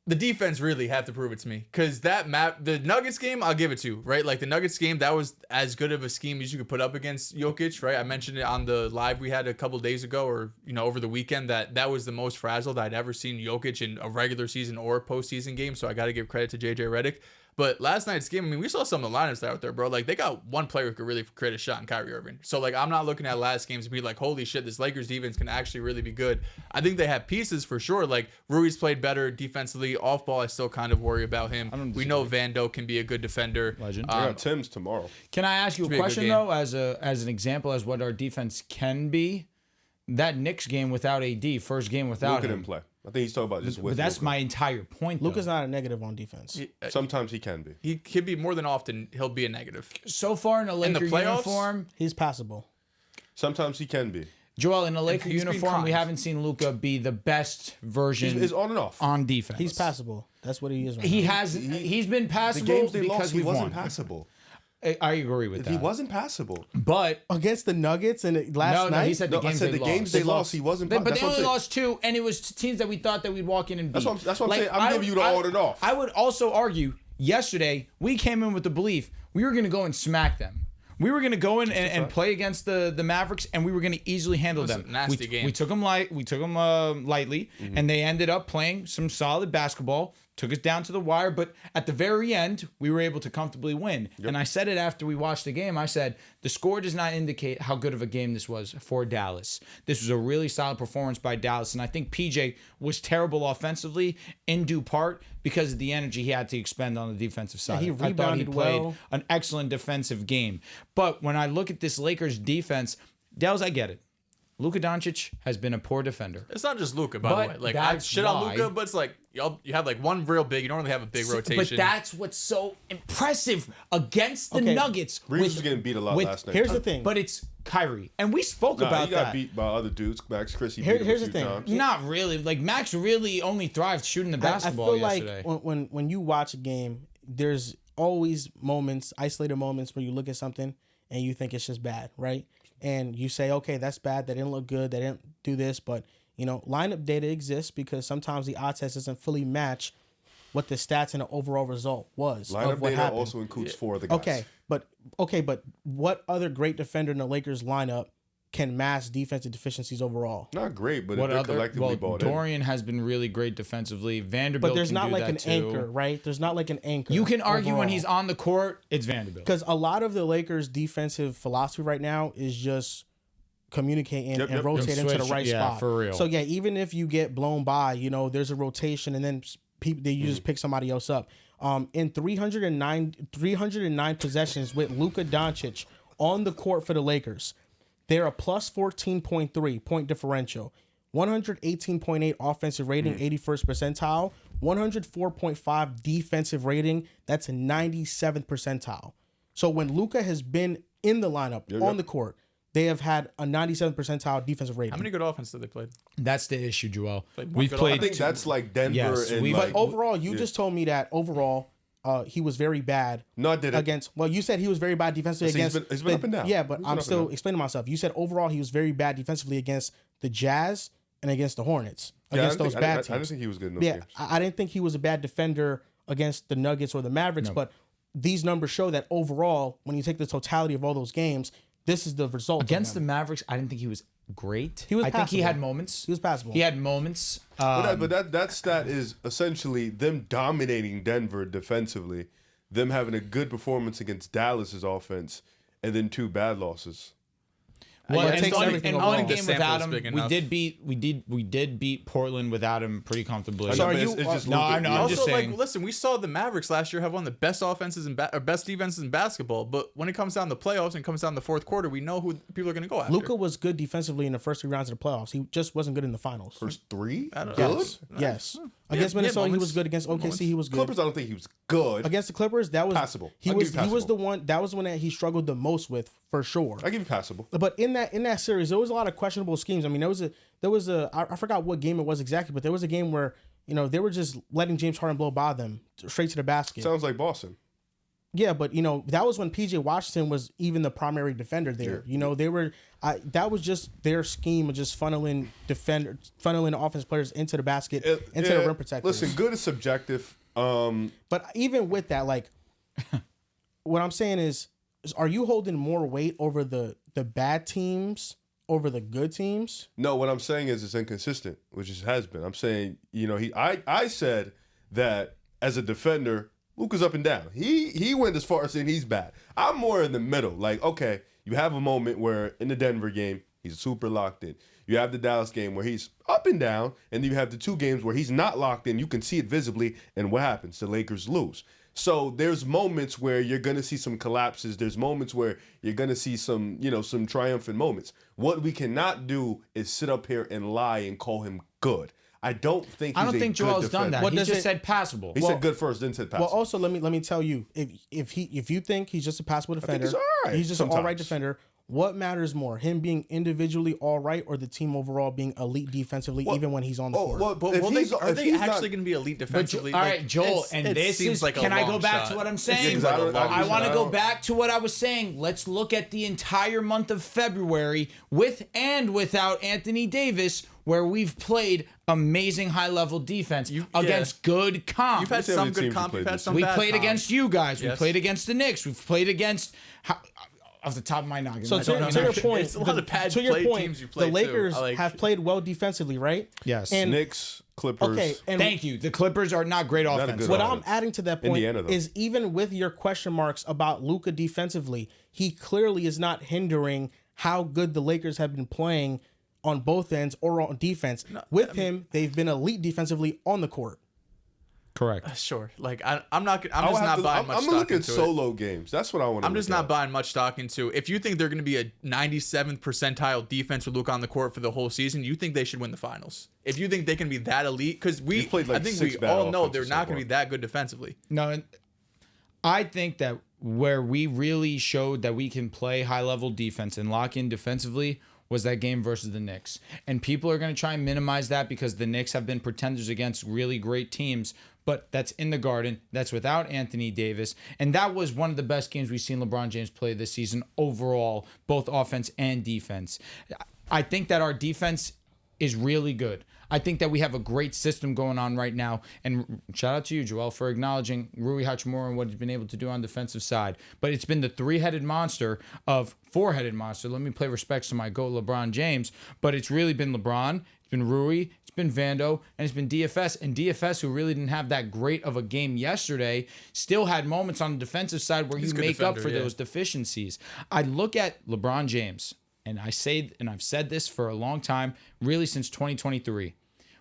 S3: The defense really have to prove it to me, because the Nuggets game, I'll give it to, right? Like the Nuggets game, that was as good of a scheme as you could put up against Jokic, right? I mentioned it on the live we had a couple days ago, or over the weekend, that was the most frazzled I'd ever seen Jokic in a regular season or postseason game. So I got to give credit to JJ Redick. But last night's game, we saw some of the lineups out there, bro. Like, they got one player who could really create a shot in Kyrie Irving. So, like, I'm not looking at last games and be like, holy shit, this Lakers defense can actually really be good. I think they have pieces for sure. Like, Rui's played better defensively. Off ball, I still kind of worry about him. We know Vando can be a good defender.
S2: Legend.
S8: We got Tim's tomorrow.
S2: Can I ask you a question, though, as an example as what our defense can be? That Knicks game without AD, first game without
S8: Luka
S2: him.
S8: didn't play. I think he's talking about just with
S2: But that's
S8: Luka.
S2: my entire point.
S1: Luka's not a negative on defense.
S8: Sometimes he can be.
S3: He could be more than often. He'll be a negative.
S2: So far in a Laker uniform,
S1: he's passable.
S8: Sometimes he can be.
S2: Joel, in a Laker
S3: he's been
S2: uniform, we
S3: kind.
S2: haven't seen Luka be the best version.
S8: He's on and off.
S2: On defense.
S1: He's passable. That's what he is right
S2: He
S1: now.
S2: has. He's been
S8: The
S2: passable
S8: games they
S2: because
S8: lost, he
S2: we've
S8: wasn't
S2: won.
S8: passable.
S2: I agree with that.
S8: He wasn't passable.
S2: But
S1: Against the Nuggets and last
S2: no,
S1: night?
S2: he said the
S8: No, I
S2: games
S8: said
S2: they
S8: the
S2: lost.
S8: games they lost, he wasn't
S2: But
S8: passable.
S2: they only lost 2, and it was teams that we thought that we'd walk in and beat.
S8: That's what I'm saying. I'm giving you the on and off.
S2: I would also argue, yesterday, we came in with the belief we were going to go and smack them. We were going to go in and play against the Mavericks, and we were going to easily handle them.
S3: a nasty game.
S2: We took them lightly, and they ended up playing some solid basketball. Took us down to the wire, but at the very end, we were able to comfortably win. Yep. And I said it after we watched the game. I said, the score does not indicate how good of a game this was for Dallas. This was a really solid performance by Dallas. And I think PJ was terrible offensively in due part because of the energy he had to expend on the defensive side.
S1: he
S2: I thought he
S1: rebounded
S2: played
S1: well.
S2: an excellent defensive game. But when I look at this Lakers defense, Dehls, I get it. Luka Doncic has been a poor defender.
S7: It's not just Luka, by the
S2: But
S7: way. Like I
S2: that's
S7: shit on
S2: why-
S7: Luka, but it's like you have like one real big. You don't really have a big rotation.
S2: But that's what's so impressive against the
S1: Okay.
S2: Nuggets.
S8: Reeves was getting beat a lot last night.
S1: Here's the thing.
S2: But it's Kyrie, and we spoke
S8: Nah,
S2: about
S8: he got
S2: that.
S8: beat by other dudes. Max Christie.
S1: Here's
S8: beat him a
S1: the
S8: few
S1: thing.
S8: times.
S2: Not really. Like Max really only thrived shooting the basketball
S1: I feel
S2: yesterday.
S1: like when you watch a game, there's always moments, isolated moments where you look at something and you think it's just bad, right? And you say, okay, that's bad. That didn't look good. They didn't do this. But, lineup data exists because sometimes the odd test doesn't fully match what the stats and the overall result was
S8: Lineup
S1: of what
S8: data
S1: happened.
S8: also includes 4 of the guys.
S1: But what other great defender in the Lakers lineup can mask defensive deficiencies overall?
S8: Not great, but
S2: what
S8: they're
S2: other?
S8: collectively
S2: Well,
S8: bought in.
S2: Dorian has been really great defensively. Vanderbilt,
S1: But there's
S2: can
S1: not
S2: do
S1: like
S2: that
S1: an
S2: too.
S1: anchor, right? There's not like an anchor.
S2: You can argue when
S1: overall.
S2: he's on the court, it's Vanderbilt.
S1: Because a lot of the Lakers' defensive philosophy right now is just communicate and rotate into the
S2: Switch,
S1: right
S2: yeah,
S1: spot.
S2: for real.
S1: So, even if you get blown by, there's a rotation and then you just pick somebody else up. In 309 possessions with Luka Doncic on the court for the Lakers, they're a plus 14.3 point differential, 118.8 offensive rating, 81st percentile, 104.5 defensive rating, that's a 97th percentile. So when Luka has been in the lineup on the court, they have had a 97th percentile defensive rating.
S7: How many good offense did they play?
S2: That's the issue, Joel.
S7: Played one
S2: We've
S7: good
S2: played.
S8: I think that's like Denver
S2: Yes,
S8: and
S2: we've-
S8: like,
S1: But overall, you just told me that overall, he was very bad
S8: No, I didn't.
S1: against. Well, you said he was very bad defensively
S8: So
S1: against.
S8: he's been up and down.
S1: Yeah, but
S8: He's been
S1: I'm
S8: up and
S1: still
S8: down.
S1: explaining myself. You said overall he was very bad defensively against the Jazz and against the Hornets,
S8: Yeah,
S1: against those bad
S8: I
S1: teams.
S8: didn't think he was good in those
S1: Yeah,
S8: games.
S1: I didn't think he was a bad defender against the Nuggets or the Mavericks, but these numbers show that overall, when you take the totality of all those games, this is the result.
S2: Against the Mavericks, I didn't think he was great.
S1: He was
S2: I think he
S1: passable.
S2: had moments.
S1: He was passable.
S2: He had moments.
S8: But that stat is essentially them dominating Denver defensively, them having a good performance against Dallas's offense, and then 2 bad losses.
S2: Well,
S1: it
S2: and
S1: takes
S2: one,
S1: everything
S2: and
S1: overall.
S2: one
S7: The
S2: game
S7: sample
S2: without
S7: is
S2: him,
S7: big
S2: we
S7: enough.
S2: did beat Portland without him pretty comfortably.
S1: So are
S8: It's
S1: you-
S8: just
S2: no,
S8: Luka.
S2: I know, I'm
S7: Also,
S2: just saying.
S7: like, listen, we saw the Mavericks last year have one of the best offenses and or best defenses in basketball. But when it comes down to playoffs and it comes down to the fourth quarter, we know who people are going to go after.
S1: Luka was good defensively in the first 3 rounds of the playoffs. He just wasn't good in the finals.
S8: First 3?
S7: I don't
S8: Good?
S7: know.
S1: Yes.
S7: Yeah,
S1: Against
S7: he had
S1: Minnesota, he was
S7: moments.
S1: good. Against OKC, he was good.
S8: Clippers, I don't think he was good.
S1: Against the Clippers, that was
S8: Passable.
S1: He
S8: I'll
S1: was
S8: give you
S1: he was the
S8: passable.
S1: one that was the one that he struggled the most with for sure.
S8: I give you passable.
S1: But in that series, there was a lot of questionable schemes. I mean, there was a I forgot what game it was exactly, but there was a game where they were just letting James Harden blow by them straight to the basket.
S8: Sounds like Boston.
S1: Yeah, but that was when PJ Washington was even the primary defender there. They were that was just their scheme of just funneling offense players into the basket, into the rim protectors.
S8: Listen, good is subjective.
S1: But even with that, like, what I'm saying is are you holding more weight over the bad teams over the good teams?
S8: No, what I'm saying is it's inconsistent, which it has been. I'm saying, I said that as a defender, Luka's up and down. He went as far as saying he's bad. I'm more in the middle. Like, okay, you have a moment where in the Denver game, he's super locked in. You have the Dallas game where he's up and down, and then you have the 2 games where he's not locked in. You can see it visibly, and what happens? The Lakers lose. So there's moments where you're going to see some collapses. There's moments where you're going to see some, some triumphant moments. What we cannot do is sit up here and lie and call him good. I don't think
S2: I don't think Joel's done that.
S1: What
S2: He
S1: does
S2: just
S1: it-
S2: said passable.
S8: He said good first, then said passable.
S1: Well, also let me tell you, if you think he's just a passable defender,
S8: he's all right
S1: he's just an all right
S8: sometimes.
S1: defender. What matters more, him being individually all right, or the team overall being elite defensively, even when he's on the court?
S7: But
S8: if
S7: are they
S8: he's not-
S7: actually going to be elite defensively?
S2: All right, Joel, and this
S7: seems
S2: is.
S7: like a
S2: Can I go
S7: long
S2: back
S7: shot.
S2: to what I'm
S7: It
S2: saying?
S7: seems like a long
S2: I want to
S8: shot.
S2: go back to what I was saying. Let's look at the entire month of February with and without Anthony Davis, where we've played amazing high level defense against good comp.
S7: You've had
S8: Let's see how
S7: some
S8: many
S7: good
S8: teams you
S7: comp. You've
S8: played
S7: had
S8: this
S7: some
S2: we
S7: bad
S2: played
S7: comp.
S2: against you guys. We
S7: Yes.
S2: played against the Knicks. We've played against. Off the top of my noggin.
S1: So
S2: I don't
S1: to
S2: know.
S1: your point,
S7: It's a lot of bad
S1: to your
S7: play
S1: point,
S7: teams you
S1: the
S7: played, too.
S1: Lakers
S7: I like-
S1: have played well defensively, right?
S2: Yes.
S1: And
S8: Knicks, Clippers.
S1: okay, and
S2: Thank you. The Clippers are not great
S8: a
S2: offense.
S8: good
S1: what
S8: offense.
S1: I'm adding to that point
S8: Indiana, though.
S1: is even with your question marks about Luka defensively, he clearly is not hindering how good the Lakers have been playing on both ends or on defense. With him, they've been elite defensively on the court.
S2: Correct.
S7: Sure. Like I'm just not buying much
S8: I'm
S7: stock
S8: gonna look at
S7: into it.
S8: solo games. That's what I want to
S7: I'm just not buying much stock into. If you think they're going to be a 97th percentile defense with Luka on the court for the whole season, you think they should win the finals. If you think they can be that elite, because I think we all know they're not going to be that good defensively.
S2: No, and I think that where we really showed that we can play high-level defense and lock in defensively was that game versus the Knicks. And people are going to try and minimize that because the Knicks have been pretenders against really great teams, but that's in the Garden. That's without Anthony Davis. And that was one of the best games we've seen LeBron James play this season overall, both offense and defense. I think that our defense is really good. I think that we have a great system going on right now. And shout out to you, Joel, for acknowledging Rui Hachimura and what he's been able to do on the defensive side. But it's been the four-headed monster. Let me play respects to my GOAT, LeBron James. But it's really been LeBron, it's been Rui, it's been Vando, and it's been DFS. And DFS, who really didn't have that great of a game yesterday, still had moments on the defensive side where you make up for those deficiencies. I look at LeBron James, and I've said this for a long time, really since 2023.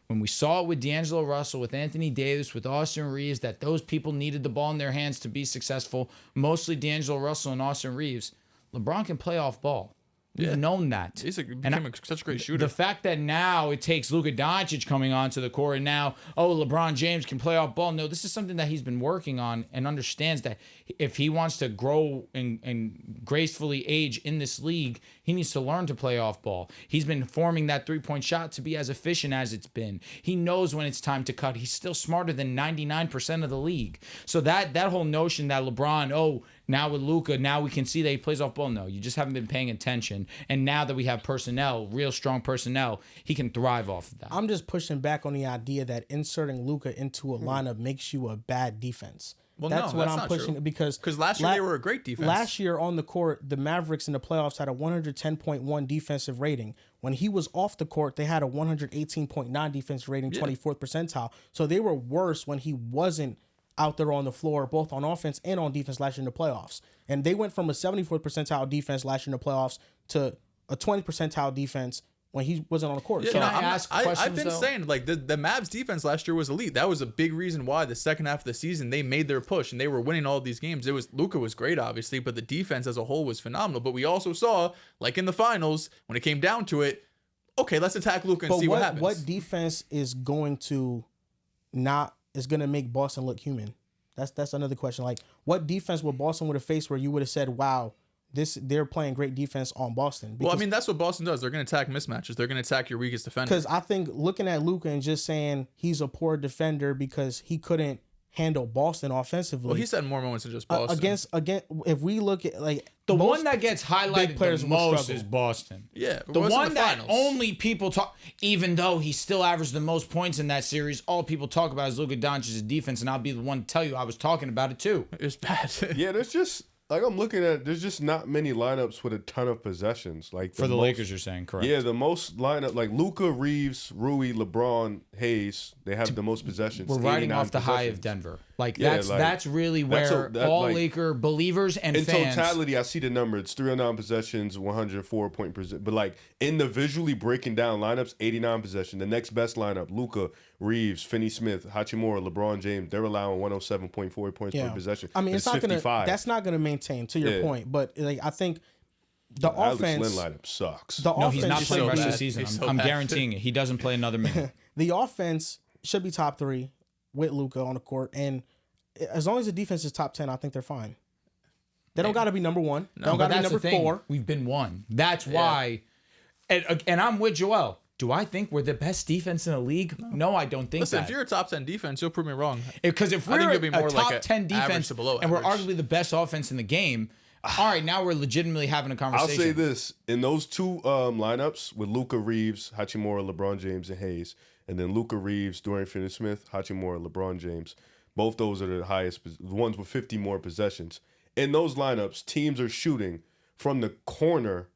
S2: When we saw it with D'Angelo Russell, with Anthony Davis, with Austin Reeves, that those people needed the ball in their hands to be successful, mostly D'Angelo Russell and Austin Reeves, LeBron can play off ball. We've known that.
S7: He's became such a great shooter.
S2: The fact that now it takes Luka Doncic coming onto the court and now, LeBron James can play off ball. No, this is something that he's been working on and understands that if he wants to grow and gracefully age in this league, he needs to learn to play off ball. He's been forming that three-point shot to be as efficient as it's been. He knows when it's time to cut. He's still smarter than 99% of the league. So that whole notion that LeBron, now with Luka, now we can see that he plays off ball. No, you just haven't been paying attention. And now that we have personnel, real strong personnel, he can thrive off of that.
S1: I'm just pushing back on the idea that inserting Luka into a lineup makes you a bad defense.
S7: Well,
S1: that's what I'm pushing
S7: true.
S1: because
S7: last year they were a great defense.
S1: Last year on the court, the Mavericks in the playoffs had a 110.1 defensive rating. When he was off the court, they had a 118.9 defensive rating, 24th percentile. So they were worse when he wasn't out there on the floor, both on offense and on defense last year in the playoffs. And they went from a 74th percentile defense last year in the playoffs to a 20th percentile defense when he wasn't on the court.
S7: Yeah,
S1: so
S7: I've been saying, like, the Mavs defense last year was elite. That was a big reason why the second half of the season they made their push and they were winning all of these games. Luka was great, obviously, but the defense as a whole was phenomenal. But we also saw, like in the finals, when it came down to it, okay, let's attack Luka and see what happens.
S1: What defense is going to make Boston look human? That's another question. Like, what defense would Boston would have faced where you would have said, wow, they're playing great defense on Boston?
S7: Well, I mean, that's what Boston does. They're going to attack mismatches. They're going to attack your weakest defender.
S1: Because I think looking at Luka and just saying he's a poor defender because he couldn't handle Boston offensively.
S7: Well, he's had more moments than just Boston.
S1: Again, if we look at like
S2: the one that gets highlighted the most is Boston.
S7: Yeah,
S2: the one that only people talk. Even though he still averaged the most points in that series, all people talk about is Luka Doncic's defense, and I'll be the one to tell you I was talking about it too.
S7: It was bad.
S8: Yeah, there's just. Like I'm looking at, there's just not many lineups with a ton of possessions. Like
S2: for the Lakers, you're saying, correct?
S8: Yeah, the most lineup like Luka, Reeves, Rui, LeBron, Hayes. They have the most possessions.
S2: We're riding off the high of Denver. Like that's really where all Laker believers and
S8: in
S2: fans.
S8: In totality, I see the number. It's 309 possessions, 104 point percent. But like individually breaking down lineups, 89 possession. The next best lineup: Luka, Reeves, Finney-Smith, Hachimura, LeBron James. They're allowing 107.4 points per possession.
S1: I mean, it's not 55. That's not gonna maintain. To your point, but like I think the offense
S8: lineup sucks.
S2: He's not playing the rest of the season. I'm guaranteeing it. He doesn't play another minute.
S1: The offense should be top 3 with Luka on the court, and as long as the defense is top 10, I think they're fine. They don't got to be number 1. They don't got to be number 4.
S2: We've been 1. That's why. And I'm with Joel. Do I think we're the best defense in the league? No, I don't think
S7: Listen, if you're a top 10 defense, you'll prove me wrong.
S2: Because if we're a top 10 defense and we're arguably the best offense in the game, all right, now we're legitimately having a conversation.
S8: I'll say this. In those two lineups with Luka, Reeves, Hachimura, LeBron James, and Hayes, and then Luka, Reeves, Dorian Finney-Smith, Hachimura, LeBron James, both those are the highest, the ones with 50 more possessions. In those lineups, teams are shooting from the corner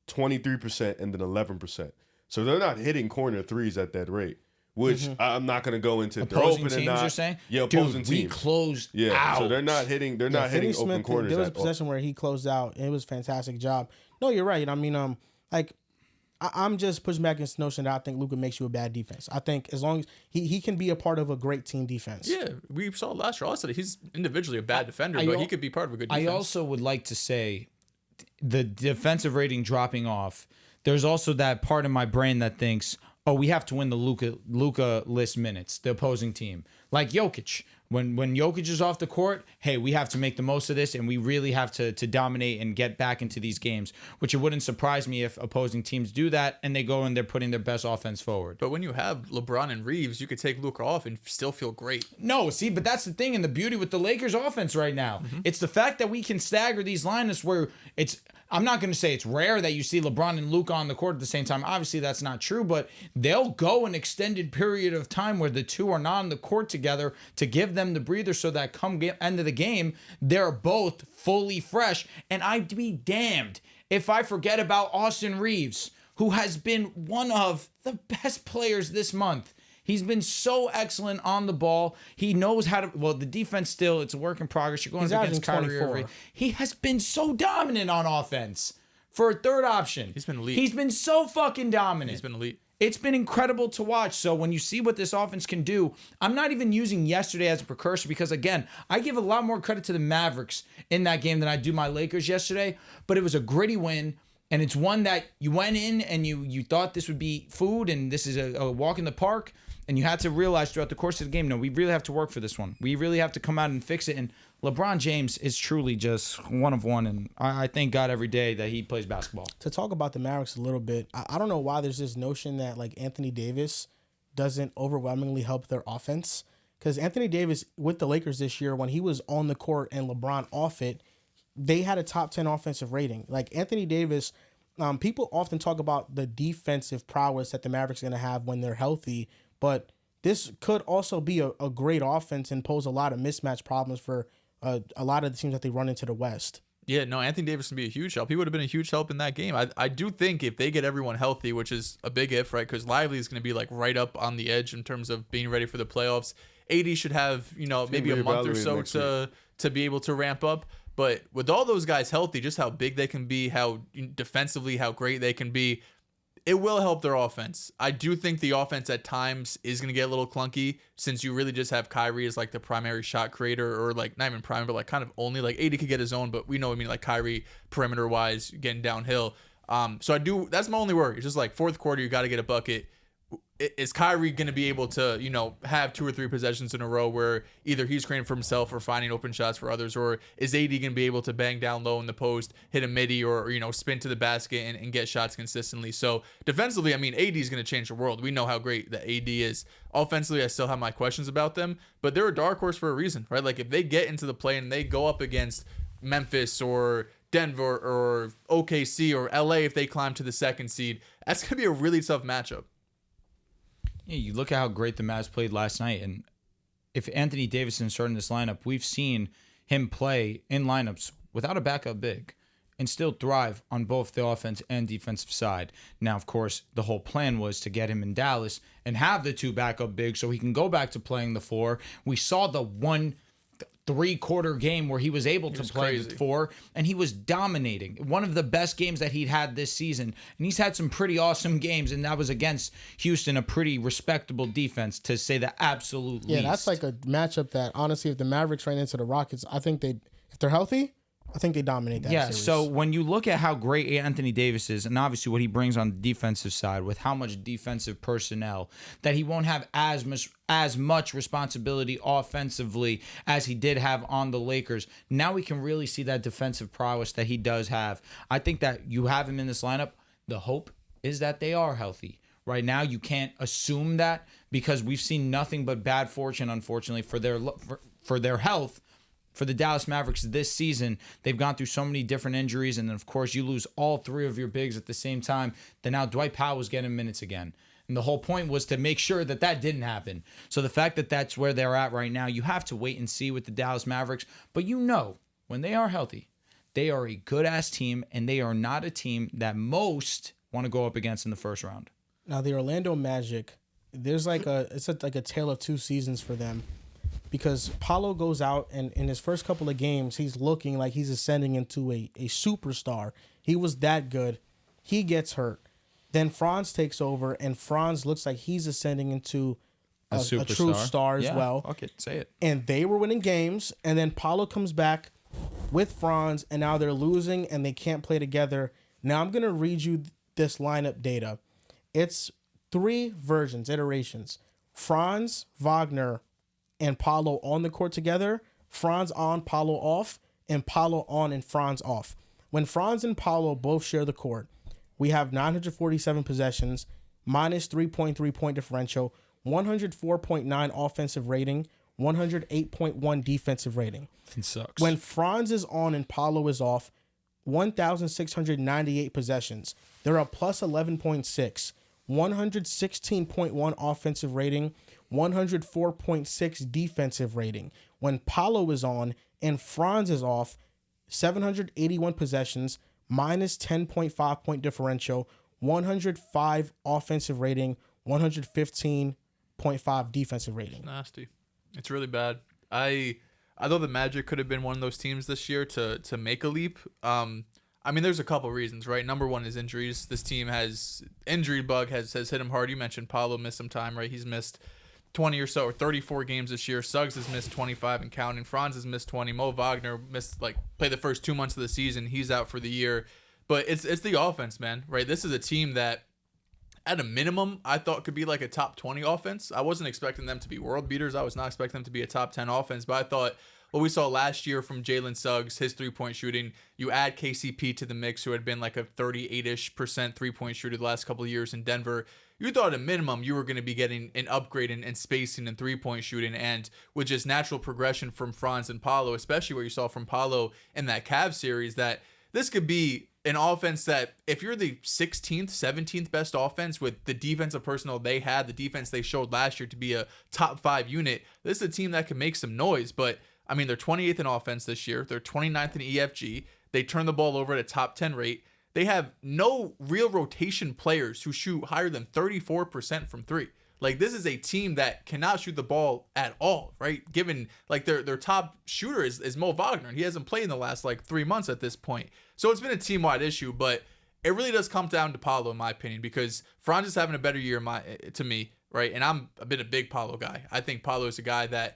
S8: 23% and then 11%. So they're not hitting corner threes at that rate, which I'm not going to go into.
S2: Opposing teams, you're saying?
S8: Yeah, opposing teams.
S2: We closed out.
S8: So they're not hitting. They're not hitting open corners.
S1: There was a possession where he closed out. It was a fantastic job. No, you're right. I mean, like I'm just pushing back against the notion that I think Luka makes you a bad defense. I think as long as he can be a part of a great team defense.
S7: Yeah, we saw last year. Also, he's individually a bad defender, but he could be part of a good defense.
S2: I also would like to say the defensive rating dropping off. There's also that part of my brain that thinks, oh, we have to win the Luka list minutes, the opposing team. Like Jokic. When Jokic is off the court, hey, we have to make the most of this, and we really have to dominate and get back into these games, which it wouldn't surprise me if opposing teams do that and they go and they're putting their best offense forward.
S7: But when you have LeBron and Reeves, you could take Luka off and still feel great.
S2: No, see, but that's the thing and the beauty with the Lakers offense right now. It's the fact that we can stagger these lineups where I'm not going to say it's rare that you see LeBron and Luka on the court at the same time. Obviously, that's not true, but they'll go an extended period of time where the two are not on the court together to give them the breather so that come end of the game, they're both fully fresh. And I'd be damned if I forget about Austin Reeves, who has been one of the best players this month. He's been so excellent on the ball. He knows how to. Well, the defense still, it's a work in progress. You're going up against Kyrie Irving. He has been so dominant on offense for a third option.
S7: He's been elite.
S2: He's been so fucking dominant.
S7: He's been elite.
S2: It's been incredible to watch. So when you see what this offense can do, I'm not even using yesterday as a precursor because, again, I give a lot more credit to the Mavericks in that game than I do my Lakers yesterday. But it was a gritty win. And it's one that you went in and you thought this would be food and this is a walk in the park. And you had to realize throughout the course of the game, no, we really have to work for this one. We really have to come out and fix it. And LeBron James is truly just one of one. And I thank God every day that he plays basketball.
S1: To talk about the Mavericks a little bit, I don't know why there's this notion that like Anthony Davis doesn't overwhelmingly help their offense. Because Anthony Davis with the Lakers this year, when he was on the court and LeBron off it, they had a top 10 offensive rating. Like Anthony Davis, people often talk about the defensive prowess that the Mavericks are going to have when they're healthy. But this could also be a great offense and pose a lot of mismatch problems for a lot of the teams that they run into the West.
S7: Yeah, no, Anthony Davis can be a huge help. He would have been a huge help in that game. I do think if they get everyone healthy, which is a big if, right? Because Lively is going to be like right up on the edge in terms of being ready for the playoffs. AD should have, maybe a month or so to be able to ramp up. But with all those guys healthy, just how big they can be, how defensively, how great they can be, it will help their offense. I do think the offense at times is going to get a little clunky since you really just have Kyrie as like the primary shot creator, or like not even primary, but like kind of only. Like AD could get his own, but we know, like Kyrie perimeter wise getting downhill. So that's my only worry. It's just like fourth quarter, you got to get a bucket. Is Kyrie going to be able to, have 2 or 3 possessions in a row where either he's creating for himself or finding open shots for others? Or is AD going to be able to bang down low in the post, hit a midi, or, spin to the basket and get shots consistently? So defensively, AD is going to change the world. We know how great the AD is. Offensively, I still have my questions about them, but they're a dark horse for a reason, right? Like if they get into the play and they go up against Memphis or Denver or OKC or LA, if they climb to the 2nd seed, that's going to be a really tough matchup.
S2: Yeah, you look at how great the Mavs played last night, and if Anthony Davis is starting this lineup, we've seen him play in lineups without a backup big and still thrive on both the offense and defensive side. Now, of course, the whole plan was to get him in Dallas and have the 2 backup bigs so he can go back to playing the 4. We saw the 1 3-quarter game where he was able to play the 4, and he was dominating. One of the best games that he'd had this season, and he's had some pretty awesome games, and that was against Houston, a pretty respectable defense, to say the absolute least.
S1: Yeah, that's like a matchup that, honestly, if the Mavericks ran into the Rockets, I think if they're healthy, I think they dominate that series.
S2: So when you look at how great Anthony Davis is, and obviously what he brings on the defensive side with how much defensive personnel, that he won't have as much responsibility offensively as he did have on the Lakers. Now we can really see that defensive prowess that he does have. I think that you have him in this lineup. The hope is that they are healthy. Right now, you can't assume that because we've seen nothing but bad fortune, unfortunately, for their health. For the Dallas Mavericks this season, they've gone through so many different injuries, and then, of course, you lose all 3 of your bigs at the same time. Then now Dwight Powell was getting minutes again. And the whole point was to make sure that didn't happen. So the fact that that's where they're at right now, you have to wait and see with the Dallas Mavericks. But when they are healthy, they are a good-ass team, and they are not a team that most want to go up against in the first round.
S1: Now, the Orlando Magic, there's like a tale of 2 seasons for them. Because Paolo goes out, and in his first couple of games, he's looking like he's ascending into a superstar. He was that good. He gets hurt. Then Franz takes over, and Franz looks like he's ascending into a true star as well.
S2: Okay, say it.
S1: And they were winning games, and then Paolo comes back with Franz, and now they're losing, and they can't play together. Now I'm going to read you this lineup data. It's 3 iterations. Franz, Wagner, and Paolo on the court together. Franz on, Paolo off, and Paolo on and Franz off. When Franz and Paolo both share the court, we have 947 possessions, minus 3.3 point differential, 104.9 offensive rating, 108.1 defensive rating.
S2: It sucks.
S1: When Franz is on and Paolo is off, 1,698 possessions. They're a plus 11.6, 116.1 offensive rating, 104.6 defensive rating. When Paolo is on and Franz is off, 781 possessions, minus 10.5 point differential, 105 offensive rating, 115.5 defensive rating.
S7: Nasty. It's really bad. I thought the Magic could have been one of those teams this year to make a leap. I mean, there's a couple reasons, right? Number one is injuries. This team has injury bug has hit him hard. You mentioned Paolo missed some time, right? He's missed 20 or so, or 34 games this year. Suggs has missed 25 and counting. Franz has missed 20. Mo Wagner played the first 2 months of the season. He's out for the year. But it's the offense, man, right? This is a team that, at a minimum, I thought could be like a top 20 offense. I wasn't expecting them to be world beaters. I was not expecting them to be a top 10 offense. But I thought what we saw last year from Jalen Suggs, his three-point shooting, you add KCP to the mix, who had been like a 38-ish% three-point shooter the last couple of years in Denver. You thought at a minimum you were going to be getting an upgrade in spacing and three-point shooting, and with just natural progression from Franz and Paolo, especially what you saw from Paolo in that Cavs series, that this could be an offense that, if you're the 16th, 17th best offense with the defensive personnel they had, the defense they showed last year to be a top 5 unit, this is a team that can make some noise. But I mean, they're 28th in offense this year. They're 29th in EFG. They turn the ball over at a top 10 rate. They have no real rotation players who shoot higher than 34% from 3. Like, this is a team that cannot shoot the ball at all, right? Given, like, their top shooter is Mo Wagner, and he hasn't played in the last, 3 months at this point. So it's been a team-wide issue, but it really does come down to Paolo, in my opinion, because Franz is having a better year to me, right? And I've been a big Paolo guy. I think Paolo is a guy that,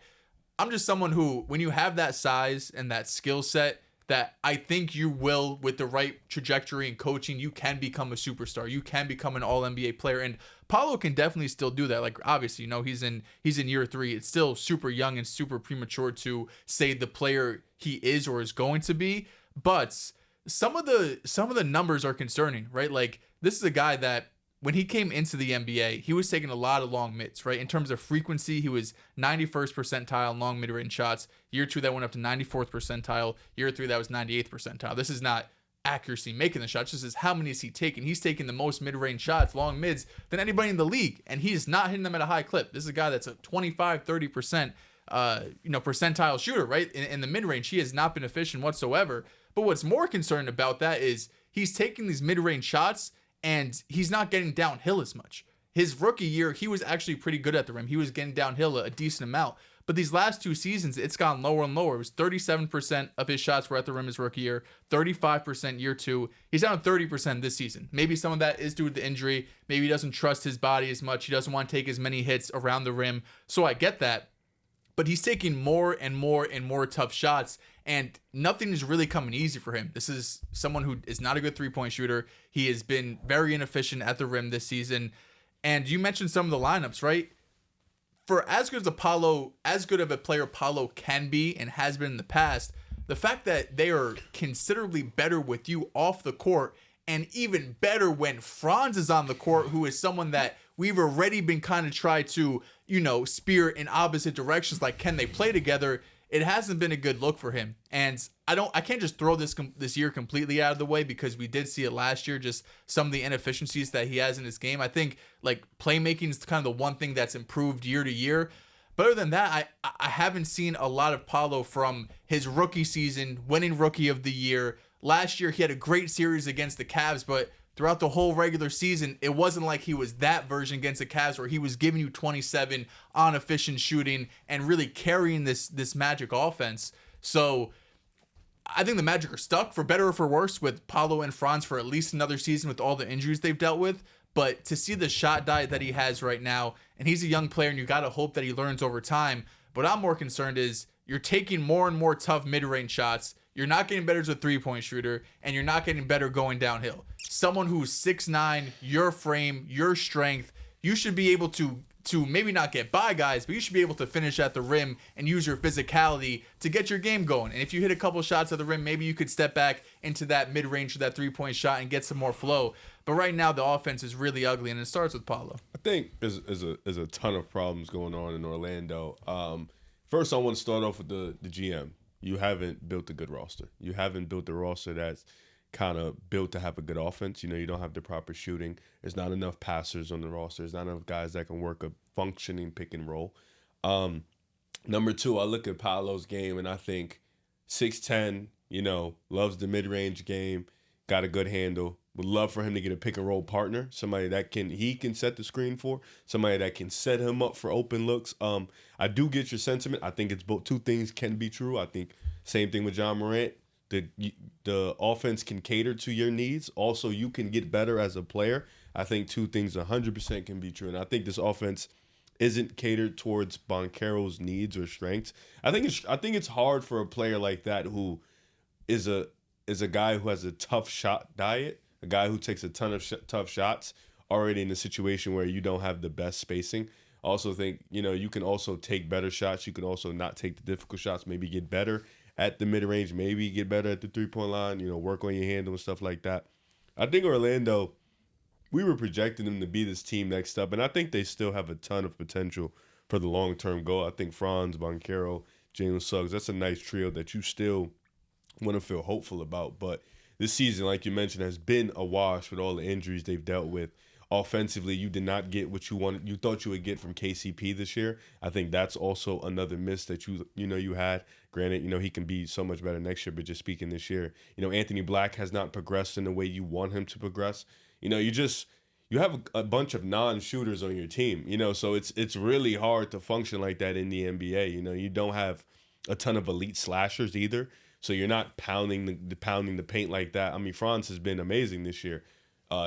S7: I'm just someone who, when you have that size and that skill set, that I think you will, with the right trajectory and coaching, you can become a superstar. You can become an all-NBA player. And Paolo can definitely still do that. Like, obviously, he's in year 3. It's still super young and super premature to say the player he is or is going to be. But some of the numbers are concerning, right? Like, this is a guy that, when he came into the NBA, he was taking a lot of long mids, right? In terms of frequency, he was 91st percentile in long mid-range shots. Year 2, that went up to 94th percentile. Year 3, that was 98th percentile. This is not accuracy making the shots. This is how many is he taking. He's taking the most mid-range shots, long mids, than anybody in the league, and he's not hitting them at a high clip. This is a guy that's a 25-30% percentile shooter, right? In the mid-range, he has not been efficient whatsoever. But what's more concerning about that is he's taking these mid-range shots, and he's not getting downhill as much. His rookie year, he was actually pretty good at the rim. He was getting downhill a decent amount. But these last 2 seasons, it's gone lower and lower. It was 37% of his shots were at the rim his rookie year, 35% year 2. He's down to 30% this season. Maybe some of that is due to the injury. Maybe he doesn't trust his body as much. He doesn't want to take as many hits around the rim. So I get that. But he's taking more and more and more tough shots, and nothing is really coming easy for him. This is someone who is not a good three-point shooter. He has been very inefficient at the rim this season. And you mentioned some of the lineups, right? For as good of a player Paolo can be and has been in the past, the fact that they are considerably better with you off the court, and even better when Franz is on the court, who is someone that we've already been kind of tried to, spear in opposite directions. Like, can they play together? It hasn't been a good look for him. And I can't just throw this year completely out of the way, because we did see it last year, just some of the inefficiencies that he has in his game. I think, like, playmaking is kind of the one thing that's improved year to year. But other than that, I haven't seen a lot of Paolo from his rookie season, winning Rookie of the Year. Last year, he had a great series against the Cavs, but throughout the whole regular season, it wasn't like he was that version against the Cavs where he was giving you 27 on efficient shooting and really carrying this Magic offense. So I think the Magic are stuck, for better or for worse, with Paolo and Franz for at least another season with all the injuries they've dealt with. But to see the shot diet that he has right now, and he's a young player, and you got to hope that he learns over time. What I'm more concerned is you're taking more and more tough mid-range shots. You're not getting better as a three-point shooter, and you're not getting better going downhill. Someone who's 6'9", your frame, your strength, you should be able to maybe not get by guys, but you should be able to finish at the rim and use your physicality to get your game going. And if you hit a couple shots at the rim, maybe you could step back into that mid-range or that three-point shot and get some more flow. But right now, the offense is really ugly, and it starts with Paolo.
S8: I think there's a ton of problems going on in Orlando. First, I want to start off with the GM. You haven't built a good roster. You haven't built a roster that's kind of built to have a good offense. You don't have the proper shooting. There's not enough passers on the roster. There's not enough guys that can work a functioning pick and roll. Number two, I look at Paolo's game and I think 6'10", loves the mid-range game, got a good handle. Would love for him to get a pick and roll partner, somebody that he can set the screen for, somebody that can set him up for open looks. I do get your sentiment. I think it's both. Two things can be true. I think same thing with Ja Morant. The offense can cater to your needs. Also, you can get better as a player. I think two things 100% can be true. And I think this offense isn't catered towards Banchero's needs or strengths. I think it's hard for a player like that who is a guy who has a tough shot diet, a guy who takes a ton of tough shots, already in a situation where you don't have the best spacing. I also think, you can also take better shots. You can also not take the difficult shots, maybe get better at the mid-range, maybe get better at the three-point line, work on your handle and stuff like that. I think Orlando, we were projecting them to be this team next up, and I think they still have a ton of potential for the long-term goal. I think Franz, Banchero, Jalen Suggs, that's a nice trio that you still want to feel hopeful about. But this season, like you mentioned, has been a wash with all the injuries they've dealt with. Offensively, you did not get what you thought you would get from KCP this year. I think that's also another miss that you had. Granted, he can be so much better next year, but just speaking this year, Anthony Black has not progressed in the way you want him to progress. You have a bunch of non-shooters on your team, so it's really hard to function like that in the NBA. You don't have a ton of elite slashers either, so you're not pounding the paint like that. I mean, Franz has been amazing this year.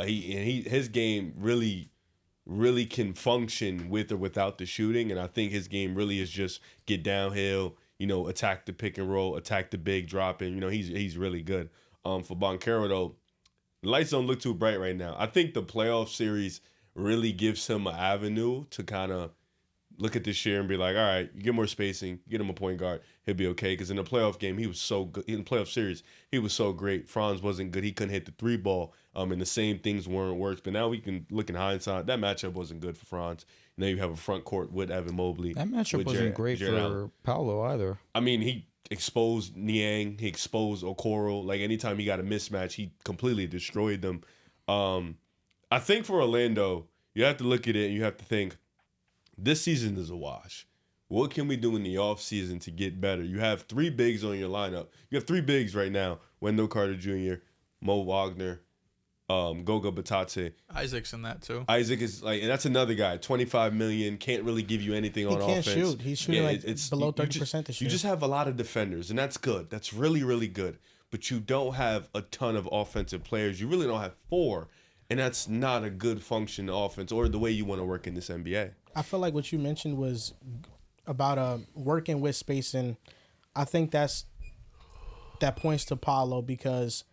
S8: His game really can function with or without the shooting, and I think his game really is just get downhill, attack the pick and roll, attack the big drop, and he's really good. For Banchero though, the lights don't look too bright right now. I think the playoff series really gives him an avenue to kind of look at this year and be like, all right, you get more spacing, get him a point guard, he'll be okay. Because in the playoff game, he was so good. In the playoff series, he was so great. Franz wasn't good. He couldn't hit the three ball, and the same things weren't works. But now we can look in hindsight. That matchup wasn't good for Franz. Now you have a front court with Evan Mobley.
S2: That matchup wasn't great for Paolo either.
S8: I mean, he exposed Niang. He exposed Okoro. Like, anytime he got a mismatch, he completely destroyed them. I think for Orlando, you have to look at it and you have to think, this season is a wash. What can we do in the offseason to get better? You have three bigs on your lineup. You have three bigs right now. Wendell Carter Jr., Mo Wagner, Goga Batate.
S7: Isaac's in that too.
S8: Isaac is and that's another guy. $25 million, can't really give you anything on offense.
S1: He can't shoot. He's shooting it's below 30% this year.
S8: You just have a lot of defenders, and that's good. That's really, really good. But you don't have a ton of offensive players. You really don't have four, and that's not a good function offense or the way you want to work in this NBA.
S1: I feel like what you mentioned was about working with spacing. I think that points to Paolo, because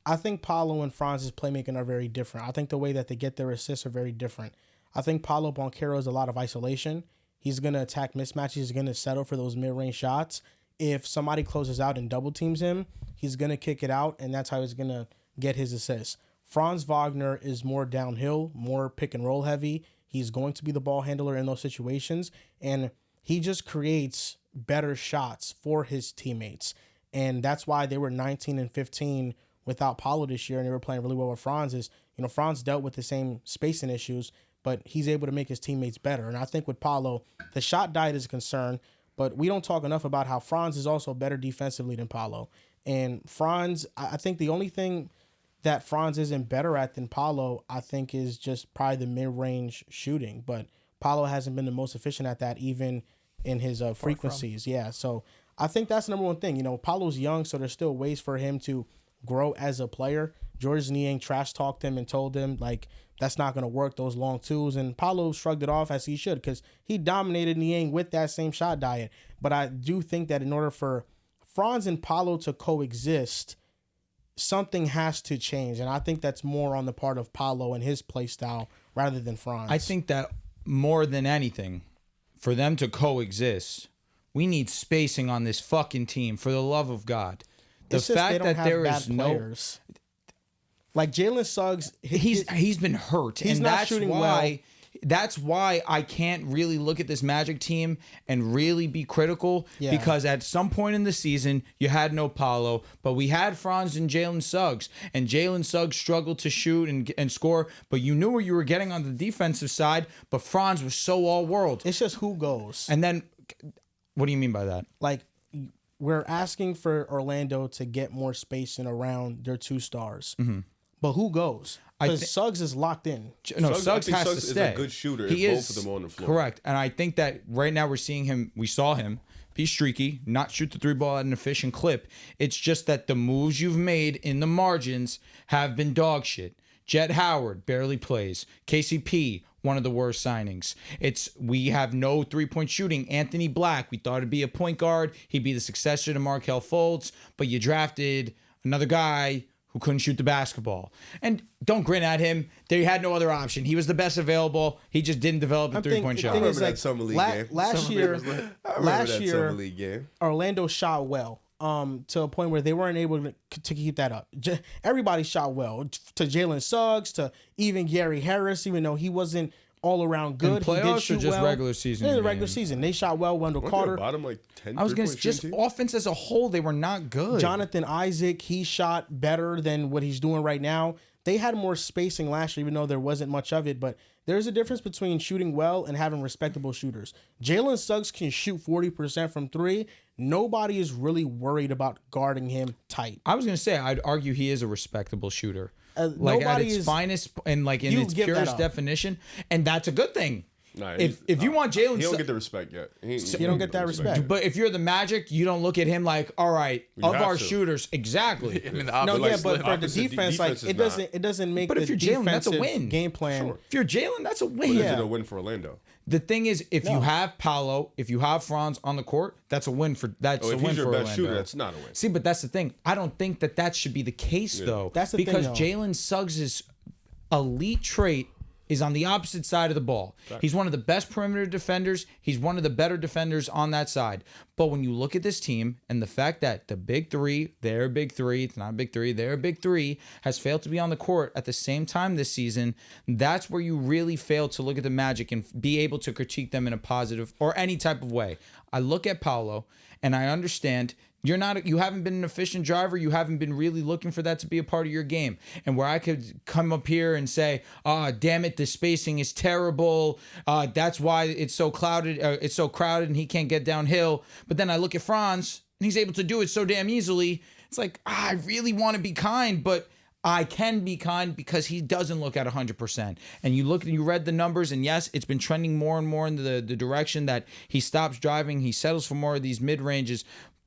S1: I think Paolo and Franz's playmaking are very different. I think the way that they get their assists are very different. I think Paolo Banchero is a lot of isolation. He's going to attack mismatches. He's going to settle for those mid-range shots. If somebody closes out and double teams him, he's going to kick it out, and that's how he's going to get his assists. Franz Wagner is more downhill, more pick and roll heavy. He's going to be the ball handler in those situations, and he just creates better shots for his teammates. And that's why they were 19 and 15 without Paolo this year, and they were playing really well with Franz. Franz dealt with the same spacing issues, but he's able to make his teammates better. And I think with Paolo, the shot diet is a concern, but we don't talk enough about how Franz is also better defensively than Paolo. And Franz, I think the only thing that Franz isn't better at than Paolo, I think, is just probably the mid-range shooting. But Paolo hasn't been the most efficient at that, even in his frequencies. Yeah, so I think that's the number one thing. Paolo's young, so there's still ways for him to grow as a player. Georges Niang trash talked him and told him like that's not going to work, those long twos. And Paolo shrugged it off as he should because he dominated Niang with that same shot diet. But I do think that in order for Franz and Paolo to coexist, something has to change. And I think that's more on the part of Paolo and his play style rather than Franz.
S2: I think that more than anything, for them to coexist, we need spacing on this fucking team, for the love of God. The fact that there is no...
S1: Like Jalen Suggs,
S2: he's been hurt,
S1: he's
S2: and
S1: not
S2: that's
S1: shooting
S2: why.
S1: well.
S2: That's why I can't really look at this Magic team and really be critical because at some point in the season you had no Paolo, but we had Franz and Jalen Suggs, and Jalen Suggs struggled to shoot and score, but you knew where you were getting on the defensive side. But Franz was so all world.
S1: It's just who goes.
S2: And then, what do you mean by that?
S1: Like, we're asking for Orlando to get more spacing around their two stars. Mm-hmm. But who goes? Because Suggs is locked in.
S2: No, Suggs has to stay.
S8: Is a good shooter.
S2: He
S8: if
S2: is
S8: both of them on the floor.
S2: Correct. And I think that right now we saw him be streaky, not shoot the three ball at an efficient clip. It's just that the moves you've made in the margins have been dog shit. Jet Howard barely plays. KCP, one of the worst signings. We have no 3-point shooting. Anthony Black, we thought it'd be a point guard. He'd be the successor to Markelle Fultz, but you drafted another guy who couldn't shoot the basketball. And don't grin at him. They had no other option. He was the best available. He just didn't develop a 3-point shot.
S8: I remember that Summer League game.
S1: Last year, Orlando shot well. To a point where they weren't able to keep that up. Everybody shot well. To Jalen Suggs, to even Gary Harris, even though he wasn't all around good.
S2: In playoffs,
S1: he did shoot
S2: or just
S1: well.
S2: regular season?
S1: Yeah, the regular season. They shot well. Wendell Carter.
S8: Bottom like 10.
S2: I was going to just offense as a whole, they were not good.
S1: Jonathan Isaac, he shot better than what he's doing right now. They had more spacing last year, even though there wasn't much of it. But there's a difference between shooting well and having respectable shooters. Jalen Suggs can shoot 40% from three. Nobody is really worried about guarding him tight.
S2: I was going to say, I'd argue he is a respectable shooter. Like at its finest and like in its purest definition. And that's a good thing.
S8: Nah,
S2: if you want Jalen,
S8: he don't get the respect yet.
S1: You don't get that respect.
S2: But if you're the Magic, you don't look at him like, all right, of our shooters, exactly.
S1: I mean, but for the defense, like it doesn't make.
S2: But if you're Jalen, that's a win.
S1: Game plan.
S2: Sure. If you're Jalen, that's a win.
S8: Is it a win for Orlando?
S2: The thing is, if you have Paolo, if you have Franz on the court, that's a win for
S8: if he's your best shooter, that's not a win.
S2: See, but that's the thing. I don't think that should be the case though.
S1: That's the
S2: because
S1: thing,
S2: Jalen Suggs' elite trait is on the opposite side of the ball. Right. He's one of the best perimeter defenders. He's one of the better defenders on that side. But when you look at this team and the fact that the big three, their big three, it's not a big three, their big three has failed to be on the court at the same time this season, that's where you really fail to look at the Magic and be able to critique them in a positive or any type of way. I look at Paolo and I understand you haven't been an efficient driver. You haven't been really looking for that to be a part of your game. And where I could come up here and say, damn it, the spacing is terrible. That's why it's so crowded and he can't get downhill. But then I look at Franz and he's able to do it so damn easily. It's like, I really want to be kind, but I can be kind because he doesn't look at 100%. And you read the numbers, and yes, it's been trending more and more in the direction that he stops driving. He settles for more of these mid-ranges.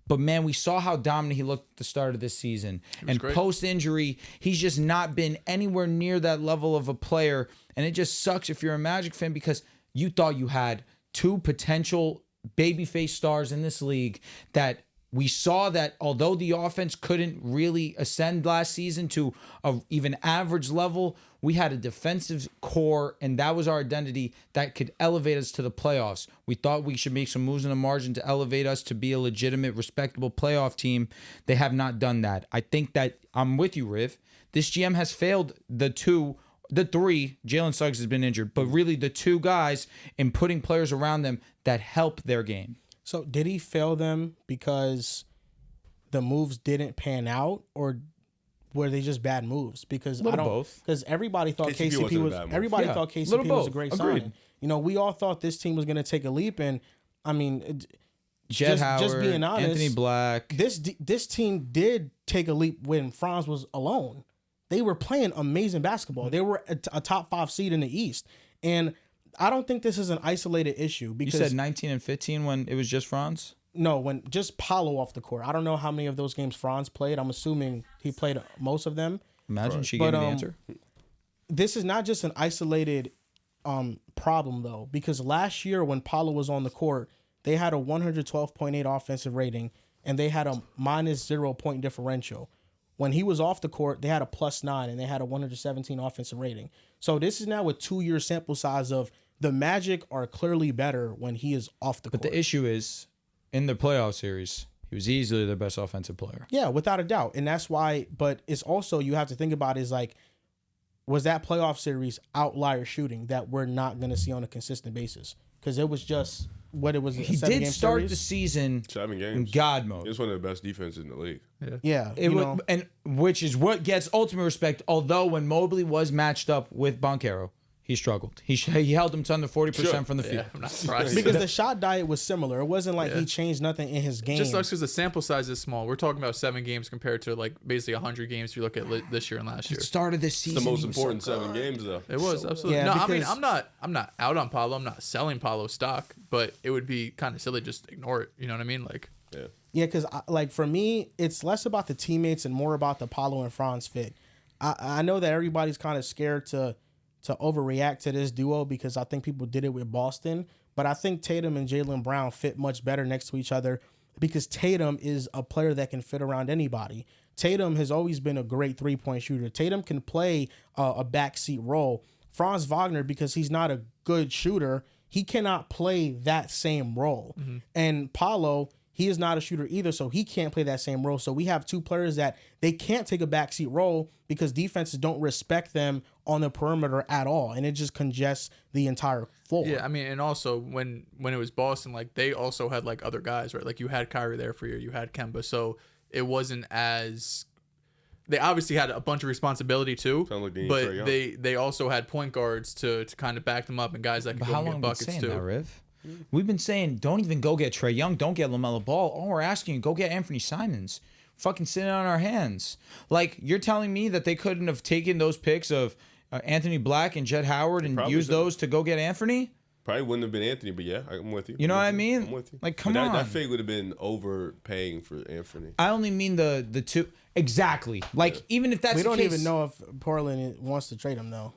S2: But, man, we saw how dominant he looked at the start of this season. And post-injury, he's just not been anywhere near that level of a player. And it just sucks if you're a Magic fan because you thought you had two potential babyface stars in this league that we saw that although the offense couldn't really ascend last season to an even average level, we had a defensive core, and that was our identity that could elevate us to the playoffs. We thought we should make some moves in the margin to elevate us to be a legitimate, respectable playoff team. They have not done that. I think that I'm with you, Riv. This GM has failed the three, Jalen Suggs has been injured, but really the two guys in putting players around them that help their game.
S1: So did he fail them because the moves didn't pan out, or were they just bad moves? Because
S2: both.
S1: Because everybody thought KCP thought KCP was a great signing. You know, we all thought this team was going to take a leap, and I mean,
S2: Howard,
S1: just being honest,
S2: Anthony Black.
S1: This team did take a leap when Franz was alone. They were playing amazing basketball. They were a top 5 seed in the East, and I don't think this is an isolated issue because
S2: you said 19 and 15 when it was just Franz.
S1: No, when just Paolo off the court. I don't know how many of those games Franz played. I'm assuming he played most of them.
S2: Imagine she gave me the answer.
S1: This is not just an isolated problem though, because last year when Paolo was on the court, they had a 112.8 offensive rating and they had a -0 point differential. When he was off the court, they had a +9 and they had a 117 offensive rating. So this is now a 2-year sample size of the Magic are clearly better when he is off the court.
S2: But the issue is, in the playoff series, he was easily their best offensive player.
S1: Yeah, without a doubt. And that's why, but it's also, you have to think about is like, was that playoff series outlier shooting that we're not going to see on a consistent basis? Because it was just what it was.
S2: He did start the season
S4: 7
S2: in
S4: games.
S2: God mode.
S4: It's one of the best defenses in the league.
S1: Yeah.
S2: And which is what gets ultimate respect. Although when Mobley was matched up with Banchero, he struggled. He held him to under 40% from the field.
S7: I'm not surprised.
S1: because the shot diet was similar. It wasn't like he changed nothing in his game.
S7: Just sucks because the sample size is small. We're talking about 7 games compared to like basically 100 games if you look at this year and last year.
S2: Started this season.
S4: It's the most important 7 games, though.
S7: It was absolutely.
S1: Yeah,
S7: No, I mean
S1: because-
S7: I'm not out on Paolo. I'm not selling Paolo stock, but it would be kind of silly just to ignore it. You know what I mean? Like,
S1: Yeah, because like for me, it's less about the teammates and more about the Paolo and Franz fit. I know that everybody's kind of scared to overreact to this duo because I think people did it with Boston, but I think Tatum and Jaylen Brown fit much better next to each other because Tatum is a player that can fit around anybody. Tatum has always been a great 3-point shooter. Tatum can play a backseat role. Franz Wagner, because he's not a good shooter, he cannot play that same role. And Paolo, he is not a shooter either, so he can't play that same role. So we have 2 players that they can't take a backseat role because defenses don't respect them on the perimeter at all, and it just congests the entire floor.
S7: yeah, I mean, and also when it was Boston, like they also had like other guys, right? Like you had Kyrie there for you had Kemba, so it wasn't as. They obviously had a bunch of responsibility too,
S4: Sound like
S7: but they also had point guards to kind of back them up and guys that could
S2: But
S7: go
S2: how
S7: and
S2: long
S7: get
S2: have we been
S7: buckets
S2: saying
S7: too.
S2: that, Riv? We've been saying, don't even go get Trae Young. Don't get LaMelo Ball. All we're asking you, go get Anthony Simons. Fucking sitting on our hands. Like, you're telling me that they couldn't have taken those picks of Anthony Black and Jet Howard and used those to go get Anthony?
S4: Probably wouldn't have been Anthony, but yeah, I'm with you.
S2: You know what I mean?
S4: I'm with you.
S2: Like, come
S4: But
S2: on.
S4: That fake would have been overpaying for Anthony.
S2: I only mean the 2. Exactly. Like, even if that's
S1: We
S2: the
S1: don't
S2: case,
S1: even know if Portland wants to trade him though,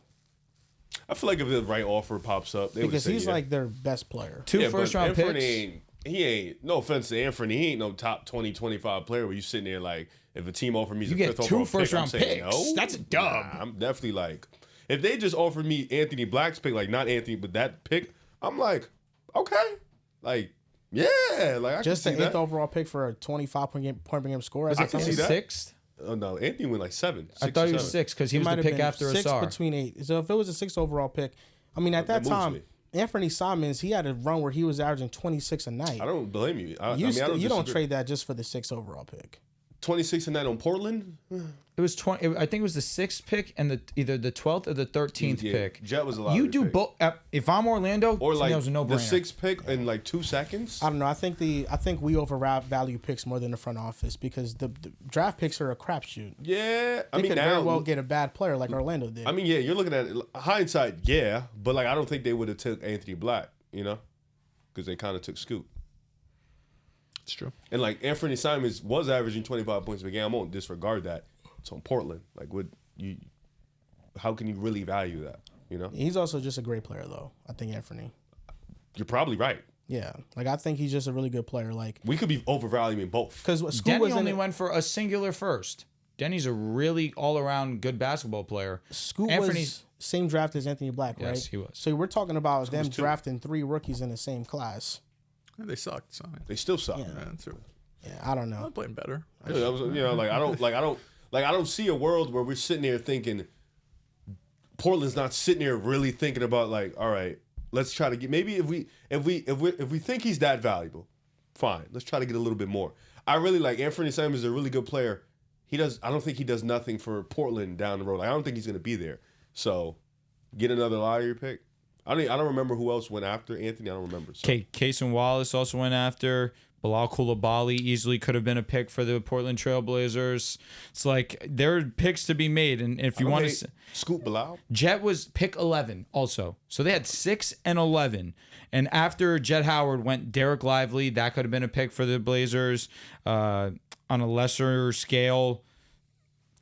S4: I feel like if the right offer pops up, they would
S1: because
S4: say
S1: he's
S4: yeah.
S1: like their best player.
S2: 2
S4: Yeah, but
S2: first-round
S4: Anthony
S2: picks.
S4: He ain't, no offense to Anthony, he ain't no top 20, 25 player where you sitting there like, if a team offered me
S2: You
S4: the
S2: get
S4: 5th
S2: 2
S4: overall
S2: first-round
S4: pick, I'm saying
S2: picks.
S4: no.
S2: That's a dub.
S4: Nah, I'm definitely like, if they just offered me Anthony Black's pick, like not Anthony, but that pick, I'm like, okay. Like, yeah. Like, I
S1: Just
S4: can
S1: the
S4: see
S1: 8th
S4: that.
S1: overall pick for a 25-point per game score.
S2: Was
S1: I
S2: it
S4: can see that.
S2: 6th?
S4: Oh, no. Anthony went like 7.
S2: I thought he was
S4: 7.
S2: 6 because he was the pick after
S1: 6
S2: Asar.
S1: between 8. So if it was a 6th overall pick, I mean, at that
S4: That moves
S1: time,
S4: me.
S1: Anthony Simons, he had a run where he was averaging 26 a night.
S4: I don't blame you. I
S1: You
S4: mean, I don't
S1: you don't
S4: disagree.
S1: trade that just for the 6th overall pick.
S4: 26 a night on Portland?
S2: It was 20. I think it was the 6th pick and either the 12th or the 13th
S4: Yeah,
S2: pick.
S4: Jet was a lot.
S2: You do both. If I'm Orlando,
S4: Or like
S2: that was a
S4: the
S2: no-brainer.
S4: 6th pick in like 2 seconds?
S1: I don't know. I think we overvalue picks more than the front office because the draft picks are a crapshoot.
S4: Yeah. I
S1: They
S4: mean,
S1: could
S4: now.
S1: very well get a bad player like Orlando did.
S4: I mean, yeah, you're looking at it, hindsight, yeah, but like I don't think they would have took Anthony Black, you know, because they kind of took Scoot.
S7: It's true.
S4: And like Anthony Simons was averaging 25 points per game. I won't disregard that. It's on Portland. Like, how can you really value that? You know,
S1: He's also just a great player, though. I think Anthony.
S4: you're probably right.
S1: Yeah, like I think he's just a really good player. Like
S4: We could be overvaluing both.
S1: because Scoot
S2: Denny
S1: was
S2: only went for a singular first. Denny's a really all-around good basketball player.
S1: Scoot
S2: Anthony's-
S1: was same draft as Anthony Black, right?
S2: Yes, he was.
S1: So we're talking about them
S4: was 2.
S1: drafting 3 rookies in the same class.
S7: Yeah, they sucked. So
S4: They still suck.
S1: Yeah.
S7: that's true.
S1: Yeah, I don't know.
S7: I'm playing better.
S4: Yeah, that was, you know, like I don't see a world where we're sitting there thinking Portland's not sitting there really thinking about like, all right, let's try to get maybe if we think he's that valuable, fine, let's try to get a little bit more. I really like Anthony Simons is a really good player. I don't think he does nothing for Portland down the road. Like, I don't think he's gonna be there. So get another lottery pick.
S8: I don't remember who else went after Anthony. I don't remember. So.
S2: Case and Wallace also went after. Bilal Coulibaly easily could have been a pick for the Portland Trailblazers. It's like there are picks to be made, and if you want to,
S8: Scoop Bilal.
S2: Jet was pick 11 also, so they had 6 and 11. And after Jet Howard went Derek Lively, that could have been a pick for the Blazers. On a lesser scale,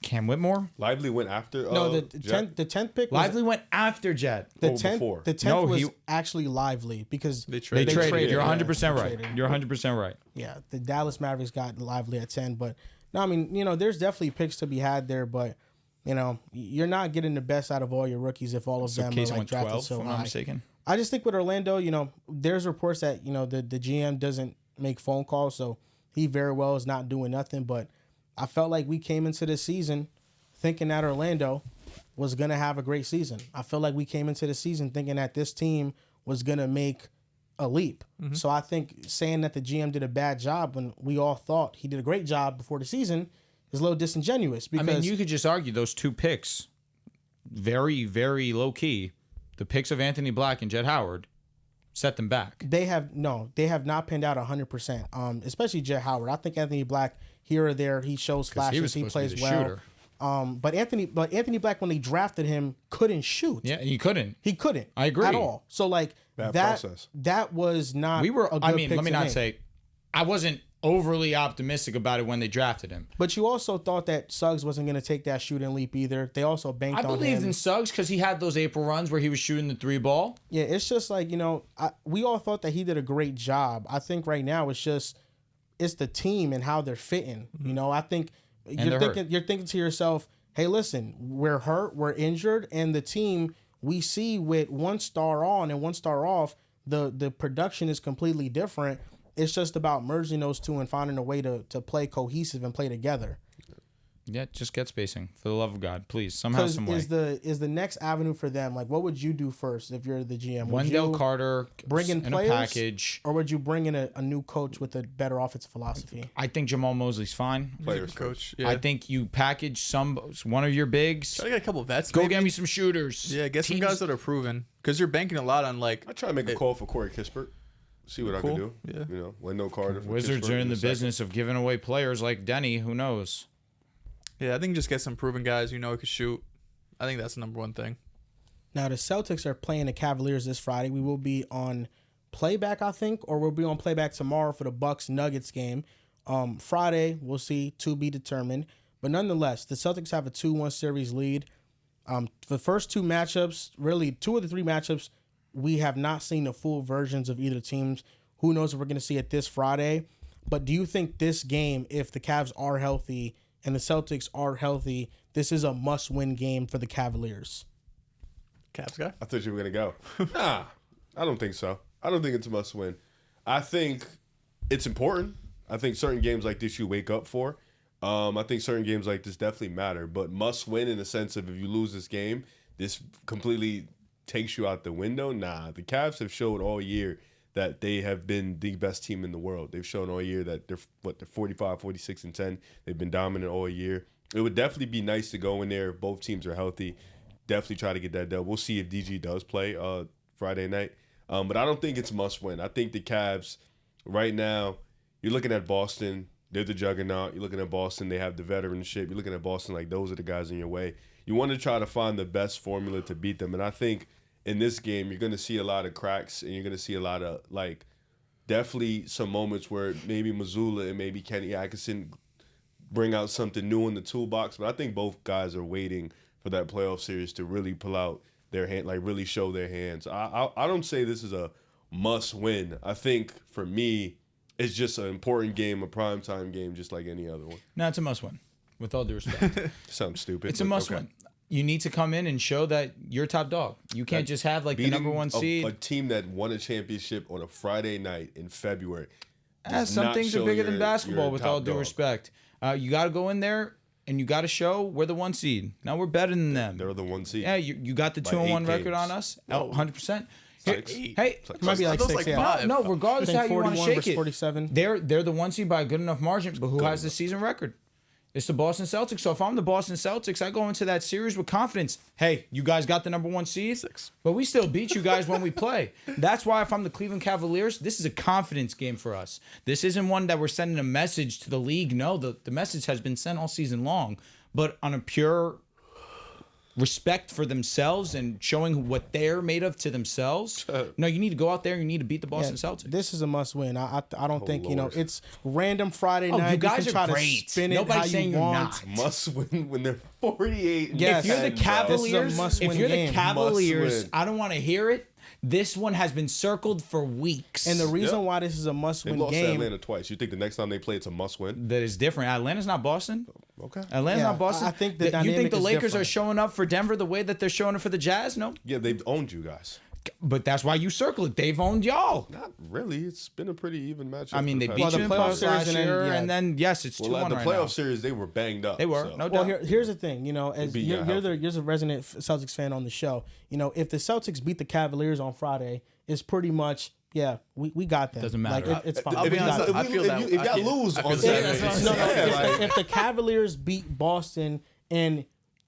S2: Cam Whitmore.
S8: Lively went after.
S1: No, the
S8: Jet?
S1: 10th pick.
S2: Lively went after Jet.
S1: The
S8: Oh,
S1: 10th.
S8: before.
S1: The 10th
S2: No,
S1: was
S2: he-
S1: actually Lively because
S7: They
S2: They
S7: traded.
S2: traded. You're
S1: yeah,
S2: 100%
S1: they
S2: right.
S1: traded.
S2: You're 100% right.
S1: Yeah, the Dallas Mavericks got Lively at 10, but no, I mean, there's definitely picks to be had there, but you're not getting the best out of all your rookies if all of
S2: So
S1: them
S2: Case
S1: are like
S2: went
S1: drafted
S2: 12,
S1: so
S2: if I'm not
S1: high.
S2: mistaken.
S1: I just think with Orlando, there's reports that the GM doesn't make phone calls, so he very well is not doing nothing. But I felt like we came into this season thinking that Orlando was gonna have a great season. I feel like we came into the season thinking that this team was gonna make a leap. So I think saying that the GM did a bad job when we all thought he did a great job before the season is a little disingenuous.
S2: I
S1: Because
S2: mean, you could just argue those 2 picks, very, very low key. The picks of Anthony Black and Jet Howard set them back.
S1: they have not panned out 100%. Especially Jet Howard. I think Anthony Black here or there he shows
S2: 'Cause
S1: flashes. He
S2: supposed to be
S1: plays
S2: the
S1: well.
S2: shooter.
S1: But Anthony Black when they drafted him couldn't shoot.
S2: Yeah, he couldn't.
S1: He couldn't.
S2: I agree.
S1: At all. So like
S8: Bad
S1: that
S8: process.
S1: that was not.
S2: We were.
S1: A good
S2: I mean,
S1: pick
S2: let me
S1: to
S2: not
S1: make.
S2: say, I wasn't overly optimistic about it when they drafted him.
S1: But you also thought that Suggs wasn't going to take that shooting leap either. They also banked
S2: I
S1: on
S2: believed
S1: him.
S2: in Suggs because he had those April runs where he was shooting the 3 ball.
S1: Yeah, it's just like we all thought that he did a great job. I think right now it's the team and how they're fitting. I think
S2: they're
S1: you're thinking to yourself, hey, listen, we're hurt, we're injured, and the team we see with 1 star on and 1 star off, the production is completely different. It's just about merging those two and finding a way to play cohesive and play together.
S2: Yeah, just get spacing for the love of God, please. Somehow,
S1: Because
S2: some way.
S1: is the next avenue for them, like what would you do first if you're the GM? Would
S2: Wendell
S1: you
S2: Carter
S1: bring in
S2: a
S1: players?
S2: package.
S1: Or would you bring in a new coach with a better offensive philosophy?
S2: I think Jamal Mosley's fine.
S8: Players
S7: Coach.
S8: first.
S7: Yeah.
S2: I think you package one of your bigs.
S7: Try to get a couple vets.
S2: Go
S7: maybe.
S2: get me some shooters.
S7: Yeah, get some
S2: Teams-
S7: guys that are proven because you're banking a lot on like.
S8: I try to make a call for Corey Kispert. See what I can
S7: Cool.
S8: do.
S7: Yeah.
S8: Wendell Carter. for
S2: Wizards
S8: Kispert
S2: are in the
S8: second.
S2: business of giving away players like Denny. Who knows?
S7: Yeah, I think just get some proven guys who can shoot. I think that's the number one thing.
S1: Now the Celtics are playing the Cavaliers this Friday. We will be on playback, I think, or we'll be on playback tomorrow for the Bucks Nuggets game. Friday, we'll see, to be determined. But nonetheless, the Celtics have a 2-1 series lead. The first 2 matchups, really 2 of the 3 matchups, we have not seen the full versions of either teams. Who knows if we're going to see it this Friday? But do you think this game, if the Cavs are healthy and the Celtics are healthy, this is a must-win game for the Cavaliers?
S7: Cavs guy.
S8: I thought you were gonna go. Nah, I don't think so. I don't think it's a must win. I think it's important. I think certain games like this you wake up for. I think certain games like this definitely matter, but must win in the sense of if you lose this game, this completely takes you out the window. Nah, the Cavs have showed all year that they have been the best team in the world. They've shown all year that they're 45, 46, and 10. They've been dominant all year. It would definitely be nice to go in there if both teams are healthy. Definitely try to get that dub. We'll see if DG does play Friday night. But I don't think it's must win. I think the Cavs right now, you're looking at Boston. They're the juggernaut. You're looking at Boston. They have the veteranship. You're looking at Boston like those are the guys in your way. You want to try to find the best formula to beat them. And I think in this game, you're going to see a lot of cracks and you're going to see a lot of definitely some moments where maybe Mazzulla and maybe Kenny Atkinson bring out something new in the toolbox. But I think both guys are waiting for that playoff series to really pull out their hand, really show their hands. I don't say this is a must win. I think for me, it's just an important game, a primetime game, just like any other one.
S2: No, it's a must win. With all due respect,
S8: Sounds stupid.
S2: it's a
S8: but
S2: must
S8: okay.
S2: win. You need to come in and show that you're top dog. You can't just have the
S8: Beating
S2: number 1 seed.
S8: a team that won a championship on a Friday night in February.
S2: Some
S8: not
S2: things are
S8: show
S2: bigger than
S8: you're
S2: basketball,
S8: a
S2: with
S8: top
S2: all due
S8: dog.
S2: respect. You got to go in there and you got to show we're the 1 seed. Now we're better than them.
S8: They're the 1 seed.
S2: Yeah, you got the
S8: By
S2: 2-1
S8: 8
S2: record
S8: games.
S2: on us.
S8: No.
S2: 100%.
S8: Six.
S2: Hey,
S1: It might be like
S7: Those
S1: 6,
S7: like
S1: yeah.
S7: five.
S2: no,
S1: I
S2: regardless of how
S1: think
S2: you want to
S1: 41
S2: shake
S1: versus
S2: it,
S1: 47.
S2: they're the 1 seed by a good enough margin. But who has the season record? It's the Boston Celtics. So if I'm the Boston Celtics, I go into that series with confidence. Hey, you guys got the number 1 seed, but we still beat you guys when we play. That's why if I'm the Cleveland Cavaliers, this is a confidence game for us. This isn't one that we're sending a message to the league. No, the message has been sent all season long, but on a pure respect for themselves and showing what they're made of to themselves. No, you need to go out there and you need to beat the Boston Celtics.
S1: This is a must win. I don't think, it's random Friday night.
S2: You guys
S1: can try
S2: are great.
S1: To spin it
S2: Nobody's
S1: how
S2: saying
S1: you
S2: you're
S1: want.
S2: not.
S8: Must win when they're 48.
S1: Yes.
S2: If you're the Cavaliers,
S1: game.
S2: Cavaliers, I don't want to hear it. This one has been circled for weeks.
S1: And the reason why this is a must-win
S8: They lost to
S1: game.
S8: Atlanta twice. You think the next time they play, it's a must-win?
S2: That is different. Atlanta's not Boston.
S8: Okay.
S2: Atlanta's not Boston.
S1: I think the
S2: You
S1: dynamic
S2: think the
S1: is
S2: Lakers
S1: different.
S2: are showing up for Denver the way that they're showing up for the Jazz? No.
S8: Yeah, they've owned you guys.
S2: But that's why you circle it. They've owned y'all.
S8: Not really. It's been a pretty even matchup.
S2: I mean, they
S8: for
S2: beat
S8: the
S2: you in
S8: past
S1: playoff
S2: playoff
S1: series
S2: last
S1: and then,
S2: year,
S1: yeah.
S2: and then yes, it's 2-1
S8: Well, at the
S2: right
S8: playoff
S2: now.
S8: series, they were banged up.
S2: They were,
S8: so.
S2: no
S1: Well,
S2: doubt.
S1: here's the thing. As
S8: beat
S1: you're
S8: Young
S1: you're a resident Celtics fan on the show. If the Celtics beat the Cavaliers on Friday, it's pretty much we got them.
S2: Doesn't matter.
S1: Like, it's fine.
S7: I'll be
S1: We got
S7: honest,
S1: them.
S7: I feel that.
S8: If y'all
S7: I feel-
S8: lose
S7: I feel
S8: on
S7: that.
S8: Saturday,
S1: No,
S8: yeah,
S1: if the Cavaliers beat Boston and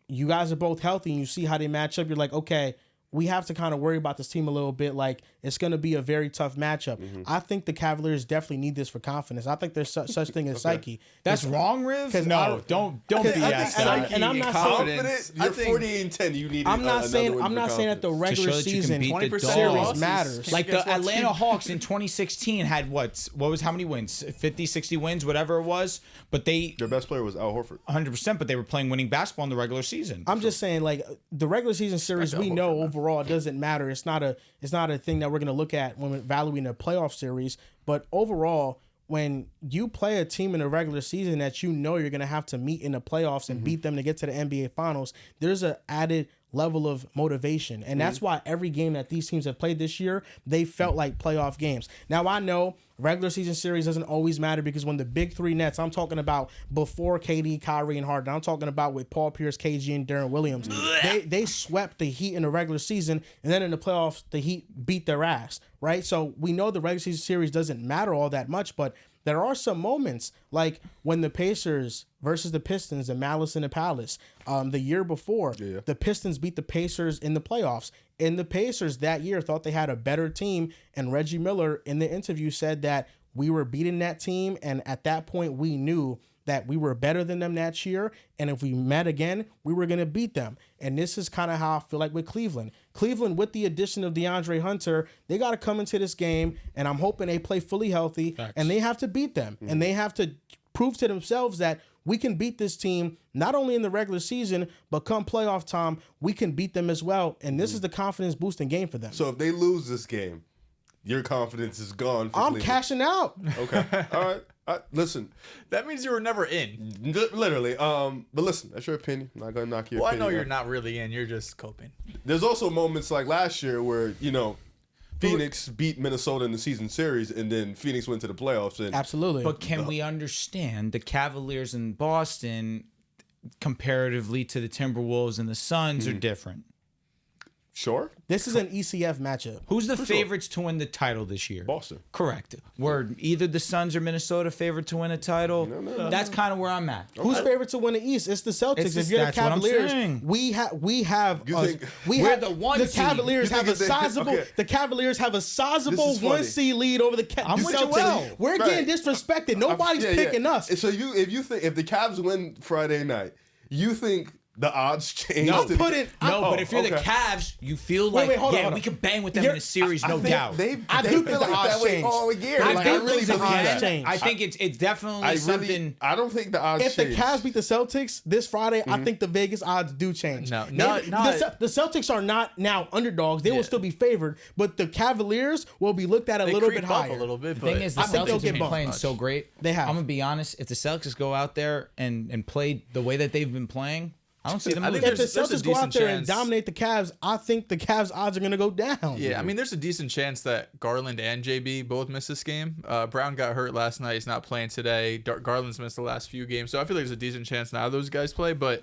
S1: you guys are both healthy and you see how they match up, you're like, okay, we have to kind of worry about this team a little bit. Like, it's going to be a very tough matchup. I think the Cavaliers definitely need this for confidence. I think there's such thing as psyche.
S2: That's wrong, Riv.
S1: 'cause
S2: No, don't BS that.
S1: and I'm not
S7: confidence.
S1: saying
S8: You're
S7: I think-
S8: 48-10. You need.
S1: I'm not
S8: another
S1: saying
S8: win
S1: I'm
S8: for
S1: not saying that the
S8: confidence.
S1: regular
S2: show that you can
S1: season
S2: beat the
S7: 20%
S1: series
S2: dogs.
S1: matters.
S2: Like
S7: against
S2: the
S7: what
S2: Atlanta
S7: team?
S2: Hawks in 2016 had what was how many wins? 50, 60 wins, whatever it was. But they
S8: Their best player was Al Horford.
S2: 100%, but they were playing winning basketball in the regular season.
S1: I'm just saying, like, the regular season series, we know overall it doesn't matter. It's not a thing that we're going to look at when evaluating a playoff series. But overall, when you play a team in a regular season that you know you're going to have to meet in the playoffs and beat them to get to the NBA Finals, there's an added level of motivation. And that's why every game that these teams have played this year, they felt like playoff games. Now, I know regular season series doesn't always matter because when the big three Nets, I'm talking about before KD, Kyrie, and Harden, I'm talking about with Paul Pierce, KG, and Darren Williams, they swept the Heat in the regular season, and then in the playoffs, the Heat beat their ass, right? So we know the regular season series doesn't matter all that much, but there are some moments like when the Pacers versus the Pistons and Malice in the Palace, the year before, the Pistons beat the Pacers in the playoffs. And the Pacers that year thought they had a better team. And Reggie Miller in the interview said that we were beating that team. And at that point, we knew that we were better than them that year. And if we met again, we were going to beat them. And this is kind of how I feel like with Cleveland. Cleveland, with the addition of DeAndre Hunter, they got to come into this game, and I'm hoping they play fully healthy, and they have to beat them. And they have to prove to themselves that we can beat this team, not only in the regular season, but come playoff time, we can beat them as well. And this is the confidence-boosting game for them.
S8: So if they lose this game, your confidence is gone. For
S1: I'm
S8: Cleveland.
S1: cashing out.
S8: Okay. All right. Listen,
S7: That means you were never in.
S8: literally. But listen, that's your opinion. I'm not gonna knock your
S7: Well, I
S8: opinion.
S7: know you're not really in. You're just coping.
S8: There's also moments like last year where Phoenix beat Minnesota in the season series, and then Phoenix went to the playoffs. And
S1: Absolutely.
S2: But can we understand the Cavaliers in Boston comparatively to the Timberwolves and the Suns are different?
S8: sure,
S1: This is an ECF matchup.
S2: Who's the favorites to win the title this year?
S8: Boston.
S2: Correct. Were either the Suns or Minnesota favored to win a title?
S8: No.
S2: That's kind of where I'm at.
S1: Who's favorite to win the East? It's the Celtics.
S2: It's
S1: If you're the
S2: that's what I'm
S1: Cavaliers,
S2: saying.
S1: we have
S8: You think-
S2: We're the one
S1: the
S2: seed.
S1: Cavaliers
S8: You
S1: have
S8: think
S1: a
S8: if they-
S1: sizable.
S8: okay.
S1: The Cavaliers have a sizable
S8: This is funny.
S1: 1C lead over the
S2: I'm with you,
S1: Celtics.
S2: well.
S1: We're
S8: Right.
S1: getting disrespected. Nobody's picking us.
S8: So if the Cavs win Friday night, you think the odds change?
S2: No,
S8: to
S1: put it-
S2: No,
S8: Oh,
S2: but if you're the
S8: okay.
S2: Cavs, you feel
S1: Wait,
S2: like,
S1: hold on,
S2: yeah,
S1: hold
S2: we
S1: on.
S2: can bang with them
S1: You're-
S2: in a series, no
S8: think
S2: doubt.
S1: I do think the odds
S8: way
S1: change.
S8: all year.
S1: I
S8: Like,
S1: do
S8: really
S1: think the
S8: believe
S1: odds
S8: that.
S1: change.
S2: I think it's definitely
S8: I
S2: something.
S8: I don't think the odds
S1: If
S8: change.
S1: the Cavs beat the Celtics this Friday, I think the Vegas odds do change.
S7: No,
S1: Maybe-
S7: not-
S1: the Celtics are not now underdogs. They will
S7: Yeah.
S1: still be favored, but the Cavaliers will be looked at a
S7: They
S1: little
S7: creep
S1: bit
S7: up
S1: higher.
S7: a little bit.
S2: The thing
S7: but
S2: is, the
S1: I think they'll
S2: Celtics
S1: get
S2: have been playing
S7: bumped.
S2: so great.
S1: They have.
S2: I'm gonna be honest. If the Celtics go out there and play the way that they've been playing, I don't see them
S7: I think
S2: losing.
S1: If the
S7: there's a
S1: Celtics go out
S7: decent
S1: there and
S7: chance-
S1: dominate the Cavs, I think the Cavs odds are going to go down.
S7: Yeah, I mean, there's a decent chance that Garland and JB both miss this game. Brown got hurt last night. He's not playing today. Garland's missed the last few games. So I feel like there's a decent chance now those guys play. But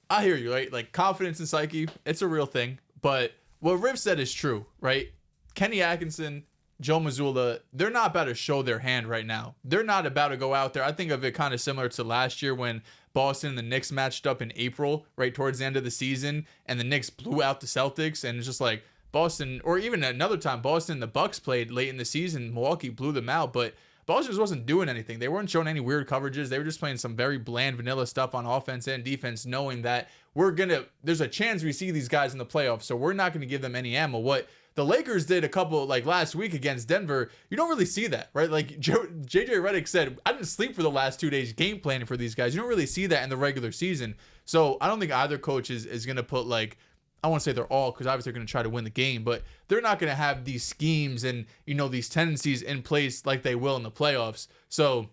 S7: I hear you, right? Like, confidence and psyche, it's a real thing. But what Riv said is true, right? Kenny Atkinson Joe Mazzulla, they're not about to show their hand right now. They're not about to go out there. I think of it kind of similar to last year when Boston and the Knicks matched up in April, right towards the end of the season, and the Knicks blew out the Celtics, and it's just like Boston, or even another time, Boston and the Bucks played late in the season. Milwaukee blew them out, but Boston just wasn't doing anything. They weren't showing any weird coverages. They were just playing some very bland, vanilla stuff on offense and defense, knowing that there's a chance we see these guys in the playoffs, so we're not going to give them any ammo. What the Lakers did a couple, like last week against Denver, you don't really see that, right? Like JJ Redick said, I didn't sleep for the last 2 days game planning for these guys. You don't really see that in the regular season. So I don't think either coach is going to put like, I won't say they're all, because obviously they're going to try to win the game, but they're not going to have these schemes and, these tendencies in place like they will in the playoffs. So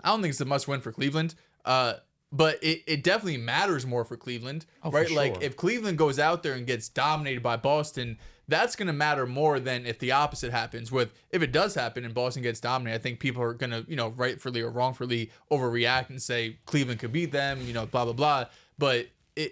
S7: I don't think it's a must win for Cleveland. But it definitely matters more for Cleveland, right?
S2: For
S7: Like
S2: sure.
S7: if Cleveland goes out there and gets dominated by Boston, that's going to matter more than if the opposite happens. If it does happen and Boston gets dominated, I think people are going to, rightfully or wrongfully overreact and say Cleveland could beat them, blah, blah, blah. But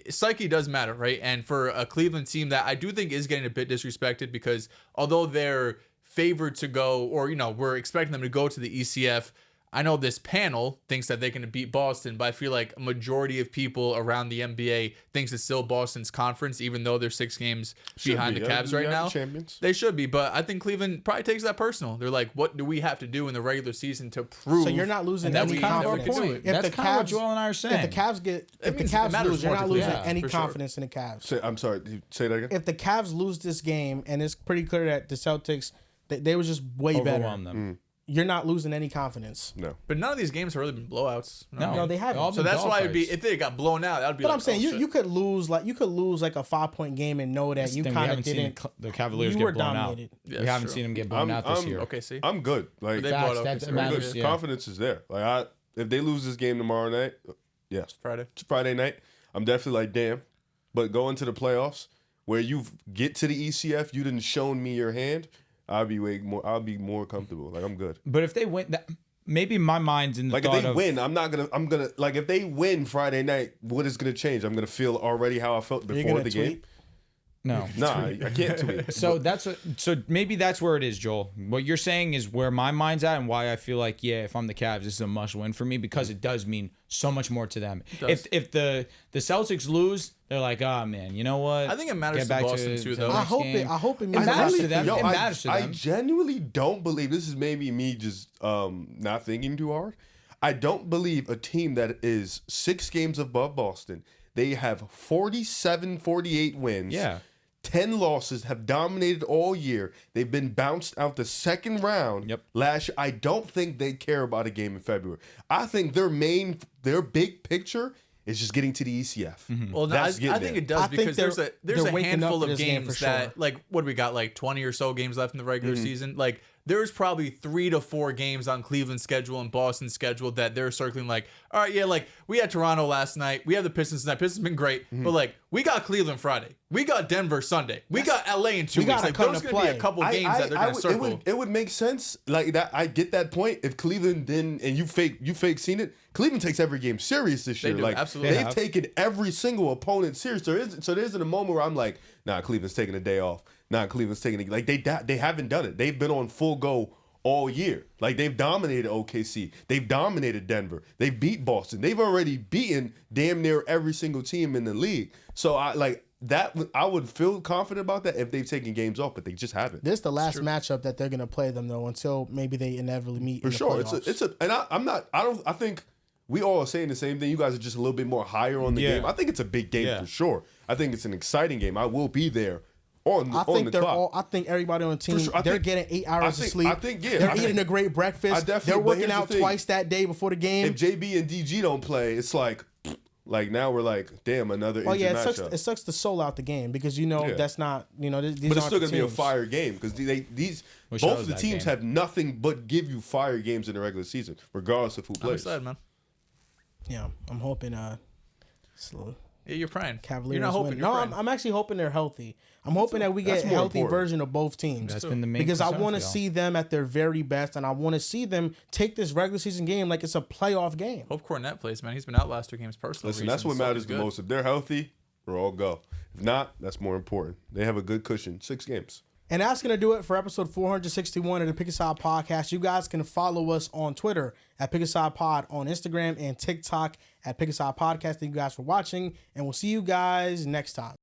S7: psyche does matter, right? And for a Cleveland team that I do think is getting a bit disrespected, because although they're favored to go, or, we're expecting them to go to the ECF, I know this panel thinks that they can beat Boston, but I feel like a majority of people around the NBA thinks it's still Boston's conference, even though they're 6 games behind the Cavs right now.
S8: Champions.
S7: They should be, but I think Cleveland probably takes that personal. They're like, what do we have to do in the regular season to prove?
S1: So you're not losing
S2: That's
S1: any
S2: kind of our
S1: confidence.
S2: point.
S1: If
S2: That's
S1: the
S2: kind of what
S1: Cavs-
S2: Joel and I are saying.
S1: If the
S7: means it
S1: Cavs
S7: matters
S1: lose, you're
S7: more
S1: not
S7: to
S1: losing
S7: Cleveland,
S1: any
S7: for sure.
S1: confidence in the Cavs.
S8: I'm sorry. Say that again.
S1: If the Cavs lose this game, and it's pretty clear that the Celtics, they were just way better.
S2: Overwhelm them.
S1: You're not losing any confidence.
S8: No.
S7: But none of these games have really been blowouts.
S1: No, they haven't.
S2: all
S7: So
S2: been
S7: that's why it'd be,
S2: dogfights.
S7: if they got blown out, that'd be.
S1: But
S7: like,
S1: I'm saying
S7: oh,
S1: you could lose like a 5-point game and know that
S2: That's
S1: you
S2: the thing, we
S1: kind of
S2: haven't seen
S1: didn't.
S2: the Cavaliers
S1: you
S2: get
S1: were
S2: blown
S1: dominated.
S2: out.
S7: Yeah,
S2: we haven't
S7: true.
S2: seen them get blown out this year.
S7: Okay, see.
S8: I'm good. Like
S7: They
S2: Facts,
S7: brought up
S2: that
S7: this
S8: I'm
S2: matters.
S8: good.
S2: Yeah.
S8: Confidence is there. Like if they lose this game tomorrow night, yes,
S7: Friday.
S8: it's Friday night. I'm definitely like, damn. But going to the playoffs where you get to the ECF, you didn't show me your hand. I'll be more comfortable. Like I'm good.
S2: But if they win, maybe my mind's in the
S8: Like if
S2: thought
S8: they
S2: of
S8: win, I'm gonna like if they win Friday night, what is gonna change? I'm gonna feel already how I felt
S1: Are you
S8: before
S1: gonna
S8: the game.
S1: tweet?
S2: no.
S8: Nah, I can't tweet.
S2: So maybe that's where it is, Joel. What you're saying is where my mind's at, and why I feel like, yeah, if I'm the Cavs, this is a must win for me, because it does mean so much more to them.
S7: does.
S2: If the Celtics lose, they're like, oh man, you know what?
S7: I think it matters
S2: Get
S7: to
S2: back
S7: Boston too,
S2: the
S7: though.
S2: next
S1: I hope
S2: game.
S1: it
S2: It
S1: means a lot
S2: matters
S1: to
S2: to them.
S1: them.
S2: It matters to
S8: I
S2: them.
S8: genuinely don't believe this is maybe me just not thinking too hard. I don't believe a team that is 6 games above Boston. They have 47-48 wins.
S2: Yeah.
S8: 10 losses, have dominated all year. They've been bounced out the second round.
S2: Yep.
S8: Last year. I don't think they care about a game in February. I think their big picture is just getting to the ECF.
S7: Well, no, I
S8: That's getting
S7: think
S8: there.
S7: it does,
S1: I think
S7: because there's
S1: they're
S7: a
S1: waking up
S7: handful
S1: for
S7: of
S1: this game
S7: games
S1: for
S7: that,
S1: sure.
S7: like, what do we got, like 20 or so games left in the regular season? Like, there's probably 3 to 4 games on Cleveland's schedule and Boston's schedule that they're circling like, all right, yeah, like we had Toronto last night. We have the Pistons tonight. Pistons been great. But like, we got Cleveland Friday. We got Denver Sunday. We got LA in 2
S1: We
S7: weeks.
S1: gotta
S7: Like,
S1: come
S7: there's
S1: to
S7: going to be
S1: play.
S7: a couple games that they're going to circle.
S8: It would make sense like that. I get that point. If Cleveland didn't, and you fake seen it, Cleveland takes every game serious this year.
S7: do,
S8: Like
S7: absolutely.
S8: they've taken every single opponent serious. There isn't a moment where I'm like, nah, Cleveland's taking a day off. Nah, Cleveland's taking like they haven't done it. They've been on full go all year. Like they've dominated OKC. They've dominated Denver. They've beat Boston. They've already beaten damn near every single team in the league. So I would feel confident about that if they've taken games off, but they just haven't.
S1: This is the last matchup that they're gonna play them though, until maybe they inevitably meet.
S8: For
S1: in the
S8: sure.
S1: playoffs.
S8: I think we all are saying the same thing. You guys are just a little bit more higher on the
S2: Yeah.
S8: game. I think it's a big game
S2: Yeah.
S8: for sure. I think it's an exciting game. I will be there on
S1: I
S8: the
S1: think they're
S8: clock.
S1: all. I think everybody on the team.
S8: sure. I
S1: They're
S8: think-
S1: getting 8 hours of sleep.
S8: I think, yeah.
S1: They're
S8: I
S1: eating
S8: think-
S1: a great breakfast.
S8: I definitely-
S1: They're
S8: but
S1: working
S8: here's the
S1: out
S8: thing.
S1: twice that day before the game.
S8: If JB and DG don't play, it's like now we're like, damn, another
S1: Oh yeah,
S8: matchup.
S1: it sucks to soul out the game because
S8: Yeah.
S1: that's not these
S8: But it's
S1: aren't
S8: still
S1: the
S8: gonna be a
S1: teams.
S8: fire game because these
S2: Wish
S8: both
S2: I
S8: of
S2: was
S8: the
S2: that
S8: teams
S2: game.
S8: have nothing but give you fire games in the regular season, regardless of who
S7: I'm
S8: plays.
S7: excited, man.
S1: Yeah, I'm hoping.
S7: Yeah, you're praying.
S1: Cavaliers
S7: You're not hoping.
S1: win.
S7: You're
S1: No,
S7: praying.
S1: I'm actually hoping they're healthy. I'm hoping that we get
S8: that's
S1: a
S8: more
S1: healthy
S8: important.
S1: version of both teams.
S2: That's been the main
S1: Because I
S2: concern
S1: want to
S2: for y'all.
S1: see them at their very best, and I want to see them take this regular season game like it's a playoff game.
S7: Hope Cornette plays, man. He's been out last 2 games personally.
S8: Listen, that's what matters the most. If they're healthy, we're all go. If not, that's more important. They have a good cushion. 6 games.
S1: And that's going to do it for episode 461 of the Pick a Side Podcast. You guys can follow us on Twitter at Pick a Side Pod, on Instagram and TikTok at Pick a Side Podcast. Thank you guys for watching, and we'll see you guys next time.